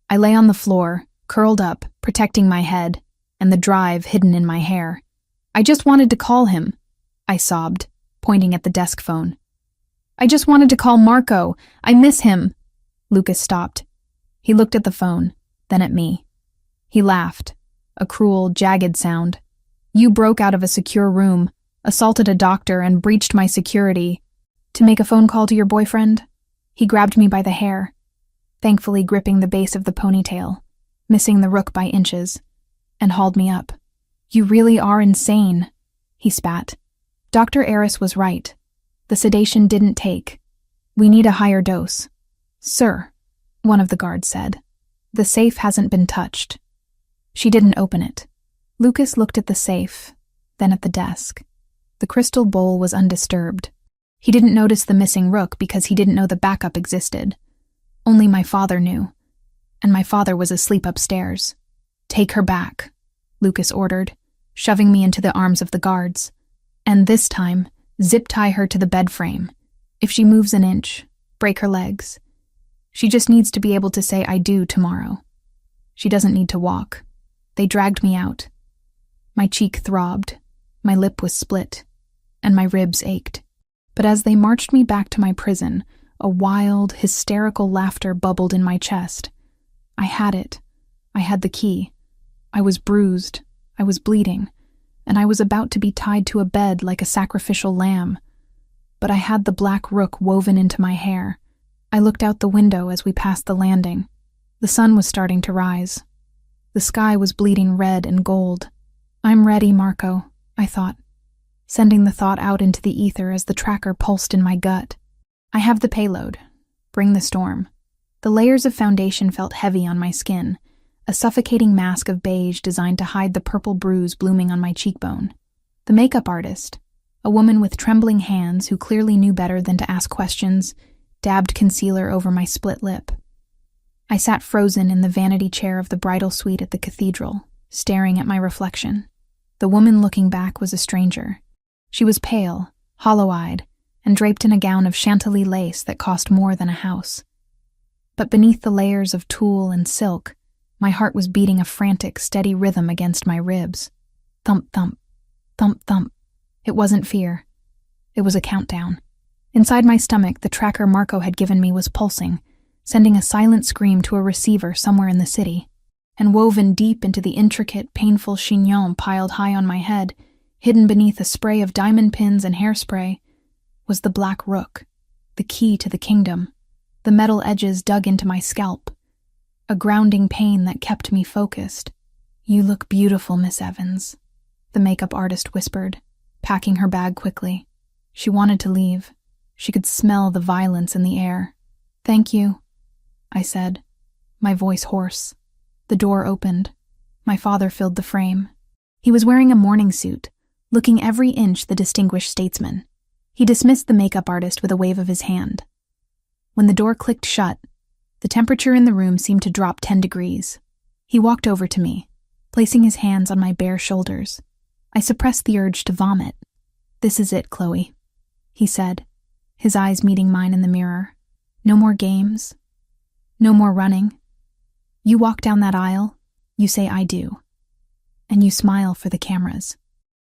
I lay on the floor, curled up, protecting my head, and the drive hidden in my hair. "I just wanted to call him," I sobbed, pointing at the desk phone. "I just wanted to call Marco. I miss him." Lucas stopped. He looked at the phone, then at me. He laughed, a cruel, jagged sound. "You broke out of a secure room, assaulted a doctor, and breached my security to make a phone call to your boyfriend?" He grabbed me by the hair, thankfully gripping the base of the ponytail, missing the rook by inches, and hauled me up. "You really are insane," he spat. "Dr. Eris was right. The sedation didn't take. We need a higher dose." "Sir," one of the guards said, "the safe hasn't been touched." She didn't open it. Lucas looked at the safe, then at the desk. The crystal bowl was undisturbed. He didn't notice the missing rook because he didn't know the backup existed. Only my father knew, and my father was asleep upstairs. "Take her back," Lucas ordered, shoving me into the arms of the guards. "And this time, zip-tie her to the bed frame. If she moves an inch, break her legs. She just needs to be able to say 'I do' tomorrow. She doesn't need to walk." They dragged me out. My cheek throbbed, my lip was split, and my ribs ached. But as they marched me back to my prison, a wild, hysterical laughter bubbled in my chest. I had it. I had the key. I was bruised. I was bleeding. And I was about to be tied to a bed like a sacrificial lamb. But I had the black rook woven into my hair. I looked out the window as we passed the landing. The sun was starting to rise. The sky was bleeding red and gold. "I'm ready, Marco," I thought, sending the thought out into the ether as the tracker pulsed in my gut. "I have the payload. Bring the storm." The layers of foundation felt heavy on my skin, a suffocating mask of beige designed to hide the purple bruise blooming on my cheekbone. The makeup artist, a woman with trembling hands who clearly knew better than to ask questions, dabbed concealer over my split lip. I sat frozen in the vanity chair of the bridal suite at the cathedral, staring at my reflection. The woman looking back was a stranger. She was pale, hollow-eyed, and draped in a gown of Chantilly lace that cost more than a house. But beneath the layers of tulle and silk, my heart was beating a frantic, steady rhythm against my ribs. Thump, thump, thump, thump. It wasn't fear. It was a countdown. Inside my stomach, the tracker Marco had given me was pulsing, sending a silent scream to a receiver somewhere in the city. And woven deep into the intricate, painful chignon piled high on my head, hidden beneath a spray of diamond pins and hairspray, was the black rook, the key to the kingdom. The metal edges dug into my scalp, a grounding pain that kept me focused. "You look beautiful, Miss Evans," the makeup artist whispered, packing her bag quickly. She wanted to leave. She could smell the violence in the air. "Thank you," I said, my voice hoarse. The door opened. My father filled the frame. He was wearing a morning suit, looking every inch the distinguished statesman. He dismissed the makeup artist with a wave of his hand. When the door clicked shut, the temperature in the room seemed to drop 10 degrees. He walked over to me, placing his hands on my bare shoulders. I suppressed the urge to vomit. "This is it, Chloe," he said, his eyes meeting mine in the mirror. "No more games. No more running. You walk down that aisle, you say 'I do,' and you smile for the cameras.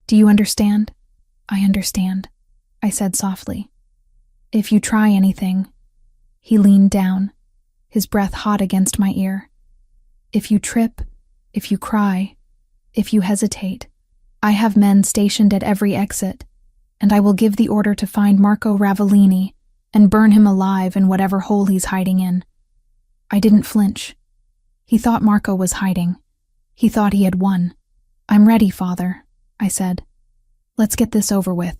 Do you understand?" "I understand," I said softly. "If you try anything," he leaned down, his breath hot against my ear. "If you trip, If you cry, if you hesitate, I have men stationed at every exit, and I will give the order to find Marco Ravellini and burn him alive in whatever hole he's hiding in." I didn't flinch. He thought Marco was hiding. He thought he had won. "I'm ready, Father," I said. "Let's get this over with."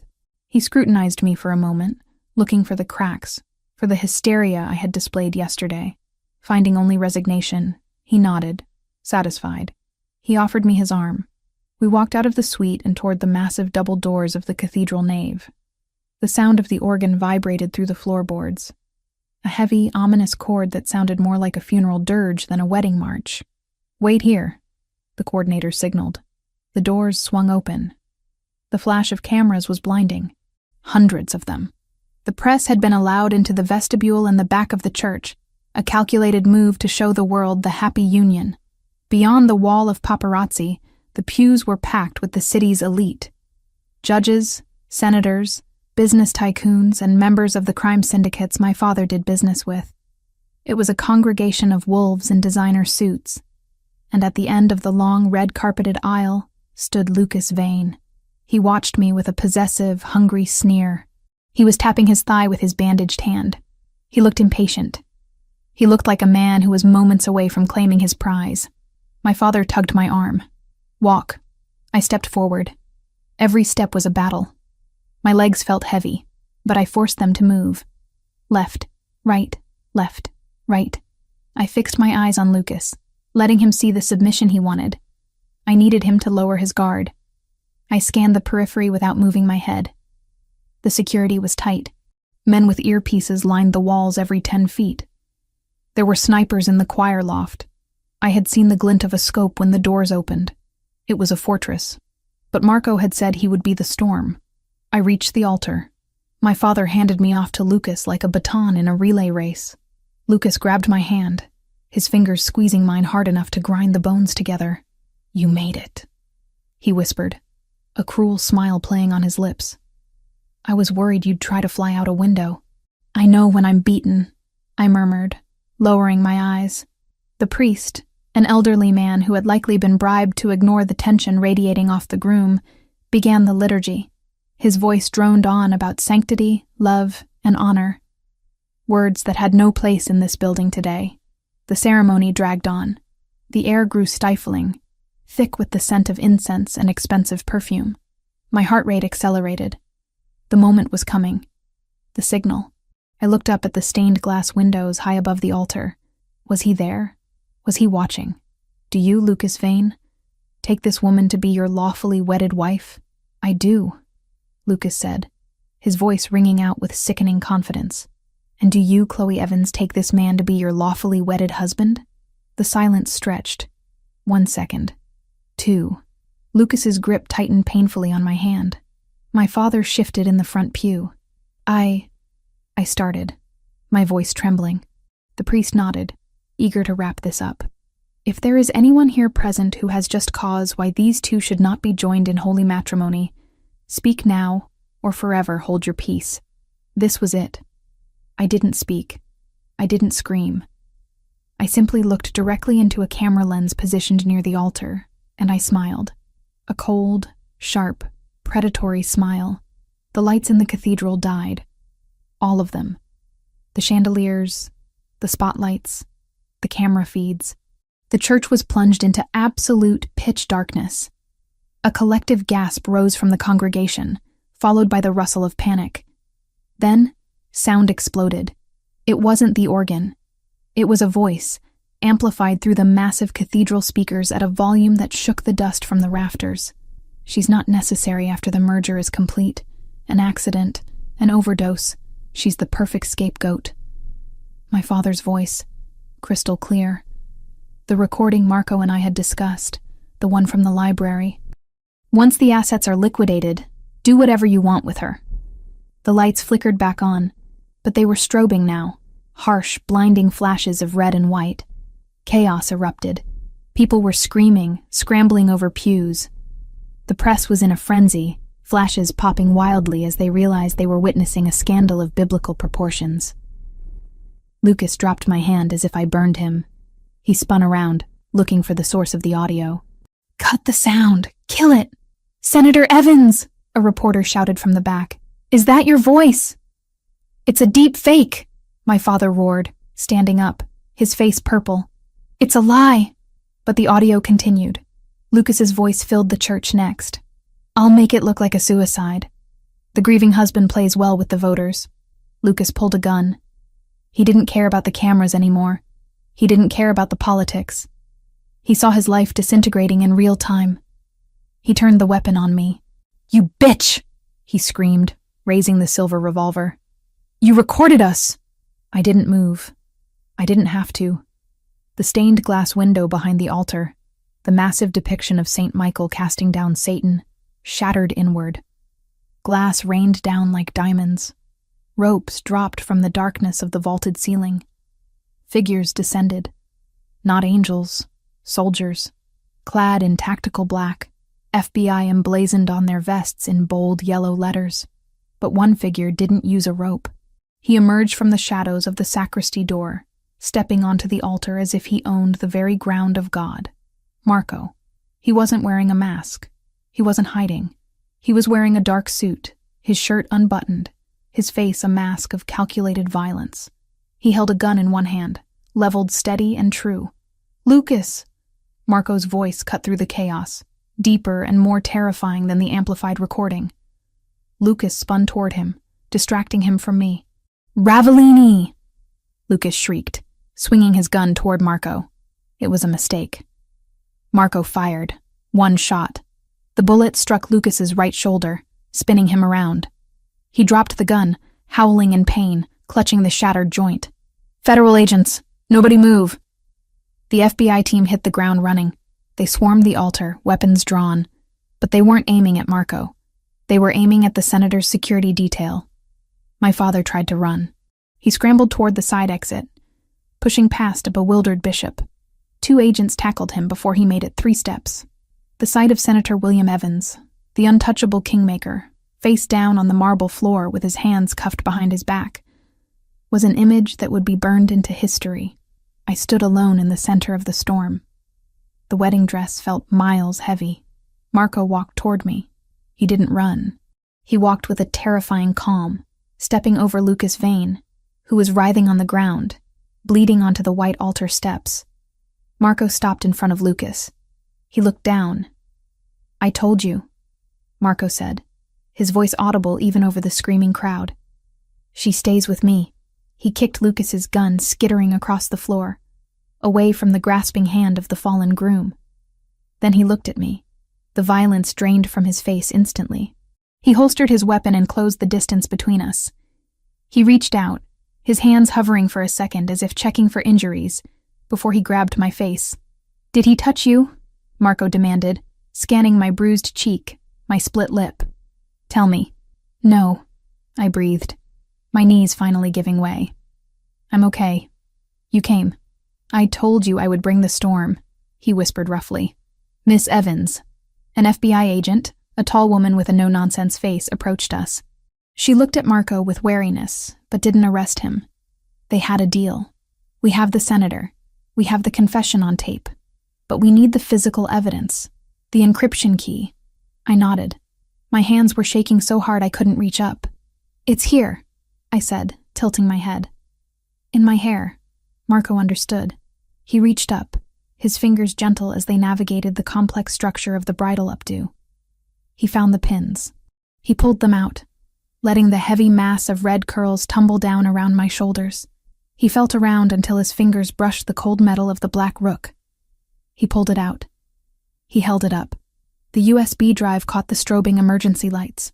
He scrutinized me for a moment, looking for the cracks, for the hysteria I had displayed yesterday. Finding only resignation, he nodded, satisfied. He offered me his arm. We walked out of the suite and toward the massive double doors of the cathedral nave. The sound of the organ vibrated through the floorboards, a heavy, ominous chord that sounded more like a funeral dirge than a wedding march. "Wait here," the coordinator signaled. The doors swung open. The flash of cameras was blinding. Hundreds of them. The press had been allowed into the vestibule and the back of the church, a calculated move to show the world the happy union. Beyond the wall of paparazzi, the pews were packed with the city's elite. Judges, senators, business tycoons, and members of the crime syndicates my father did business with. It was a congregation of wolves in designer suits, and at the end of the long red-carpeted aisle stood Lucas Vane. He watched me with a possessive, hungry sneer. He was tapping his thigh with his bandaged hand. He looked impatient. He looked like a man who was moments away from claiming his prize. My father tugged my arm. "Walk." I stepped forward. Every step was a battle. My legs felt heavy, but I forced them to move. Left, right, left, right. I fixed my eyes on Lucas, letting him see the submission he wanted. I needed him to lower his guard. I scanned the periphery without moving my head. The security was tight. Men with earpieces lined the walls every 10 feet. There were snipers in the choir loft. I had seen the glint of a scope when the doors opened. It was a fortress. But Marco had said he would be the storm. I reached the altar. My father handed me off to Lucas like a baton in a relay race. Lucas grabbed my hand, his fingers squeezing mine hard enough to grind the bones together. "You made it," he whispered, a cruel smile playing on his lips. "I was worried you'd try to fly out a window." "I know when I'm beaten," I murmured, lowering my eyes. The priest, an elderly man who had likely been bribed to ignore the tension radiating off the groom, began the liturgy. His voice droned on about sanctity, love, and honor. Words that had no place in this building today. The ceremony dragged on. The air grew stifling, thick with the scent of incense and expensive perfume. My heart rate accelerated. The moment was coming. The signal. I looked up at the stained glass windows high above the altar. Was he there? Was he watching? "Do you, Lucas Vane, take this woman to be your lawfully wedded wife?" "I do," Lucas said, his voice ringing out with sickening confidence. "And do you, Chloe Evans, take this man to be your lawfully wedded husband?" The silence stretched. 1 second. 2. Lucas's grip tightened painfully on my hand. My father shifted in the front pew. I started, my voice trembling. The priest nodded, eager to wrap this up. "If there is anyone here present who has just cause why these two should not be joined in holy matrimony, speak now or forever hold your peace." This was it. I didn't speak. I didn't scream. I simply looked directly into a camera lens positioned near the altar, and I smiled. A cold, sharp, predatory smile. The lights in the cathedral died. All of them. The chandeliers, the spotlights, the camera feeds. The church was plunged into absolute pitch darkness. A collective gasp rose from the congregation, followed by the rustle of panic. Then, sound exploded. It wasn't the organ. It was a voice, amplified through the massive cathedral speakers at a volume that shook the dust from the rafters. "She's not necessary after the merger is complete. An accident, an overdose. She's the perfect scapegoat." My father's voice, crystal clear. The recording Marco and I had discussed, the one from the library. "Once the assets are liquidated, do whatever you want with her." The lights flickered back on, but they were strobing now, harsh, blinding flashes of red and white. Chaos erupted. People were screaming, scrambling over pews. The press was in a frenzy, flashes popping wildly as they realized they were witnessing a scandal of biblical proportions. Lucas dropped my hand as if I burned him. He spun around, looking for the source of the audio. "Cut the sound! Kill it! Senator Evans!" a reporter shouted from the back. "Is that your voice?" "It's a deep fake," my father roared, standing up, his face purple. "It's a lie." But the audio continued. Lucas's voice filled the church next. "I'll make it look like a suicide. The grieving husband plays well with the voters." Lucas pulled a gun. He didn't care about the cameras anymore. He didn't care about the politics. He saw his life disintegrating in real time. He turned the weapon on me. "You bitch!" he screamed, raising the silver revolver. "You recorded us!" I didn't move. I didn't have to. The stained glass window behind the altar, the massive depiction of St. Michael casting down Satan, shattered inward. Glass rained down like diamonds. Ropes dropped from the darkness of the vaulted ceiling. Figures descended. Not angels, soldiers, clad in tactical black, FBI emblazoned on their vests in bold yellow letters. But one figure didn't use a rope. He emerged from the shadows of the sacristy door, stepping onto the altar as if he owned the very ground of God. Marco. He wasn't wearing a mask. He wasn't hiding. He was wearing a dark suit, his shirt unbuttoned, his face a mask of calculated violence. He held a gun in one hand, leveled steady and true. "Lucas!" Marco's voice cut through the chaos, deeper and more terrifying than the amplified recording. Lucas spun toward him, distracting him from me. "Ravellini!" Lucas shrieked, swinging his gun toward Marco. It was a mistake. Marco fired. One shot. The bullet struck Lucas's right shoulder, spinning him around. He dropped the gun, howling in pain, clutching the shattered joint. "Federal agents! Nobody move!" The FBI team hit the ground running. They swarmed the altar, weapons drawn. But they weren't aiming at Marco. They were aiming at the senator's security detail. My father tried to run. He scrambled toward the side exit, pushing past a bewildered bishop. 2 agents tackled him before he made it 3 steps. The sight of Senator William Evans, the untouchable kingmaker, face down on the marble floor with his hands cuffed behind his back, was an image that would be burned into history. I stood alone in the center of the storm. The wedding dress felt miles heavy. Marco walked toward me. He didn't run. He walked with a terrifying calm, stepping over Lucas Vane, who was writhing on the ground, bleeding onto the white altar steps. Marco stopped in front of Lucas. He looked down. "I told you," Marco said, his voice audible even over the screaming crowd. "She stays with me." He kicked Lucas's gun skittering across the floor, away from the grasping hand of the fallen groom. Then he looked at me. The violence drained from his face instantly. He holstered his weapon and closed the distance between us. He reached out, his hands hovering for a second as if checking for injuries, before he grabbed my face. "Did he touch you?" Marco demanded, scanning my bruised cheek, my split lip. "Tell me." "No," I breathed, my knees finally giving way. "I'm okay. You came. I told you I would bring the storm," he whispered roughly. "Miss Evans." An FBI agent, a tall woman with a no-nonsense face, approached us. She looked at Marco with wariness, but didn't arrest him. They had a deal. "We have the senator. We have the confession on tape. But we need the physical evidence. The encryption key." I nodded. My hands were shaking so hard I couldn't reach up. "It's here," I said, tilting my head. "In my hair." Marco understood. He reached up, his fingers gentle as they navigated the complex structure of the bridal updo. He found the pins. He pulled them out, letting the heavy mass of red curls tumble down around my shoulders. He felt around until his fingers brushed the cold metal of the black rook. He pulled it out. He held it up. The USB drive caught the strobing emergency lights,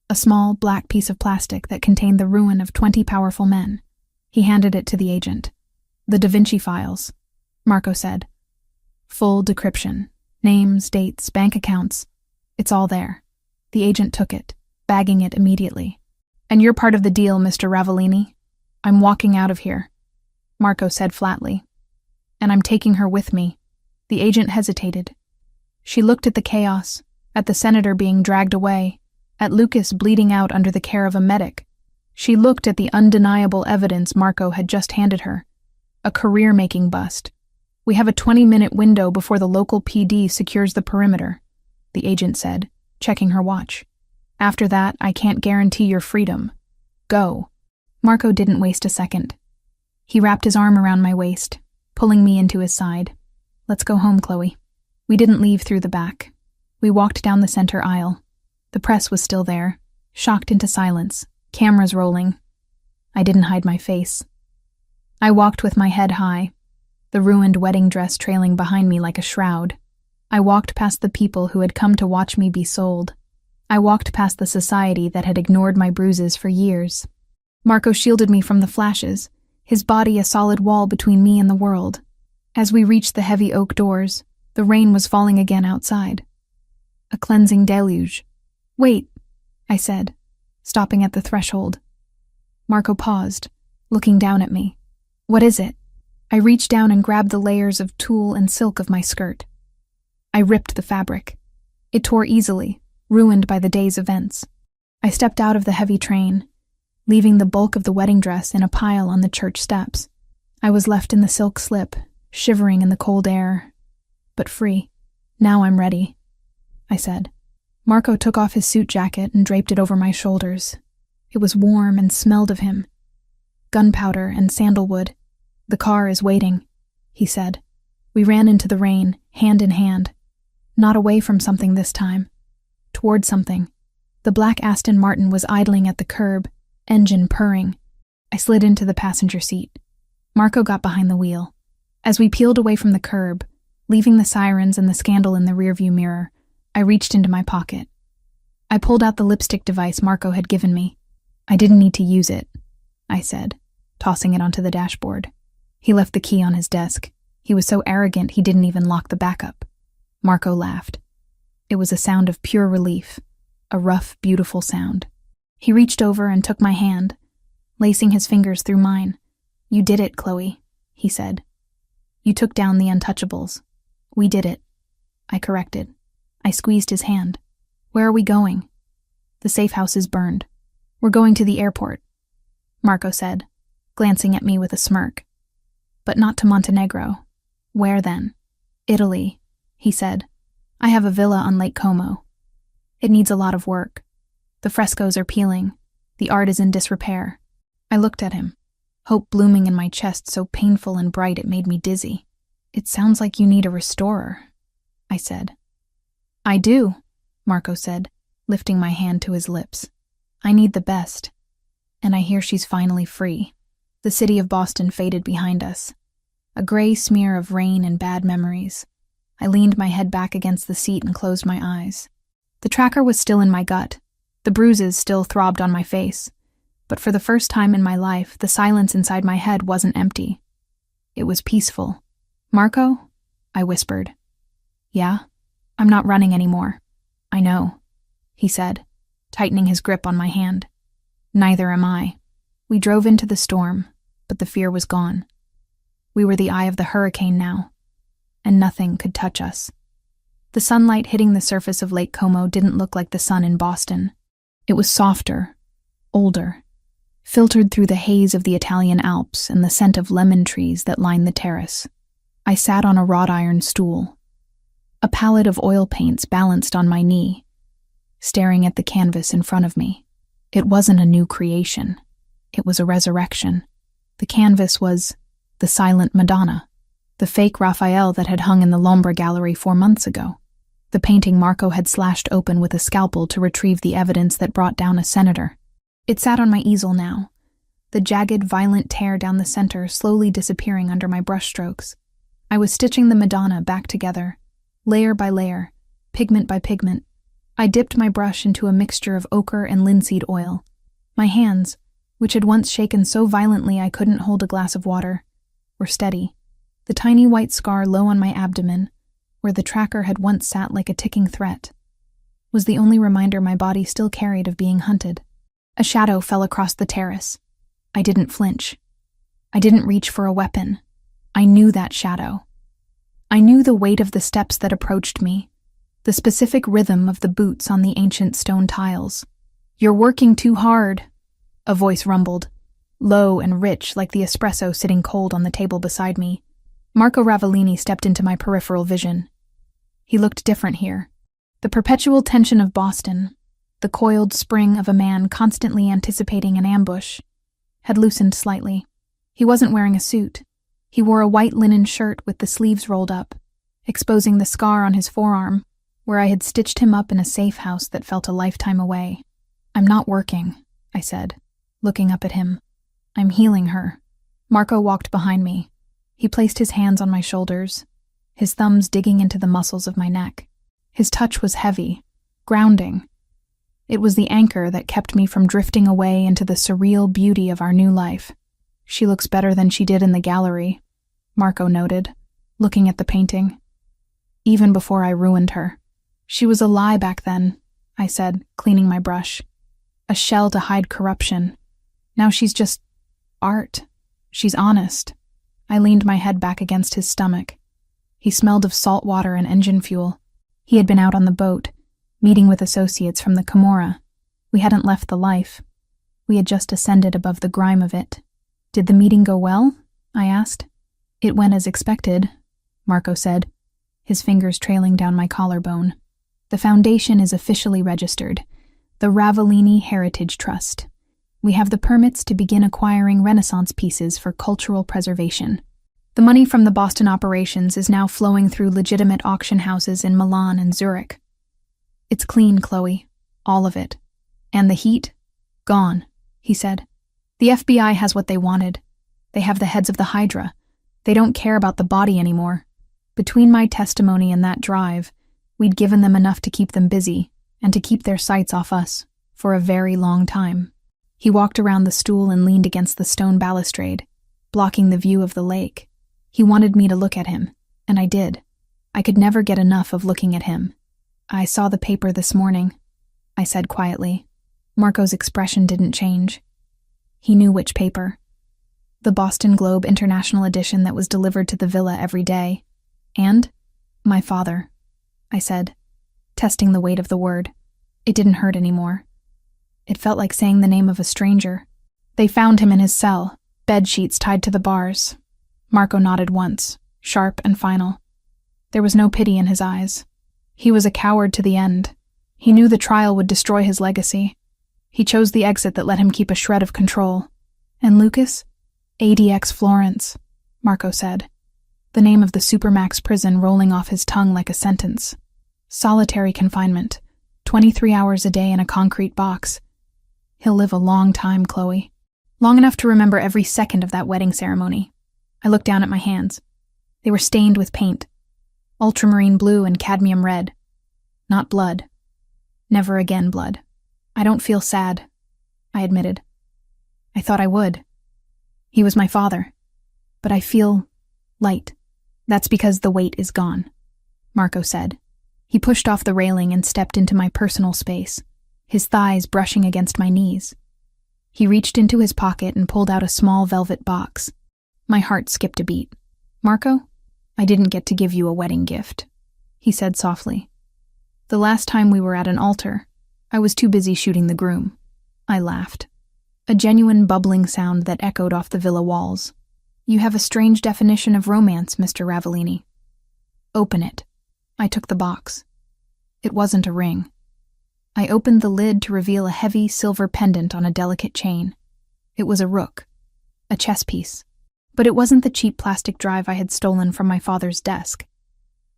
a small black piece of plastic that contained the ruin of 20 powerful men. He handed it to the agent. "The Da Vinci files," Marco said. "Full decryption. Names, dates, bank accounts. It's all there." The agent took it, bagging it immediately. "And you're part of the deal, Mr. Ravellini. I'm walking out of here," Marco said flatly. "And I'm taking her with me." The agent hesitated. She looked at the chaos, at the senator being dragged away, at Lucas bleeding out under the care of a medic. She looked at the undeniable evidence Marco had just handed her, a career-making bust, We have a 20-minute window before the local PD secures the perimeter, the agent said, checking her watch. After that, I can't guarantee your freedom. Go. Marco didn't waste a second. He wrapped his arm around my waist, pulling me into his side. Let's go home, Chloe. We didn't leave through the back. We walked down the center aisle. The press was still there, shocked into silence, cameras rolling. I didn't hide my face. I walked with my head high, the ruined wedding dress trailing behind me like a shroud. I walked past the people who had come to watch me be sold. I walked past the society that had ignored my bruises for years. Marco shielded me from the flashes, his body a solid wall between me and the world. As we reached the heavy oak doors, the rain was falling again outside. A cleansing deluge. Wait, I said, stopping at the threshold. Marco paused, looking down at me. What is it? I reached down and grabbed the layers of tulle and silk of my skirt. I ripped the fabric. It tore easily, ruined by the day's events. I stepped out of the heavy train, leaving the bulk of the wedding dress in a pile on the church steps. I was left in the silk slip, shivering in the cold air, but free. Now I'm ready, I said. Marco took off his suit jacket and draped it over my shoulders. It was warm and smelled of him. Gunpowder and sandalwood. The car is waiting, he said. We ran into the rain, hand in hand. Not away from something this time. Toward something. The black Aston Martin was idling at the curb, engine purring. I slid into the passenger seat. Marco got behind the wheel. As we peeled away from the curb, leaving the sirens and the scandal in the rearview mirror, I reached into my pocket. I pulled out the lipstick device Marco had given me. I didn't need to use it, I said, tossing it onto the dashboard. He left the key on his desk. He was so arrogant he didn't even lock the backup. Marco laughed. It was a sound of pure relief, a rough, beautiful sound. He reached over and took my hand, lacing his fingers through mine. You did it, Chloe, he said. You took down the untouchables. We did it. I corrected. I squeezed his hand. Where are we going? The safe house is burned. We're going to the airport, Marco said, glancing at me with a smirk. But not to Montenegro. Where then? Italy, he said. I have a villa on Lake Como. It needs a lot of work. The frescoes are peeling. The art is in disrepair. I looked at him, hope blooming in my chest so painful and bright it made me dizzy. It sounds like you need a restorer, I said. I do, Marco said, lifting my hand to his lips. I need the best. And I hear she's finally free. The city of Boston faded behind us. A gray smear of rain and bad memories. I leaned my head back against the seat and closed my eyes. The tracker was still in my gut. The bruises still throbbed on my face. But for the first time in my life, the silence inside my head wasn't empty. It was peaceful. Marco? I whispered. Yeah? I'm not running anymore. I know, he said, tightening his grip on my hand. Neither am I. We drove into the storm, but the fear was gone. We were the eye of the hurricane now, and nothing could touch us. The sunlight hitting the surface of Lake Como didn't look like the sun in Boston. It was softer, older, filtered through the haze of the Italian Alps and the scent of lemon trees that lined the terrace. I sat on a wrought iron stool. A palette of oil paints balanced on my knee, staring at the canvas in front of me. It wasn't a new creation. It was a resurrection. The canvas was the silent Madonna, the fake Raphael that had hung in the Lombra Gallery 4 months ago. The painting Marco had slashed open with a scalpel to retrieve the evidence that brought down a senator. It sat on my easel now, the jagged, violent tear down the center slowly disappearing under my brushstrokes. I was stitching the Madonna back together, layer by layer, pigment by pigment. I dipped my brush into a mixture of ochre and linseed oil. My hands, which had once shaken so violently I couldn't hold a glass of water, were steady. The tiny white scar low on my abdomen, where the tracker had once sat like a ticking threat, was the only reminder my body still carried of being hunted. A shadow fell across the terrace. I didn't flinch. I didn't reach for a weapon. I knew that shadow. I knew the weight of the steps that approached me, the specific rhythm of the boots on the ancient stone tiles. You're working too hard, a voice rumbled, low and rich like the espresso sitting cold on the table beside me. Marco Ravellini stepped into my peripheral vision. He looked different here. The perpetual tension of Boston, the coiled spring of a man constantly anticipating an ambush, had loosened slightly. He wasn't wearing a suit. He wore a white linen shirt with the sleeves rolled up, exposing the scar on his forearm, where I had stitched him up in a safe house that felt a lifetime away. "I'm not working," I said, looking up at him. "I'm healing her." Marco walked behind me. He placed his hands on my shoulders, his thumbs digging into the muscles of my neck. His touch was heavy, grounding. It was the anchor that kept me from drifting away into the surreal beauty of our new life. "She looks better than she did in the gallery," Marco noted, looking at the painting. "Even before I ruined her. She was a lie back then," I said, cleaning my brush. "A shell to hide corruption. Now she's just art. She's honest." I leaned my head back against his stomach. He smelled of salt water and engine fuel. He had been out on the boat, meeting with associates from the Camorra. We hadn't left the life. We had just ascended above the grime of it. "Did the meeting go well?" I asked. "It went as expected," Marco said, his fingers trailing down my collarbone. "The foundation is officially registered, the Ravellini Heritage Trust. We have the permits to begin acquiring Renaissance pieces for cultural preservation. The money from the Boston operations is now flowing through legitimate auction houses in Milan and Zurich. It's clean, Chloe. All of it. And the heat? Gone," he said. "The FBI has what they wanted. They have the heads of the Hydra. They don't care about the body anymore. Between my testimony and that drive, we'd given them enough to keep them busy and to keep their sights off us for a very long time." He walked around the stool and leaned against the stone balustrade, blocking the view of the lake. He wanted me to look at him, and I did. I could never get enough of looking at him. "I saw the paper this morning," I said quietly. Marco's expression didn't change. He knew which paper. The Boston Globe International edition that was delivered to the villa every day. "And my father," I said, testing the weight of the word. It didn't hurt anymore. It felt like saying the name of a stranger. "They found him in his cell, bed sheets tied to the bars." Marco nodded once, sharp and final. There was no pity in his eyes. He was a coward to the end. He knew the trial would destroy his legacy. He chose the exit that let him keep a shred of control. "And Lucas?" "ADX Florence," Marco said, the name of the Supermax prison rolling off his tongue like a sentence. "Solitary confinement, 23 hours a day in a concrete box. He'll live a long time, Chloe. Long enough to remember every second of that wedding ceremony." I looked down at my hands. They were stained with paint. Ultramarine blue and cadmium red. Not blood. Never again blood. "I don't feel sad," I admitted. "I thought I would. He was my father. But I feel light. That's because the weight is gone," Marco said. He pushed off the railing and stepped into my personal space, his thighs brushing against my knees. He reached into his pocket and pulled out a small velvet box. My heart skipped a beat. "Marco, I didn't get to give you a wedding gift," he said softly. "The last time we were at an altar, I was too busy shooting the groom." I laughed. A genuine bubbling sound that echoed off the villa walls. "You have a strange definition of romance, Mr. Ravellini." "Open it." I took the box. It wasn't a ring. I opened the lid to reveal a heavy silver pendant on a delicate chain. It was a rook, a chess piece. But it wasn't the cheap plastic drive I had stolen from my father's desk.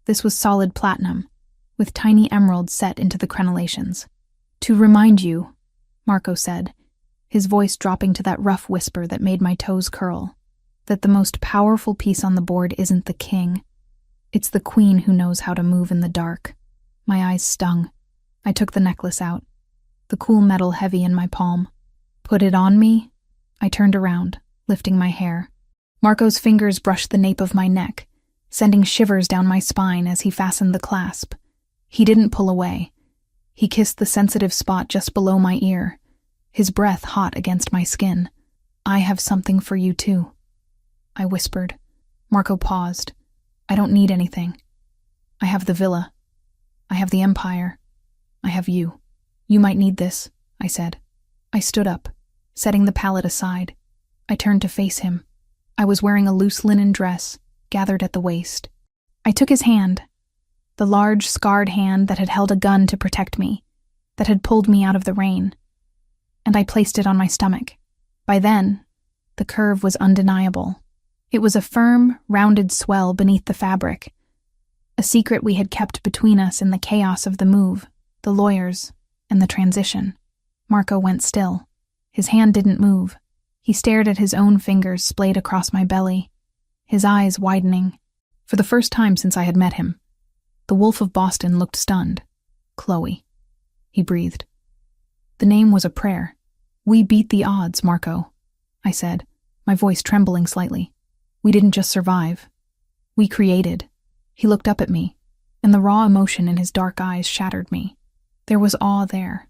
This was solid platinum, with tiny emeralds set into the crenellations. "To remind you," Marco said, his voice dropping to that rough whisper that made my toes curl, "that the most powerful piece on the board isn't the king. It's the queen who knows how to move in the dark." My eyes stung. I took the necklace out, the cool metal heavy in my palm. "Put it on me?" I turned around, lifting my hair. Marco's fingers brushed the nape of my neck, sending shivers down my spine as he fastened the clasp. He didn't pull away. He kissed the sensitive spot just below my ear, his breath hot against my skin. "I have something for you too," I whispered. Marco paused. "I don't need anything. I have the villa. I have the empire. I have you. You might need this," I said. I stood up, setting the palette aside. I turned to face him. I was wearing a loose linen dress, gathered at the waist. I took his hand, the large, scarred hand that had held a gun to protect me, that had pulled me out of the rain, and I placed it on my stomach. By then, the curve was undeniable. It was a firm, rounded swell beneath the fabric, a secret we had kept between us in the chaos of the move, the lawyers, and the transition. Marco went still. His hand didn't move. He stared at his own fingers splayed across my belly, his eyes widening. For the first time since I had met him, the Wolf of Boston looked stunned. Chloe. He breathed. The name was a prayer. We beat the odds, Marco, I said, my voice trembling slightly. We didn't just survive. We created. He looked up at me, and the raw emotion in his dark eyes shattered me. There was awe there.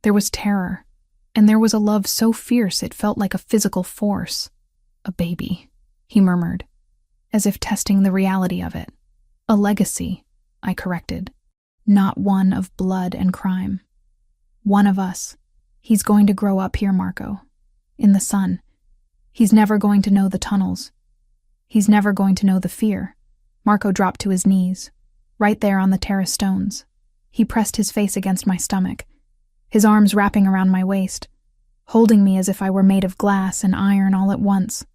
There was terror, and there was a love so fierce it felt like a physical force. A baby, he murmured, as if testing the reality of it. A legacy, I corrected. Not one of blood and crime. One of us. He's going to grow up here, Marco. In the sun. He's never going to know the tunnels. He's never going to know the fear. Marco dropped to his knees, right there on the terrace stones. He pressed his face against my stomach, his arms wrapping around my waist, holding me as if I were made of glass and iron all at once.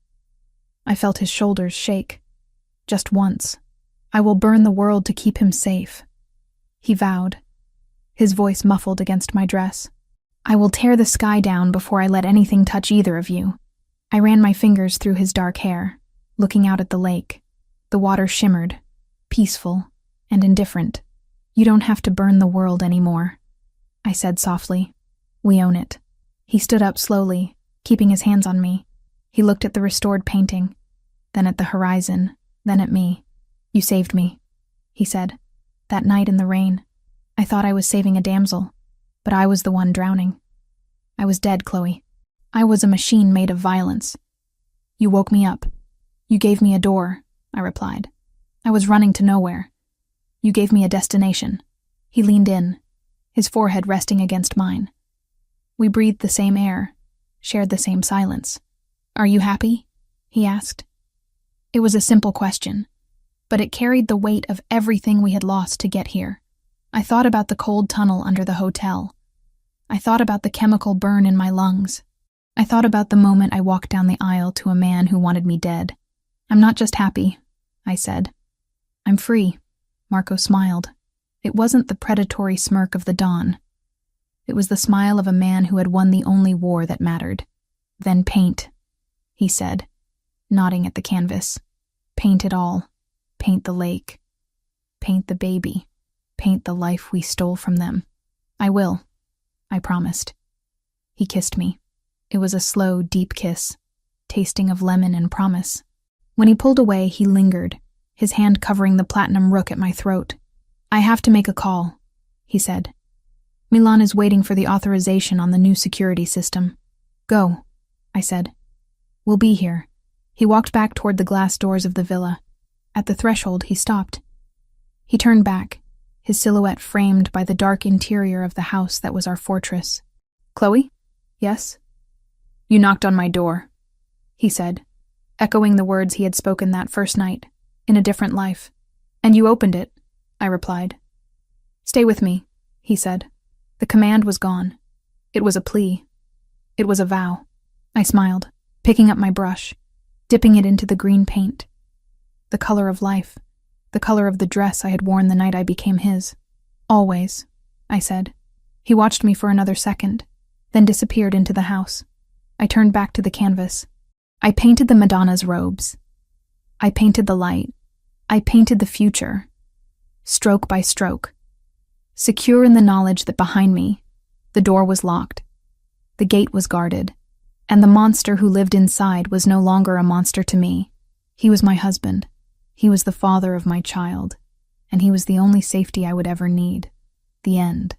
I felt his shoulders shake. Just once. I will burn the world to keep him safe. He vowed, his voice muffled against my dress. I will tear the sky down before I let anything touch either of you. I ran my fingers through his dark hair, looking out at the lake. The water shimmered, peaceful and indifferent. You don't have to burn the world anymore, I said softly. We own it. He stood up slowly, keeping his hands on me. He looked at the restored painting, then at the horizon, then at me. You saved me, he said. That night in the rain, I thought I was saving a damsel, but I was the one drowning. I was dead, Chloe. I was a machine made of violence. You woke me up. You gave me a door, I replied. I was running to nowhere. You gave me a destination. He leaned in, his forehead resting against mine. We breathed the same air, shared the same silence. Are you happy? He asked. It was a simple question, but it carried the weight of everything we had lost to get here. I thought about the cold tunnel under the hotel. I thought about the chemical burn in my lungs. I thought about the moment I walked down the aisle to a man who wanted me dead. I'm not just happy, I said. I'm free. Marco smiled. It wasn't the predatory smirk of the dawn. It was the smile of a man who had won the only war that mattered. Then paint, he said, nodding at the canvas. Paint it all. Paint the lake. Paint the baby. Paint the life we stole from them. I will, I promised. He kissed me. It was a slow, deep kiss, tasting of lemon and promise. When he pulled away, he lingered, his hand covering the platinum rook at my throat. I have to make a call, he said. Milan is waiting for the authorization on the new security system. Go, I said. We'll be here. He walked back toward the glass doors of the villa. At the threshold, he stopped. He turned back, his silhouette framed by the dark interior of the house that was our fortress. Chloe? Yes? You knocked on my door, he said, echoing the words he had spoken that first night, in a different life. And you opened it, I replied. Stay with me, he said. The command was gone. It was a plea. It was a vow. I smiled, picking up my brush, dipping it into the green paint. The color of life, the color of the dress I had worn the night I became his. Always, I said. He watched me for another second, then disappeared into the house. I turned back to the canvas. I painted the Madonna's robes. I painted the light. I painted the future, stroke by stroke, secure in the knowledge that behind me, the door was locked, the gate was guarded, and the monster who lived inside was no longer a monster to me. He was my husband. He was the father of my child, and he was the only safety I would ever need. The end.